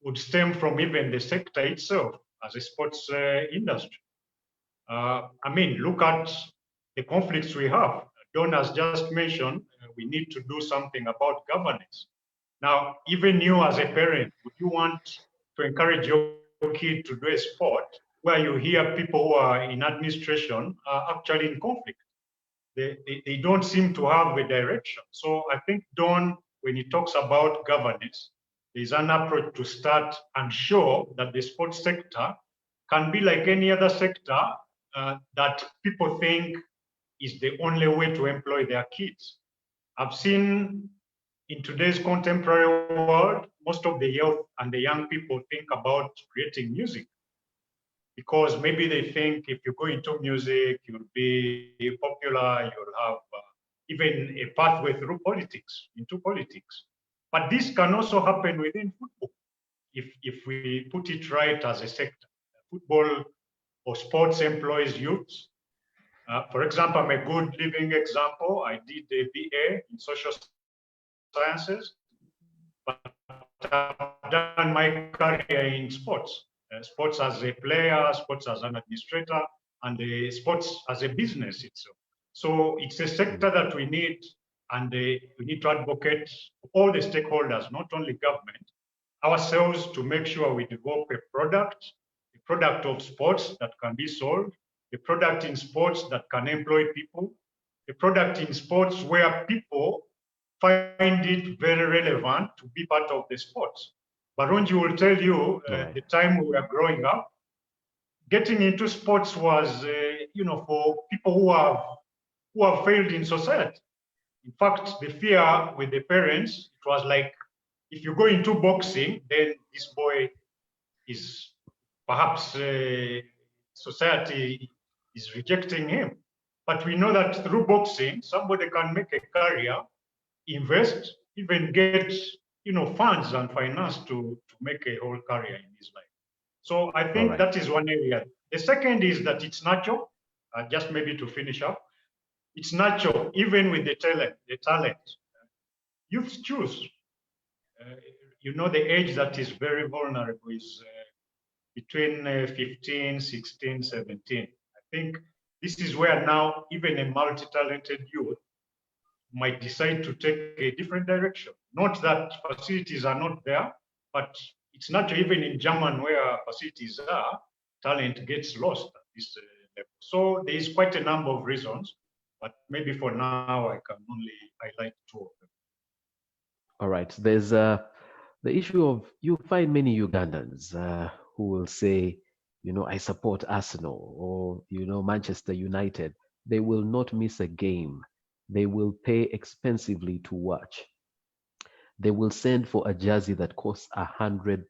would stem from even the sector itself as a sports industry. Look at the conflicts we have. Don has just mentioned we need to do something about governance. Now, even you as a parent, would you want to encourage your kid to do a sport where you hear people who are in administration are actually in conflict? They don't seem to have a direction. So I think Don, when he talks about governance, there's an approach to start and show that the sports sector can be like any other sector that people think is the only way to employ their kids. I've seen in today's contemporary world, most of the youth and the young people think about creating music because maybe they think if you go into music, you'll be popular, you'll have even a pathway through into politics. But this can also happen within football if we put it right as a sector. Football or sports employs youths. For example, I'm a good living example. I did a BA in social sciences, but I've done my career in sports. Sports as a player, sports as an administrator, and sports as a business itself. So it's a sector that we need, and we need to advocate for all the stakeholders, not only government, ourselves to make sure we develop a product of sports that can be sold, a product in sports that can employ people, a product in sports where people find it very relevant to be part of the sports. Barunji will tell you, the time we were growing up, getting into sports was, for people who have failed in society. In fact, the fear with the parents, it was like, if you go into boxing, then this boy is perhaps society is rejecting him. But we know that through boxing, somebody can make a career, invest, even get funds and finance to make a whole career in his life. So I think that is one area. The second is that it's natural. Just maybe to finish up, it's natural, even with the talent. Youth choose. The age that is very vulnerable is between 15, 16, 17. I think this is where now even a multi-talented youth might decide to take a different direction. Not that facilities are not there, but it's not even in German where facilities are, talent gets lost at this level. So there is quite a number of reasons, but maybe for now I can only highlight two of them. All right. There's the issue of, you find many Ugandans who will say, I support Arsenal or, Manchester United. They will not miss a game. They will pay expensively to watch. They will send for a jersey that costs £100.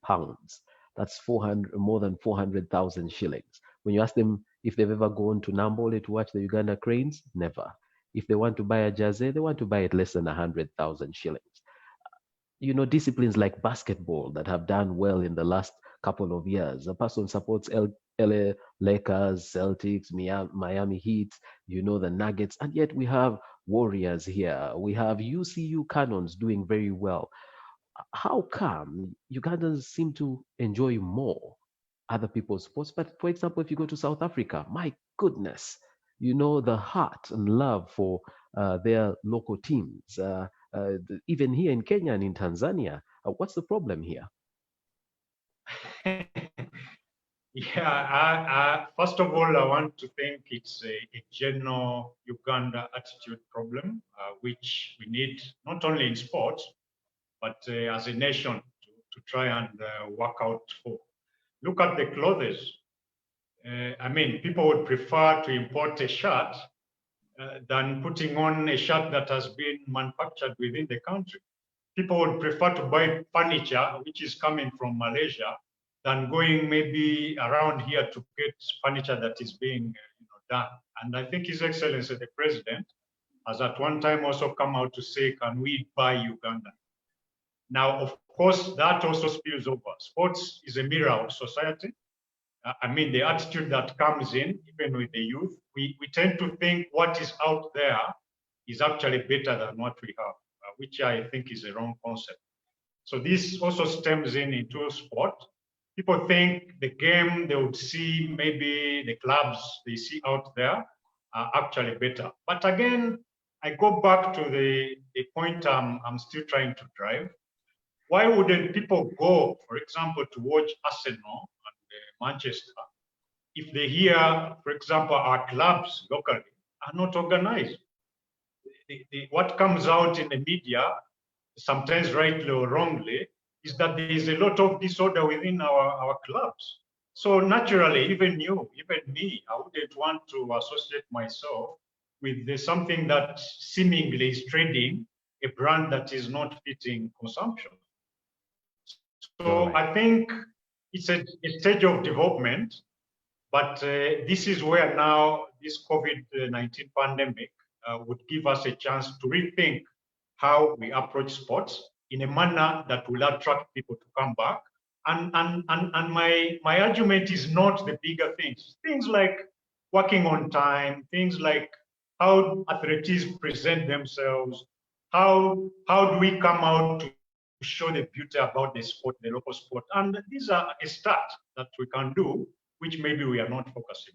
That's more than 400,000 shillings. When you ask them if they've ever gone to Nambole to watch the Uganda Cranes, never. If they want to buy a jersey, they want to buy it less than 100,000 shillings. Disciplines like basketball that have done well in the last couple of years. A person supports LA Lakers, Celtics, Miami Heat, the Nuggets, and yet we have Warriors here. We have UCU Cannons doing very well. How come Ugandans seem to enjoy more other people's sports? But for example, if you go to South Africa, my goodness, the heart and love for their local teams. Even here in Kenya and in Tanzania, what's the problem here? Yeah, first of all, I want to think it's a general Uganda attitude problem, which we need not only in sports, but as a nation to try and work out for. Look at the clothes. People would prefer to import a shirt than putting on a shirt that has been manufactured within the country. People would prefer to buy furniture, which is coming from Malaysia, than going maybe around here to get furniture that is being done. And I think His Excellency the President has at one time also come out to say, can we buy Uganda? Now, of course, that also spills over. Sports is a mirror of society. The attitude that comes in, even with the youth, we tend to think what is out there is actually better than what we have, which I think is a wrong concept. So this also stems into sport. People think the game they would see, maybe the clubs they see out there are actually better. But again, I go back to the point I'm still trying to drive. Why wouldn't people go, for example, to watch Arsenal and Manchester if they hear, for example, our clubs locally are not organized? What comes out in the media, sometimes rightly or wrongly, is that there is a lot of disorder within our clubs. So naturally, even you, even me, I wouldn't want to associate myself with something that seemingly is trading a brand that is not fitting consumption. So I think it's a stage of development, but this is where now this COVID-19 pandemic would give us a chance to rethink how we approach sports in a manner that will attract people to come back. And my argument is not the bigger things like working on time, things like how athletes present themselves, how do we come out to show the beauty about the sport, the local sport. And these are a start that we can do, which maybe we are not focusing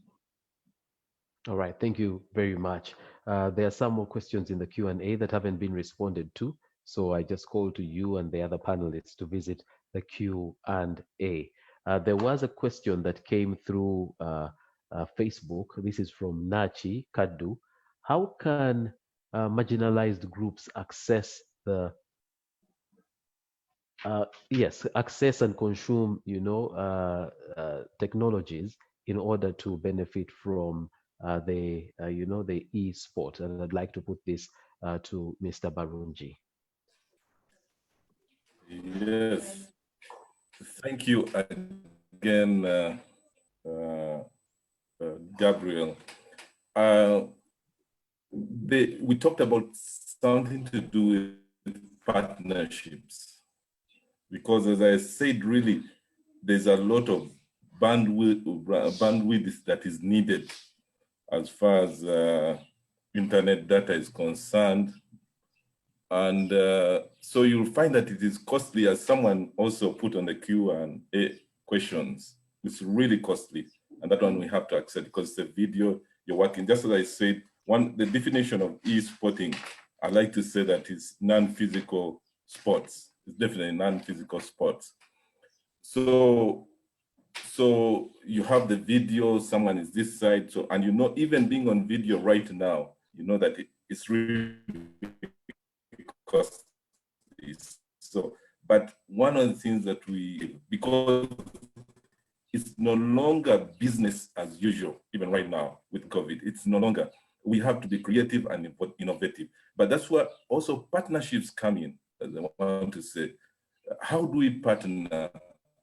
on. All right, thank you very much. There are some more questions in the Q&A that haven't been responded to. So I just call to you and the other panelists to visit the Q&A. There was a question that came through Facebook. This is from Nachi Kadu. How can marginalized groups access the yes, access and consume, technologies in order to benefit from the e-sport? And I'd like to put this to Mr. Barunji. Yes, thank you again, Gabriel. We talked about something to do with partnerships, because as I said, really, there's a lot of bandwidth that is needed as far as internet data is concerned. And so you'll find that it is costly, as someone also put on the Q&A questions. It's really costly. And that one we have to accept because it's a video you're working. Just as I said, the definition of e-sporting, I like to say that it's non-physical sports. It's definitely non-physical sports. So you have the video, someone is this side. So, and even being on video right now, that it's really costly. So, but one of the things that because it's no longer business as usual, even right now with COVID, it's no longer, we have to be creative and innovative. But that's where also partnerships come in, as I want to say. How do we partner?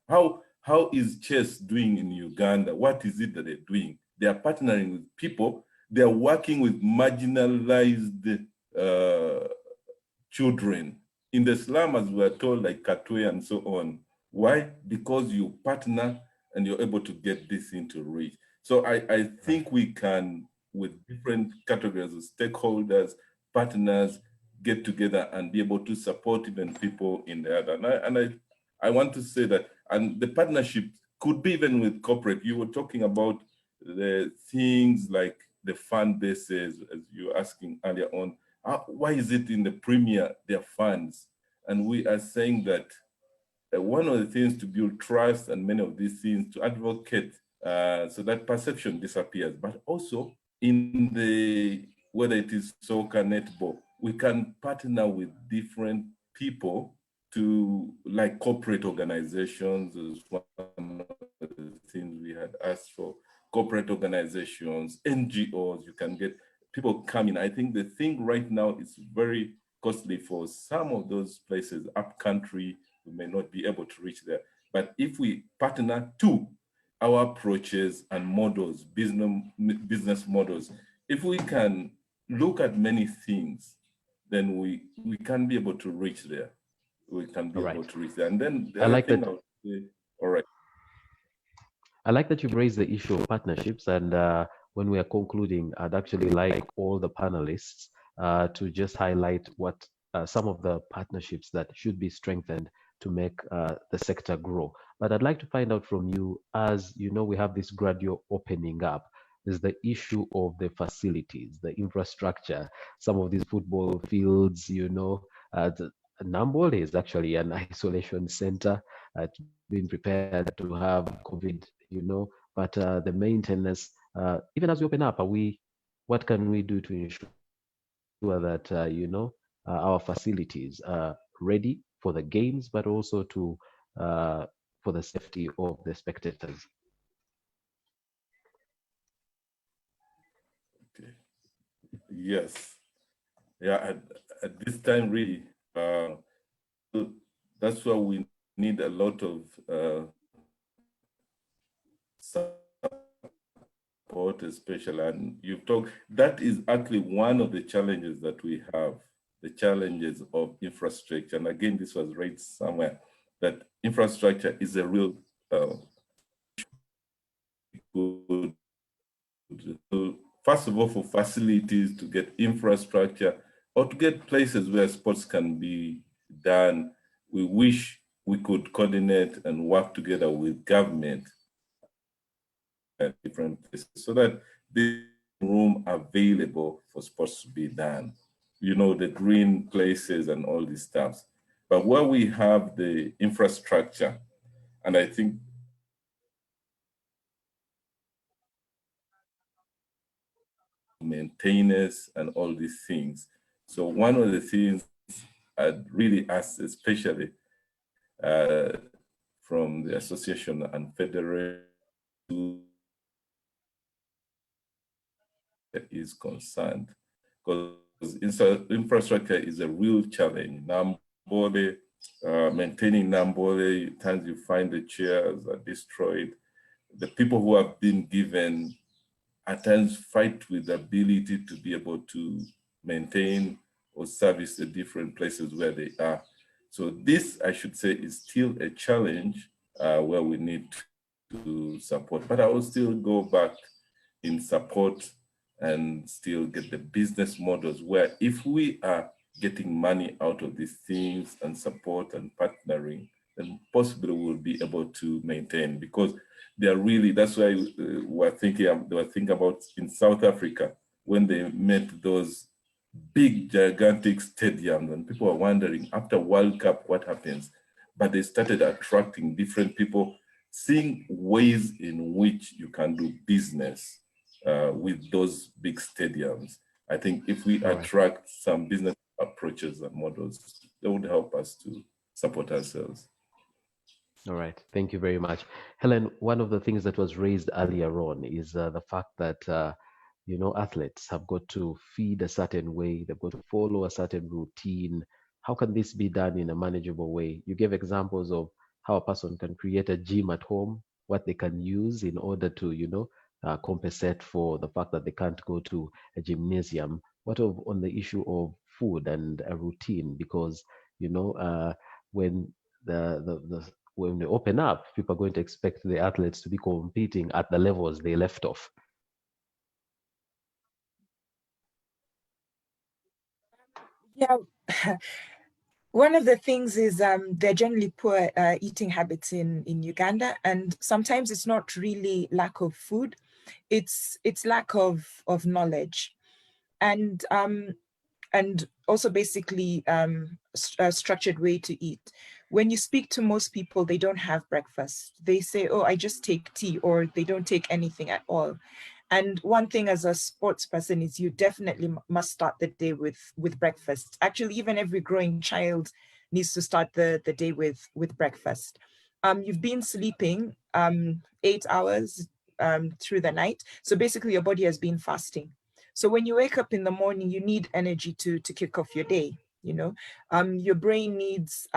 How is chess doing in Uganda? What is it that they're doing? They are partnering with people. They are working with marginalized children in the slum, as we are told, like Katwe and so on. Why? Because you partner and you're able to get this into reach. So I think we can, with different categories of stakeholders, partners, get together and be able to support even people in the other. And I want to say that, and the partnership could be even with corporate. You were talking about the things like the fund bases, as you were asking earlier on. Why is it in the premier, their funds? And we are saying that one of the things to build trust and many of these things to advocate so that perception disappears, but also in whether it is soccer, netball, we can partner with different people to, like corporate organizations is one of the things we had asked for. Corporate organizations, NGOs, you can get people coming. I think the thing right now is very costly for some of those places, upcountry, we may not be able to reach there. But if we partner to our approaches and models, business models, if we can look at many things, then we can be able to reach there. We can be able to reach there. And then the other thing I would say, all right. I like that you've raised the issue of partnerships, and when we are concluding, I'd actually like all the panelists to just highlight what some of the partnerships that should be strengthened to make the sector grow. But I'd like to find out from you, as you know, we have this gradual opening up. There's the issue of the facilities, the infrastructure, some of these football fields, the Nambole is actually an isolation center. It's been prepared to have COVID, but the maintenance, even as we open up, what can we do to ensure that, our facilities are ready for the games, but also for the safety of the spectators? Okay. Yes. Yeah, at this time, really, that's why we need a lot of support, especially, and you've talked, that is actually one of the challenges that we have, the challenges of infrastructure. And again, this was raised somewhere, that infrastructure is a real good. First of all, for facilities, to get infrastructure, or to get places where sports can be done, we wish we could coordinate and work together with government at different places so that the room available for sports to be done. The green places and all these stuff. But where we have the infrastructure, and I think maintainers and all these things. So one of the things I'd really ask, especially from the association and federation is concerned, because infrastructure is a real challenge. Nambole, maintaining Nambole, times you find the chairs are destroyed. The people who have been given at times fight with the ability to be able to maintain or service the different places where they are. So this, I should say, is still a challenge where we need to support. But I will still go back in support and still get the business models where if we are getting money out of these things and support and partnering, then possibly we'll be able to maintain, because they are really, that's why they were thinking about in South Africa when they met those big gigantic stadiums, and people were wondering after World Cup what happens, but they started attracting different people, seeing ways in which you can do business with those big stadiums. I think if we attract some business approaches and models, that would help us to support ourselves. All right, thank you very much. Helen, one of the things that was raised earlier on is the fact that, you know, athletes have got to feed a certain way, they've got to follow a certain routine. How can this be done in a manageable way? You gave examples of how a person can create a gym at home, what they can use in order to, you know, compensate for the fact that they can't go to a gymnasium. What of on the issue of food and a routine? Because, you know, when when they open up, people are going to expect the athletes to be competing at the levels they left off. Yeah, one of the things is they're generally poor eating habits in Uganda, and sometimes it's not really lack of food, it's lack of knowledge, and also basically a structured way to eat. When you speak to most people, they don't have breakfast. They say, oh, I just take tea, or they don't take anything at all. And one thing as a sports person is you definitely must start the day with breakfast. Actually, even every growing child needs to start the day with breakfast. You've been sleeping 8 hours through the night. So basically your body has been fasting. So when you wake up in the morning, you need energy to kick off your day. You know, your brain needs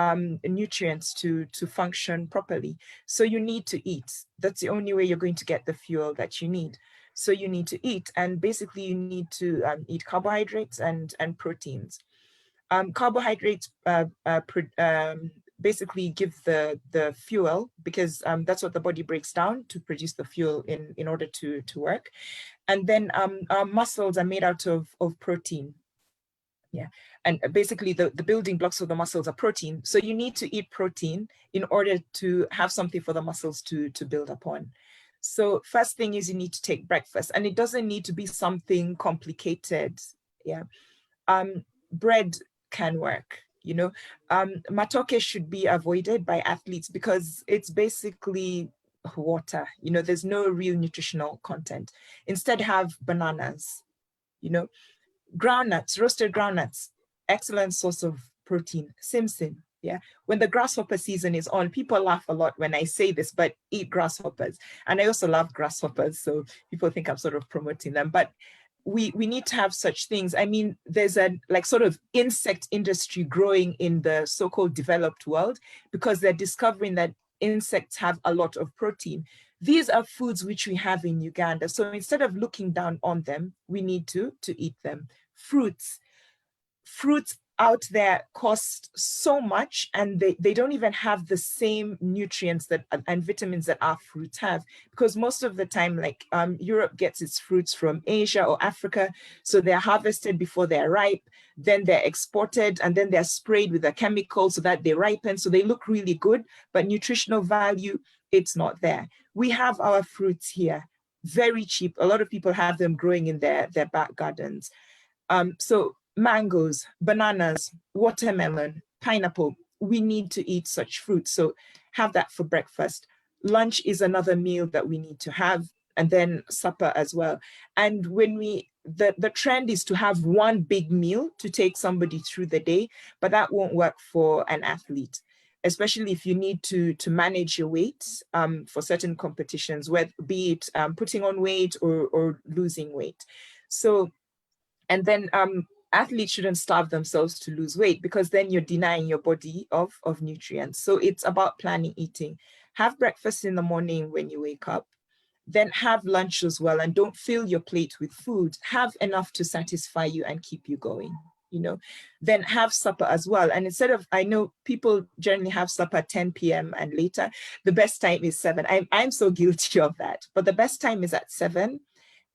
nutrients to function properly. So you need to eat. That's the only way you're going to get the fuel that you need. So you need to eat, and basically you need to eat carbohydrates and proteins. Carbohydrates basically give the fuel, because that's what the body breaks down to produce the fuel in order to work. And then our muscles are made out of protein. Yeah, and basically the building blocks of the muscles are protein. So you need to eat protein in order to have something for the muscles to build upon. So first thing is you need to take breakfast, and it doesn't need to be something complicated. Yeah, bread can work. You know, matoke should be avoided by athletes because it's basically water. You know, there's no real nutritional content. Instead, have bananas. You know, groundnuts, roasted groundnuts, excellent source of protein. Simsim, yeah. When the grasshopper season is on, people laugh a lot when I say this, but eat grasshoppers. And I also love grasshoppers, so people think I'm sort of promoting them. But we need to have such things. I mean, there's a like sort of insect industry growing in the so-called developed world because they're discovering that insects have a lot of protein. These are foods which we have in Uganda. So instead of looking down on them, we need to eat them. Fruits out there cost so much, and they don't even have the same nutrients that and vitamins that our fruits have, because most of the time, like Europe gets its fruits from Asia or Africa, so they're harvested before they're ripe, then they're exported, and then they're sprayed with a chemical so that they ripen, so they look really good, but nutritional value, it's not there. We have our fruits here, very cheap. A lot of people have them growing in their back gardens. So mangoes, bananas, watermelon, pineapple, we need to eat such fruit. So have that for breakfast. Lunch is another meal that we need to have, and then supper as well. And when the trend is to have one big meal to take somebody through the day, but that won't work for an athlete, especially if you need to manage your weight for certain competitions, whether be it putting on weight or losing weight. So, and then athletes shouldn't starve themselves to lose weight, because then you're denying your body of nutrients. So it's about planning eating. Have breakfast in the morning when you wake up, then have lunch as well, and don't fill your plate with food. Have enough to satisfy you and keep you going, you know. Then have supper as well. And instead of, I know people generally have supper at 10 p.m. and later, the best time is 7. I'm so guilty of that, but the best time is at 7,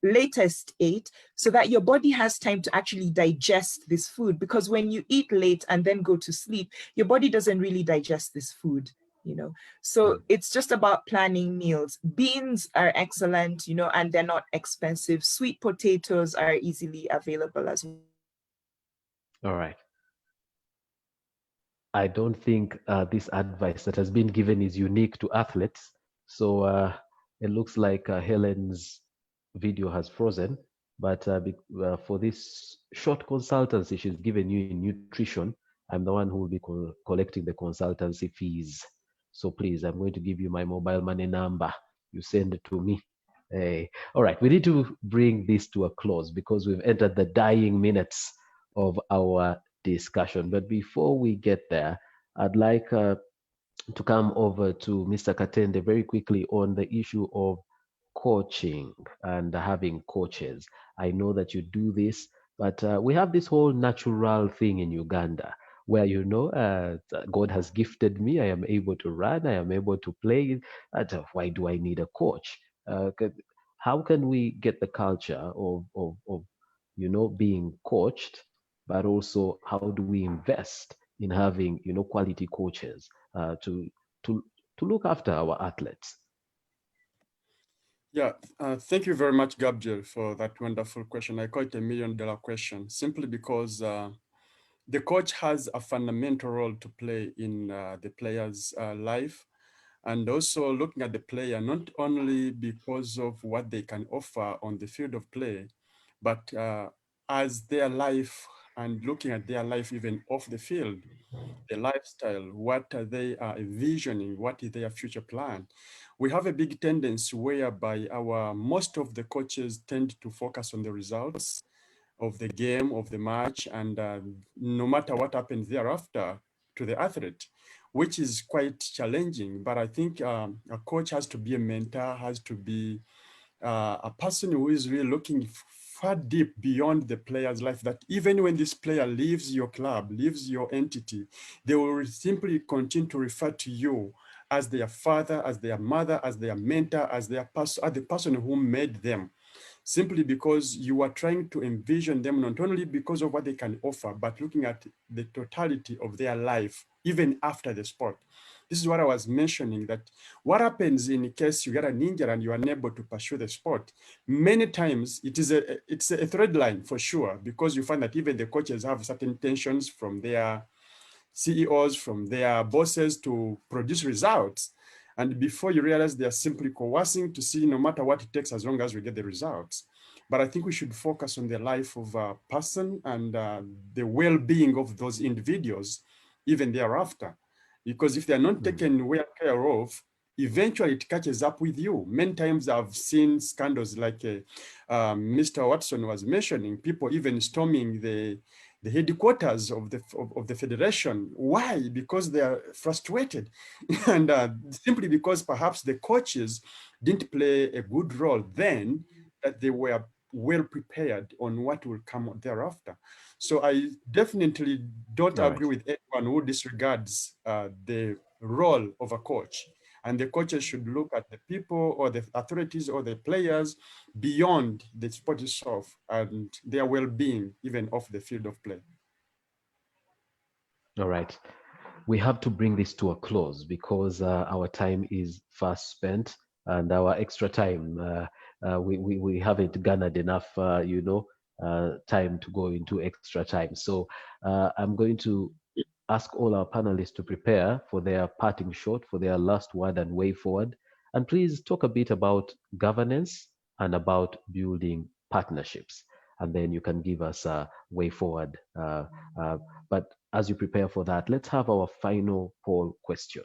latest 8, so that your body has time to actually digest this food. Because when you eat late and then go to sleep, your body doesn't really digest this food, you know. So it's just about planning meals. Beans are excellent, you know, and they're not expensive. Sweet potatoes are easily available as well. All right. I don't think this advice that has been given is unique to athletes. So it looks like Helen's video has frozen, but for this short consultancy she's given you in nutrition, I'm the one who will be collecting the consultancy fees. So please, I'm going to give you my mobile money number. You send it to me. Hey. All right, we need to bring this to a close because we've entered the dying minutes of our discussion. But before we get there, I'd like to come over to Mr. Katende very quickly on the issue of coaching and having coaches. I know that you do this, but we have this whole natural thing in Uganda where, you know, God has gifted me. I am able to run. I am able to play. Why do I need a coach? How can we get the culture of you know, being coached, but also how do we invest in having, you know, quality coaches to look after our athletes? Yeah, thank you very much, Gabriel, for that wonderful question. I call it $1 million question, simply because the coach has a fundamental role to play in the player's life. And also looking at the player, not only because of what they can offer on the field of play, but as their life, and looking at their life even off the field, the lifestyle, what are they envisioning, what is their future plan. We have a big tendency whereby most of the coaches tend to focus on the results of the game, of the match, and no matter what happens thereafter to the athlete, which is quite challenging. But I think a coach has to be a mentor, has to be a person who is really looking far deep beyond the player's life, that even when this player leaves your club, leaves your entity, they will simply continue to refer to you as their father, as their mother, as their mentor, as the person who made them, simply because you are trying to envision them not only because of what they can offer, but looking at the totality of their life, even after the sport. This is what I was mentioning, that what happens in case you get an injury and you are unable to pursue the sport. Many times it's a thread line for sure, because you find that even the coaches have certain tensions from their CEOs, from their bosses to produce results. And before you realize, they are simply coercing to see no matter what it takes, as long as we get the results. But I think we should focus on the life of a person and the well-being of those individuals, even thereafter. Because if they're not taken well care of, eventually it catches up with you. Many times I've seen scandals like Mr. Watson was mentioning, people even storming the headquarters of the federation. Why? Because they are frustrated. And simply because perhaps the coaches didn't play a good role then, that they were well prepared on what will come thereafter. So I definitely don't agree with anyone who disregards the role of a coach. And the coaches should look at the people or the authorities or the players beyond the sport itself and their well-being, even off the field of play. All right. We have to bring this to a close because our time is fast spent and our extra time, we haven't garnered enough, you know, time to go into extra time. So I'm going to ask all our panelists to prepare for their parting shot, for their last word and way forward. And please talk a bit about governance and about building partnerships. And then you can give us a way forward. But as you prepare for that, let's have our final poll question.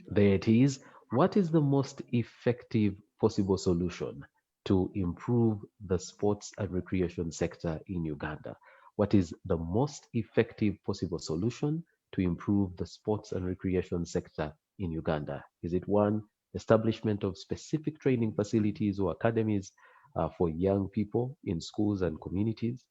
There it is. What is the most effective possible solution to improve the sports and recreation sector in Uganda? What is the most effective possible solution to improve the sports and recreation sector in Uganda? Is it one, establishment of specific training facilities or academies for young people in schools and communities?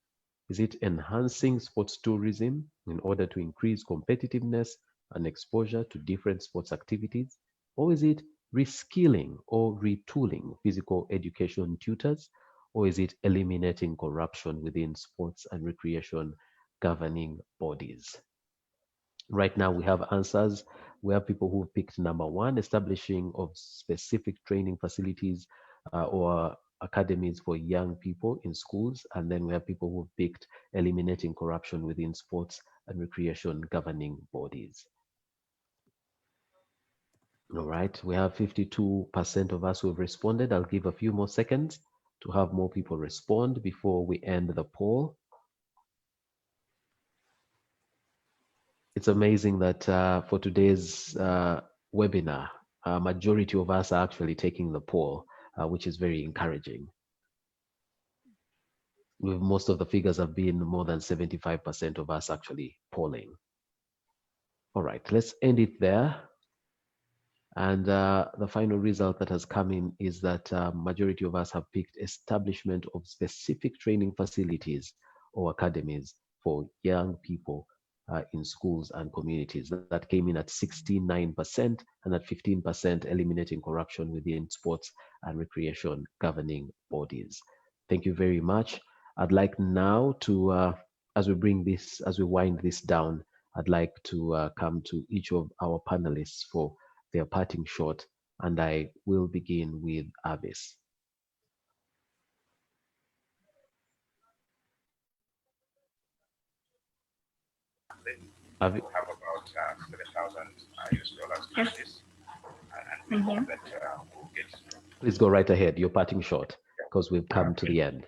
Is it enhancing sports tourism in order to increase competitiveness and exposure to different sports activities? Or is it reskilling or retooling physical education tutors? Or is it eliminating corruption within sports and recreation governing bodies? Right now we have answers. We have people who picked number one, establishing of specific training facilities or academies for young people in schools. And then we have people who picked eliminating corruption within sports and recreation governing bodies. All right, we have 52% of us who have responded. I'll give a few more seconds to have more people respond before we end the poll. It's amazing that for today's webinar, a majority of us are actually taking the poll, which is very encouraging. Most of the figures have been more than 75% of us actually polling. All right, let's end it there. And the final result that has come in is that majority of us have picked establishment of specific training facilities or academies for young people in schools and communities. That came in at 69%, and at 15% eliminating corruption within sports and recreation governing bodies. Thank you very much. I'd like now to, as we wind this down, I'd like to come to each of our panelists for their parting shot, and I will begin with Avis. Have about $7,000 Yes. and we hope that we'll get. Please go right ahead. Your parting shot, because we've come to the end.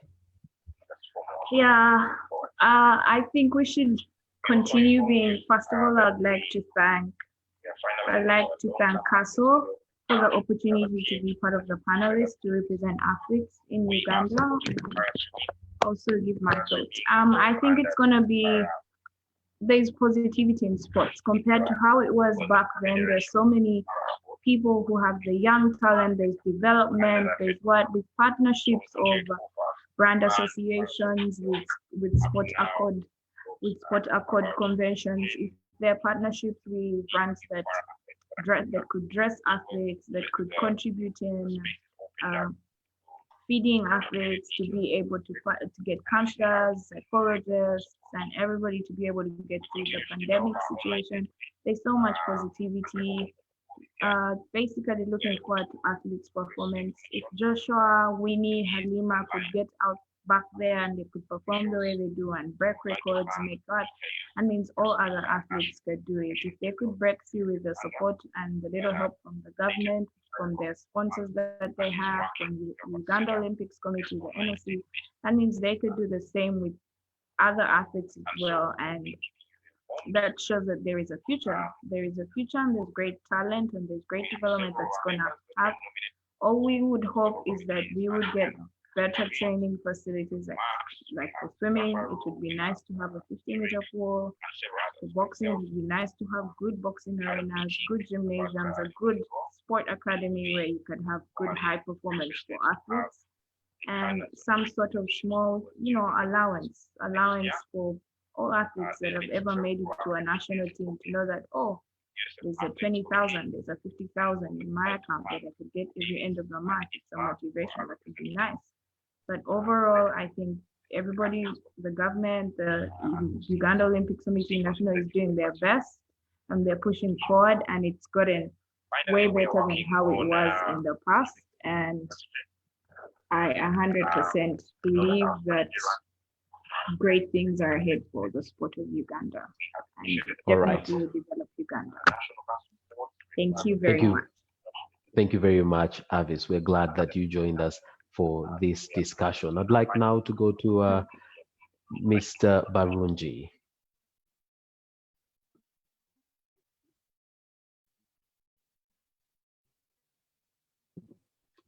Yeah, I think we should continue being. First of all, I'd like to thank CASO for the opportunity to be part of the panelists to represent athletes in Uganda. Also give my thoughts. I think it's gonna be, there's positivity in sports compared to how it was back then. There's so many people who have the young talent, there's development, there's with partnerships of brand associations with sport accord conventions. If there are partnerships with brands that could dress athletes, that could contribute in feeding athletes, to be able to get counselors, psychologists, and everybody to be able to get through the pandemic situation. There's so much positivity. Basically looking forward to athletes' performance. If Joshua, Winnie, Halima could get out back there and they could perform the way they do and break records, make that means all other athletes could do it. If they could break through with the support and the little help from the government, from their sponsors that they have, from the Uganda Olympics Committee, the NSC, that means they could do the same with other athletes as well. And that shows that there is a future. There is a future, and there's great talent and there's great development that's gonna happen. All we would hope is that we would get better training facilities, like for swimming. It would be nice to have a 50-meter pool. For boxing, it would be nice to have good boxing arenas, good gymnasiums, a good sport academy where you could have good high performance for athletes, and some sort of small, allowance for all athletes that have ever made it to a national team, to know that, oh, there's a 20,000, there's a 50,000 in my account that I could get every end of the month. It's a motivation that would be nice. But overall, I think everybody, the government, the Uganda Olympics Committee National is doing their best, and they're pushing forward, and it's gotten way better than how it was in the past. And I 100% believe that great things are ahead for the sport of Uganda, and All right. definitely will develop Uganda. Thank you very much. Thank you very much, Avis. We're glad that you joined us for this discussion. I'd like now to go to Mr. Barunji.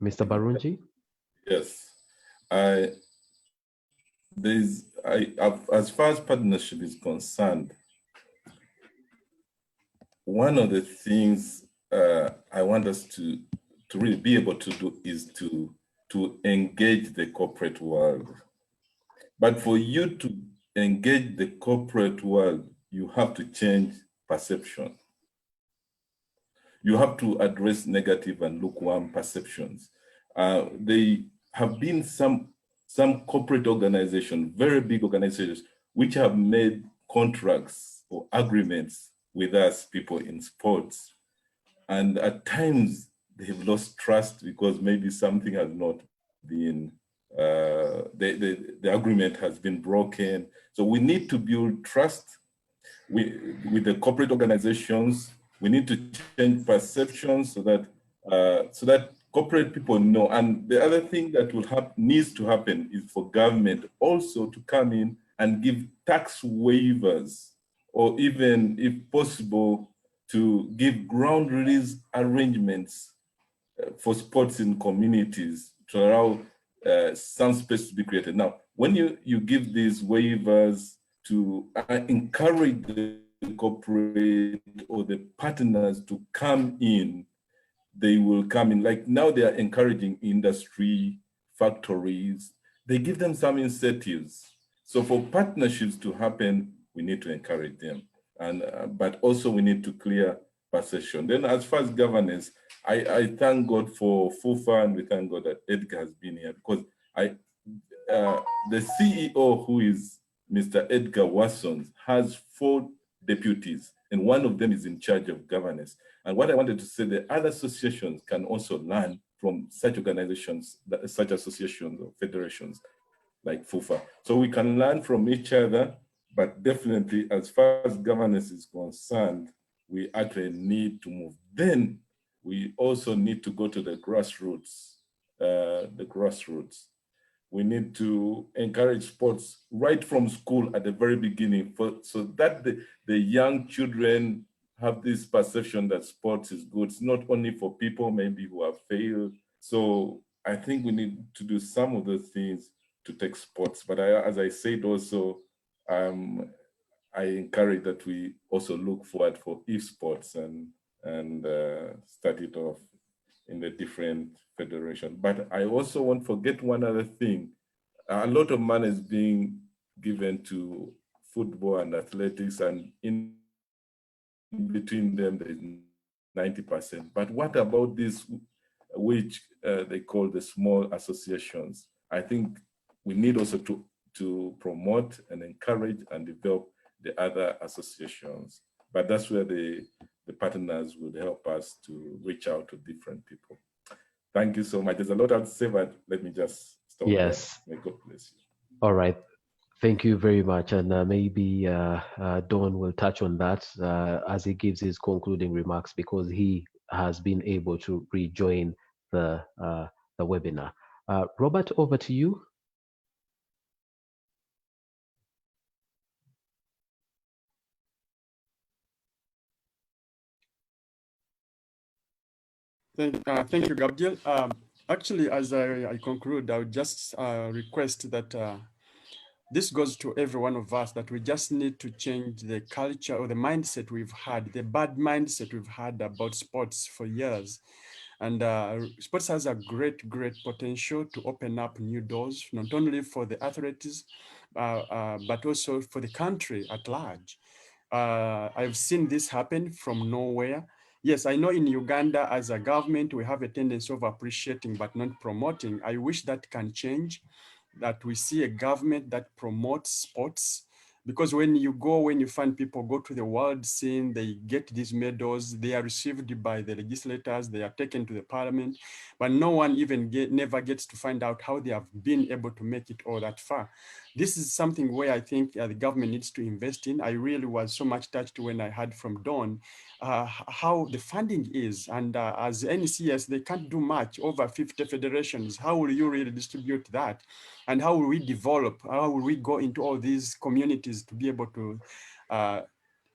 Mr. Barunji? Yes. As far as partnership is concerned, one of the things I want us to really be able to do is to engage the corporate world. But for you to engage the corporate world, you have to change perception. You have to address negative and lukewarm perceptions. There have been some corporate organizations, very big organizations, which have made contracts or agreements with us people in sports. And at times they have lost trust because maybe something has not been, the agreement has been broken. So we need to build trust with the corporate organizations. We need to change perceptions so that corporate people know. And the other thing that needs to happen is for government also to come in and give tax waivers, or even, if possible, to give ground release arrangements for sports in communities to allow some space to be created. Now, when you give these waivers to encourage the corporate or the partners to come in, they will come in. Like now they are encouraging industry, factories, they give them some incentives. So for partnerships to happen, we need to encourage them. But also we need to clear perception. Then as far as governance, I thank God for FUFA, and we thank God that Edgar has been here, because the CEO, who is Mr. Edgar Watson, has 4 deputies, and one of them is in charge of governance. And what I wanted to say, the other associations can also learn from such organizations, such associations or federations like FUFA. So we can learn from each other, but definitely as far as governance is concerned, we actually need to move. Then we also need to go to the grassroots, We need to encourage sports right from school at the very beginning, so that the young children have this perception that sports is good. It's not only for people maybe who have failed. So I think we need to do some of those things to take sports. But as I said also, I encourage that we also look forward for esports and start it off in the different federations. But I also won't forget one other thing. A lot of money is being given to football and athletics, and in between them, there is 90%. But what about this, which they call the small associations? I think we need also to promote and encourage and develop the other associations. But that's where the partners would help us to reach out to different people. Thank you so much. There's a lot to say, but let me just stop there. May God bless you. All right. Thank you very much. And maybe Don will touch on that as he gives his concluding remarks, because he has been able to rejoin the webinar. Robert, over to you. Thank you, Gabriel. Actually, as I conclude, I would just request that this goes to every one of us, that we just need to change the culture or the mindset we've had, the bad mindset we've had about sports for years. And sports has a great potential to open up new doors, not only for the athletes, but also for the country at large. I've seen this happen from nowhere. Yes, I know in Uganda as a government, we have a tendency of appreciating but not promoting. I wish that can change, that we see a government that promotes sports, Because when you find people go to the world scene, they get these medals, they are received by the legislators, they are taken to the parliament, but no one even never gets to find out how they have been able to make it all that far. This is something where I think the government needs to invest in. I really was so much touched when I heard from Dawn how the funding is. And as NCS, they can't do much, over 50 federations. How will you really distribute that? And how will we develop, how will we go into all these communities to be able to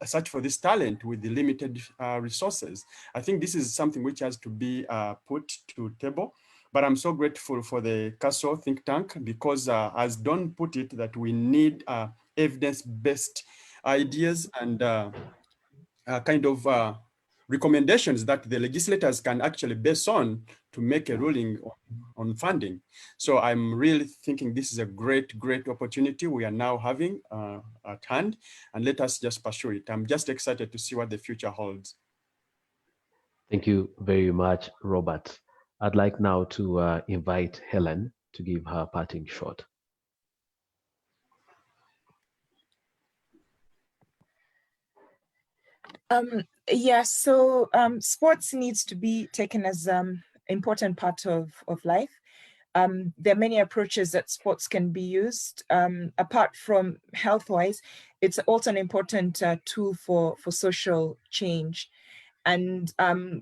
search for this talent with the limited resources? I think this is something which has to be put to table. But I'm so grateful for the Castle think tank, because as Don put it, that we need evidence-based ideas and kind of recommendations that the legislators can actually base on to make a ruling on funding. So I'm really thinking this is a great, great opportunity we are now having at hand, and let us just pursue it. I'm just excited to see what the future holds. Thank you very much, Robert. I'd like now to invite Helen to give her parting shot. So sports needs to be taken as important part of life. There are many approaches that sports can be used. Apart from health-wise, it's also an important tool for social change. And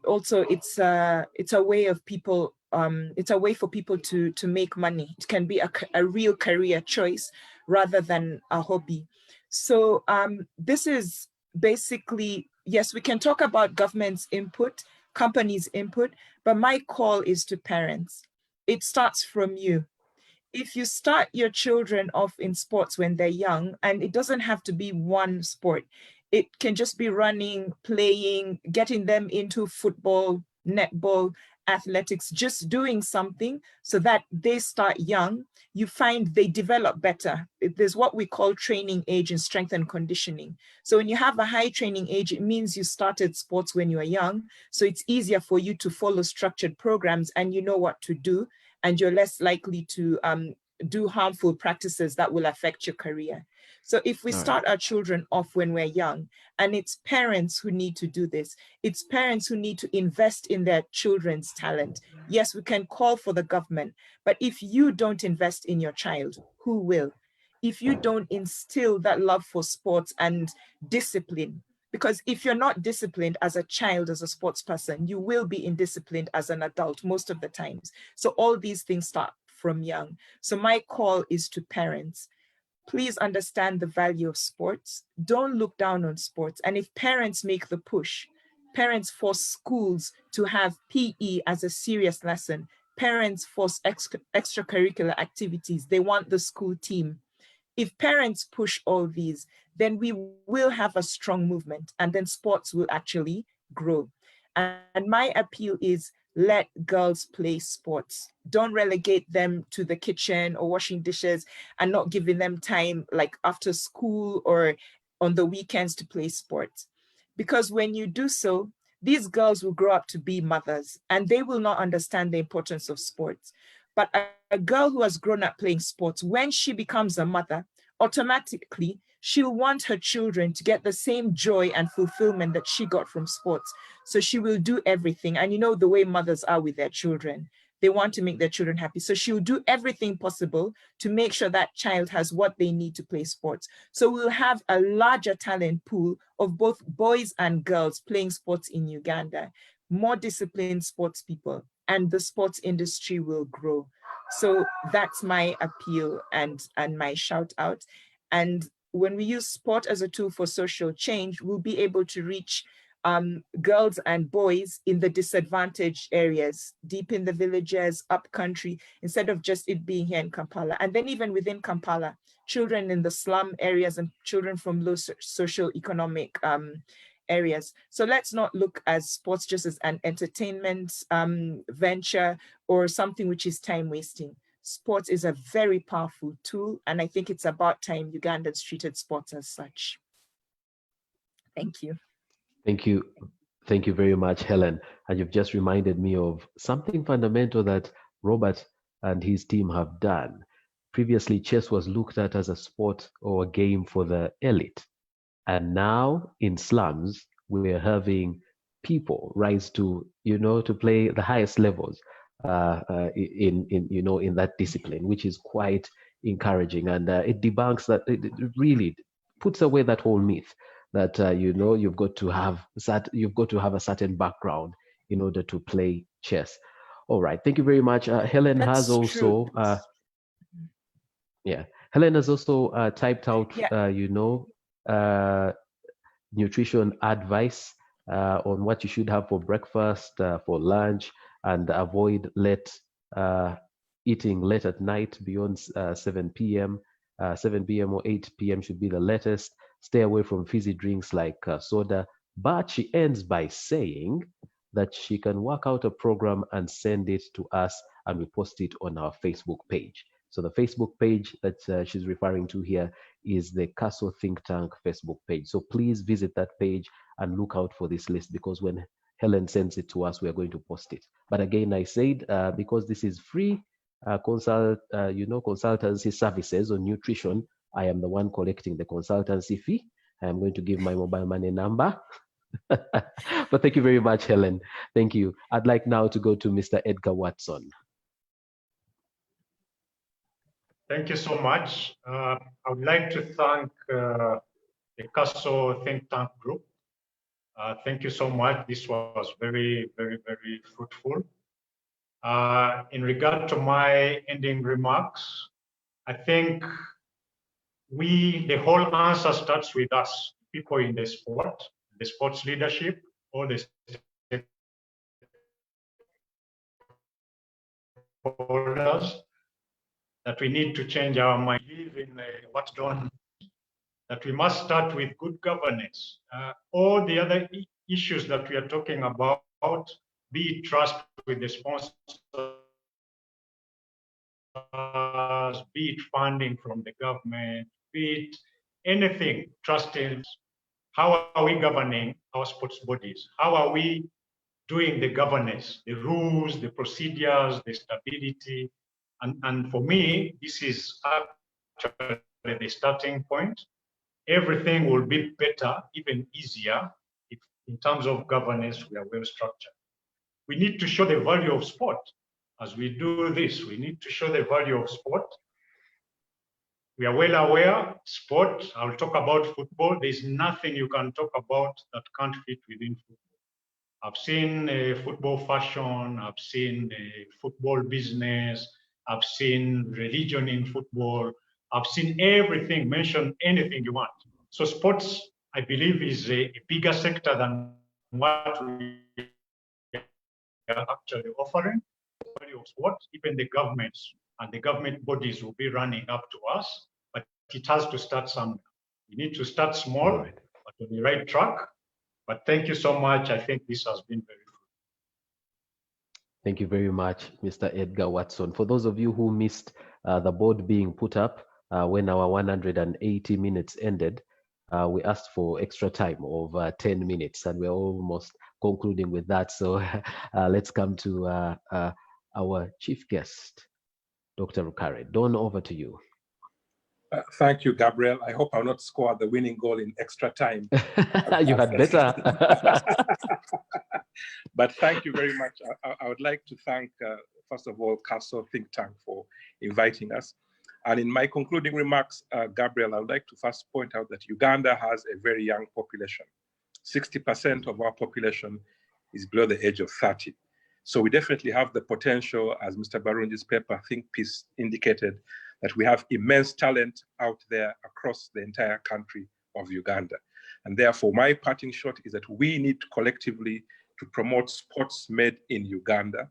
also it's a way of people, it's a way for people to make money. It can be a real career choice rather than a hobby. So this is basically, yes, we can talk about government's input, companies' input, but my call is to parents. It starts from you. If you start your children off in sports when they're young, and it doesn't have to be one sport, it can just be running, playing, getting them into football, netball, athletics, just doing something so that they start young, you find they develop better. There's what we call training age in strength and conditioning. So when you have a high training age, it means you started sports when you were young. So it's easier for you to follow structured programs and you know what to do, and you're less likely to do harmful practices that will affect your career. So if we start our children off when we're young, and it's parents who need to do this, it's parents who need to invest in their children's talent. Yes, we can call for the government, but if you don't invest in your child, who will? If you don't instill that love for sports and discipline, because if you're not disciplined as a child, as a sports person, you will be indisciplined as an adult most of the times. So all these things start from young. So my call is to parents. Please understand the value of sports. Don't look down on sports. And if parents make the push, parents force schools to have PE as a serious lesson. Parents force extracurricular activities. They want the school team. If parents push all these, then we will have a strong movement, and then sports will actually grow. And my appeal is, let girls play sports. Don't relegate them to the kitchen or washing dishes and not giving them time like after school or on the weekends to play sports. Because when you do so, these girls will grow up to be mothers and they will not understand the importance of sports. But a girl who has grown up playing sports, when she becomes a mother, automatically she'll want her children to get the same joy and fulfillment that she got from sports. So she will do everything. And you know the way mothers are with their children. They want to make their children happy. So she'll do everything possible to make sure that child has what they need to play sports. So we'll have a larger talent pool of both boys and girls playing sports in Uganda, more disciplined sports people, and the sports industry will grow. So that's my appeal and my shout out. And when we use sport as a tool for social change, we'll be able to reach girls and boys in the disadvantaged areas, deep in the villages, up country, instead of just it being here in Kampala. And then even within Kampala, children in the slum areas and children from low socio-economic areas. So let's not look at sports just as an entertainment venture or something which is time wasting. Sports is a very powerful tool, and I think it's about time Ugandans treated sports as such. Thank you. Thank you. Thank you very much, Helen. And you've just reminded me of something fundamental that Robert and his team have done. previously chess was looked at as a sport or a game for the elite. And now in slums, we're having people rise to, to play the highest levels in that discipline, which is quite encouraging. And it debunks that, it really puts away that whole myth that, you've got to have a certain background in order to play chess. All right, thank you very much. Helen That's has also, Helen has also typed out, nutrition advice on what you should have for breakfast, for lunch, and avoid eating late at night beyond 7 p.m. 7 p.m. or 8 p.m. should be the latest. Stay away from fizzy drinks like soda. But she ends by saying that she can work out a program and send it to us, and we post it on our Facebook page. So the Facebook page that she's referring to here is the Castle Think Tank Facebook page. So please visit that page and look out for this list, because when Helen sends it to us, we are going to post it. But again, I said, because this is free consultancy services on nutrition, I am the one collecting the consultancy fee. I am going to give my mobile money number. But thank you very much, Helen. Thank you. I'd like now to go to Mr. Edgar Watson. Thank you so much. I would like to thank the Castle Think Tank Group. Thank you so much. This was very, very, very fruitful. In regard to my ending remarks, I think the whole answer starts with us, people in the sports leadership, all the stakeholders, that we need to change our mind, live in what's done, that we must start with good governance. All the other issues that we are talking about, be it trust with the sponsors, be it funding from the government, be it anything, trust in how are we governing our sports bodies? How are we doing the governance, the rules, the procedures, the stability? And for me, this is actually the starting point. Everything will be better, even easier, if in terms of governance, we are well structured. We need to show the value of sport. As we do this, we need to show the value of sport. We are well aware, sport, I'll talk about football. There's nothing you can talk about that can't fit within football. I've seen football fashion, I've seen football business, I've seen religion in football, I've seen everything, mention anything you want. So sports, I believe, is a bigger sector than what we are actually offering. The value of sport, even the governments and the government bodies will be running up to us, but it has to start somewhere. We need to start small, but on the right track. But thank you so much. I think this has been very fruitful. Thank you very much, Mr. Edgar Watson. For those of you who missed the board being put up when our 180 minutes ended, we asked for extra time of 10 minutes, and we're almost concluding with that. So let's come to our chief guest, Dr. Rukare. Don, over to you. Thank you, Gabriel. I hope I'll not score the winning goal in extra time. You had better. But thank you very much. I would like to thank, first of all, Castle Think Tank for inviting us. And in my concluding remarks, Gabriel, I would like to first point out that Uganda has a very young population. 60% of our population is below the age of 30. So we definitely have the potential, as Mr. Barunji's paper, Think Peace, indicated, that we have immense talent out there across the entire country of Uganda. And therefore, my parting shot is that we need collectively to promote sports made in Uganda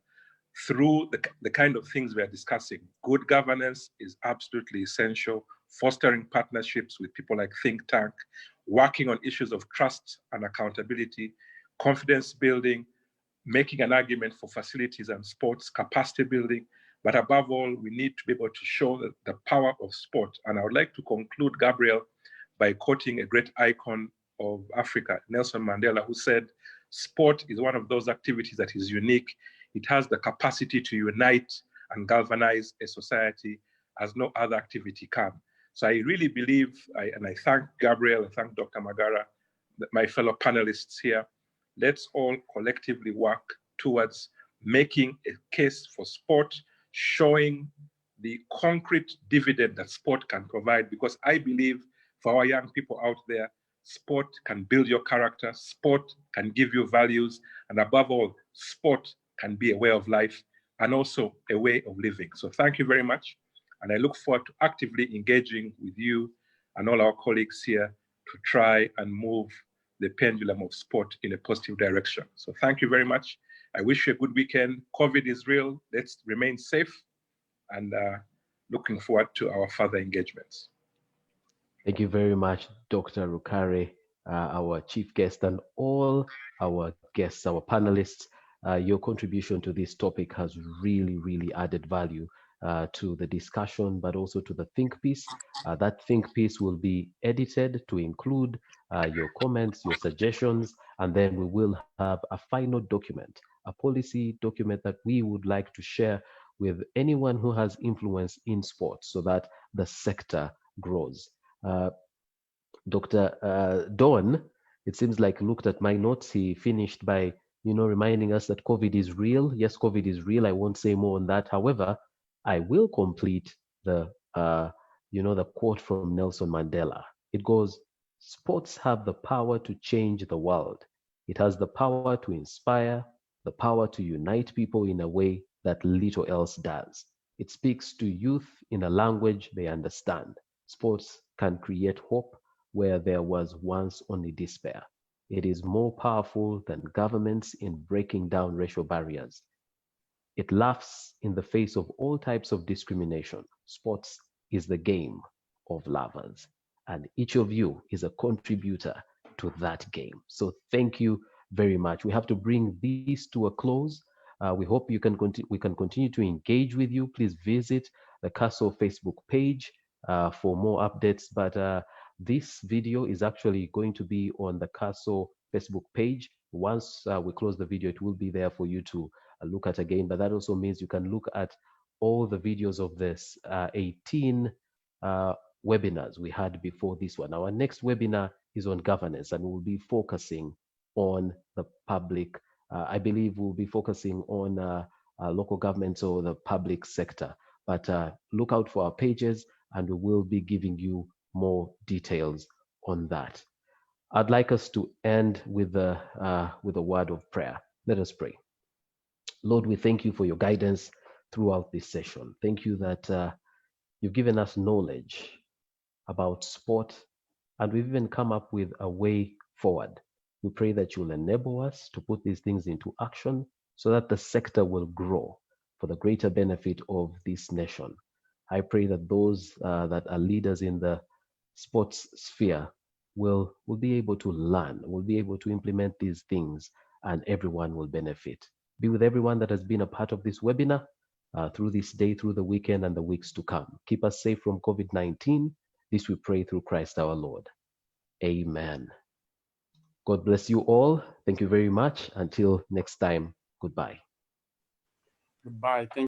through the kind of things we are discussing. Good governance is absolutely essential, fostering partnerships with people like Think Tank, working on issues of trust and accountability, confidence building, making an argument for facilities and sports, capacity building. But above all, we need to be able to show the power of sport. And I would like to conclude, Gabriel, by quoting a great icon of Africa, Nelson Mandela, who said, sport is one of those activities that is unique. It has the capacity to unite and galvanize a society. as no other activity can. So I really believe, and I thank Gabriel, I thank Dr. Magara, my fellow panelists here. Let's all collectively work towards making a case for sport, showing the concrete dividend that sport can provide, because I believe for our young people out there, sport can build your character, sport can give you values, and above all, sport can be a way of life and also a way of living. So thank you very much. And I look forward to actively engaging with you and all our colleagues here to try and move the pendulum of sport in a positive direction. So thank you very much. I wish you a good weekend. COVID is real. Let's remain safe, and looking forward to our further engagements. Thank you very much, Dr. Rukare, our chief guest, and all our guests, our panelists. Your contribution to this topic has really added value to the discussion, but also to the think piece. That think piece will be edited to include your comments, your suggestions, and then we will have a final document, a policy document that we would like to share with anyone who has influence in sports so that the sector grows. Dr. Don, it seems like, looked at my notes. He finished by, reminding us that COVID is real. Yes, COVID is real. I won't say more on that. However, I will complete the, the quote from Nelson Mandela. It goes, "Sports have the power to change the world. It has the power to inspire, the power to unite people in a way that little else does. It speaks to youth in a language they understand. Sports can create hope where there was once only despair. It is more powerful than governments in breaking down racial barriers. It laughs in the face of all types of discrimination. Sports is the game of lovers, and each of you is a contributor to that game." So thank you very much. We have to bring these to a close. We hope we can continue to engage with you. Please visit the CASO Facebook page for more updates. But this video is actually going to be on the CASO Facebook page. Once we close the video, it will be there for you to look at again. But that also means you can look at all the videos of this 18 webinars we had before this one. Our next webinar is on governance, and we'll be focusing on the public. I believe we'll be focusing on local governments or the public sector. But look out for our pages, and we will be giving you more details on that. I'd like us to end with a word of prayer. Let us pray. Lord, we thank you for your guidance throughout this session. Thank you that you've given us knowledge about sport, and we've even come up with a way forward. We pray that you'll enable us to put these things into action so that the sector will grow for the greater benefit of this nation. I pray that those that are leaders in the sports sphere will be able to learn, will be able to implement these things, and everyone will benefit. Be with everyone that has been a part of this webinar through this day, through the weekend, and the weeks to come. Keep us safe from COVID-19. This we pray through Christ our Lord. Amen. God bless you all. Thank you very much. Until next time, goodbye. Goodbye. Thank you.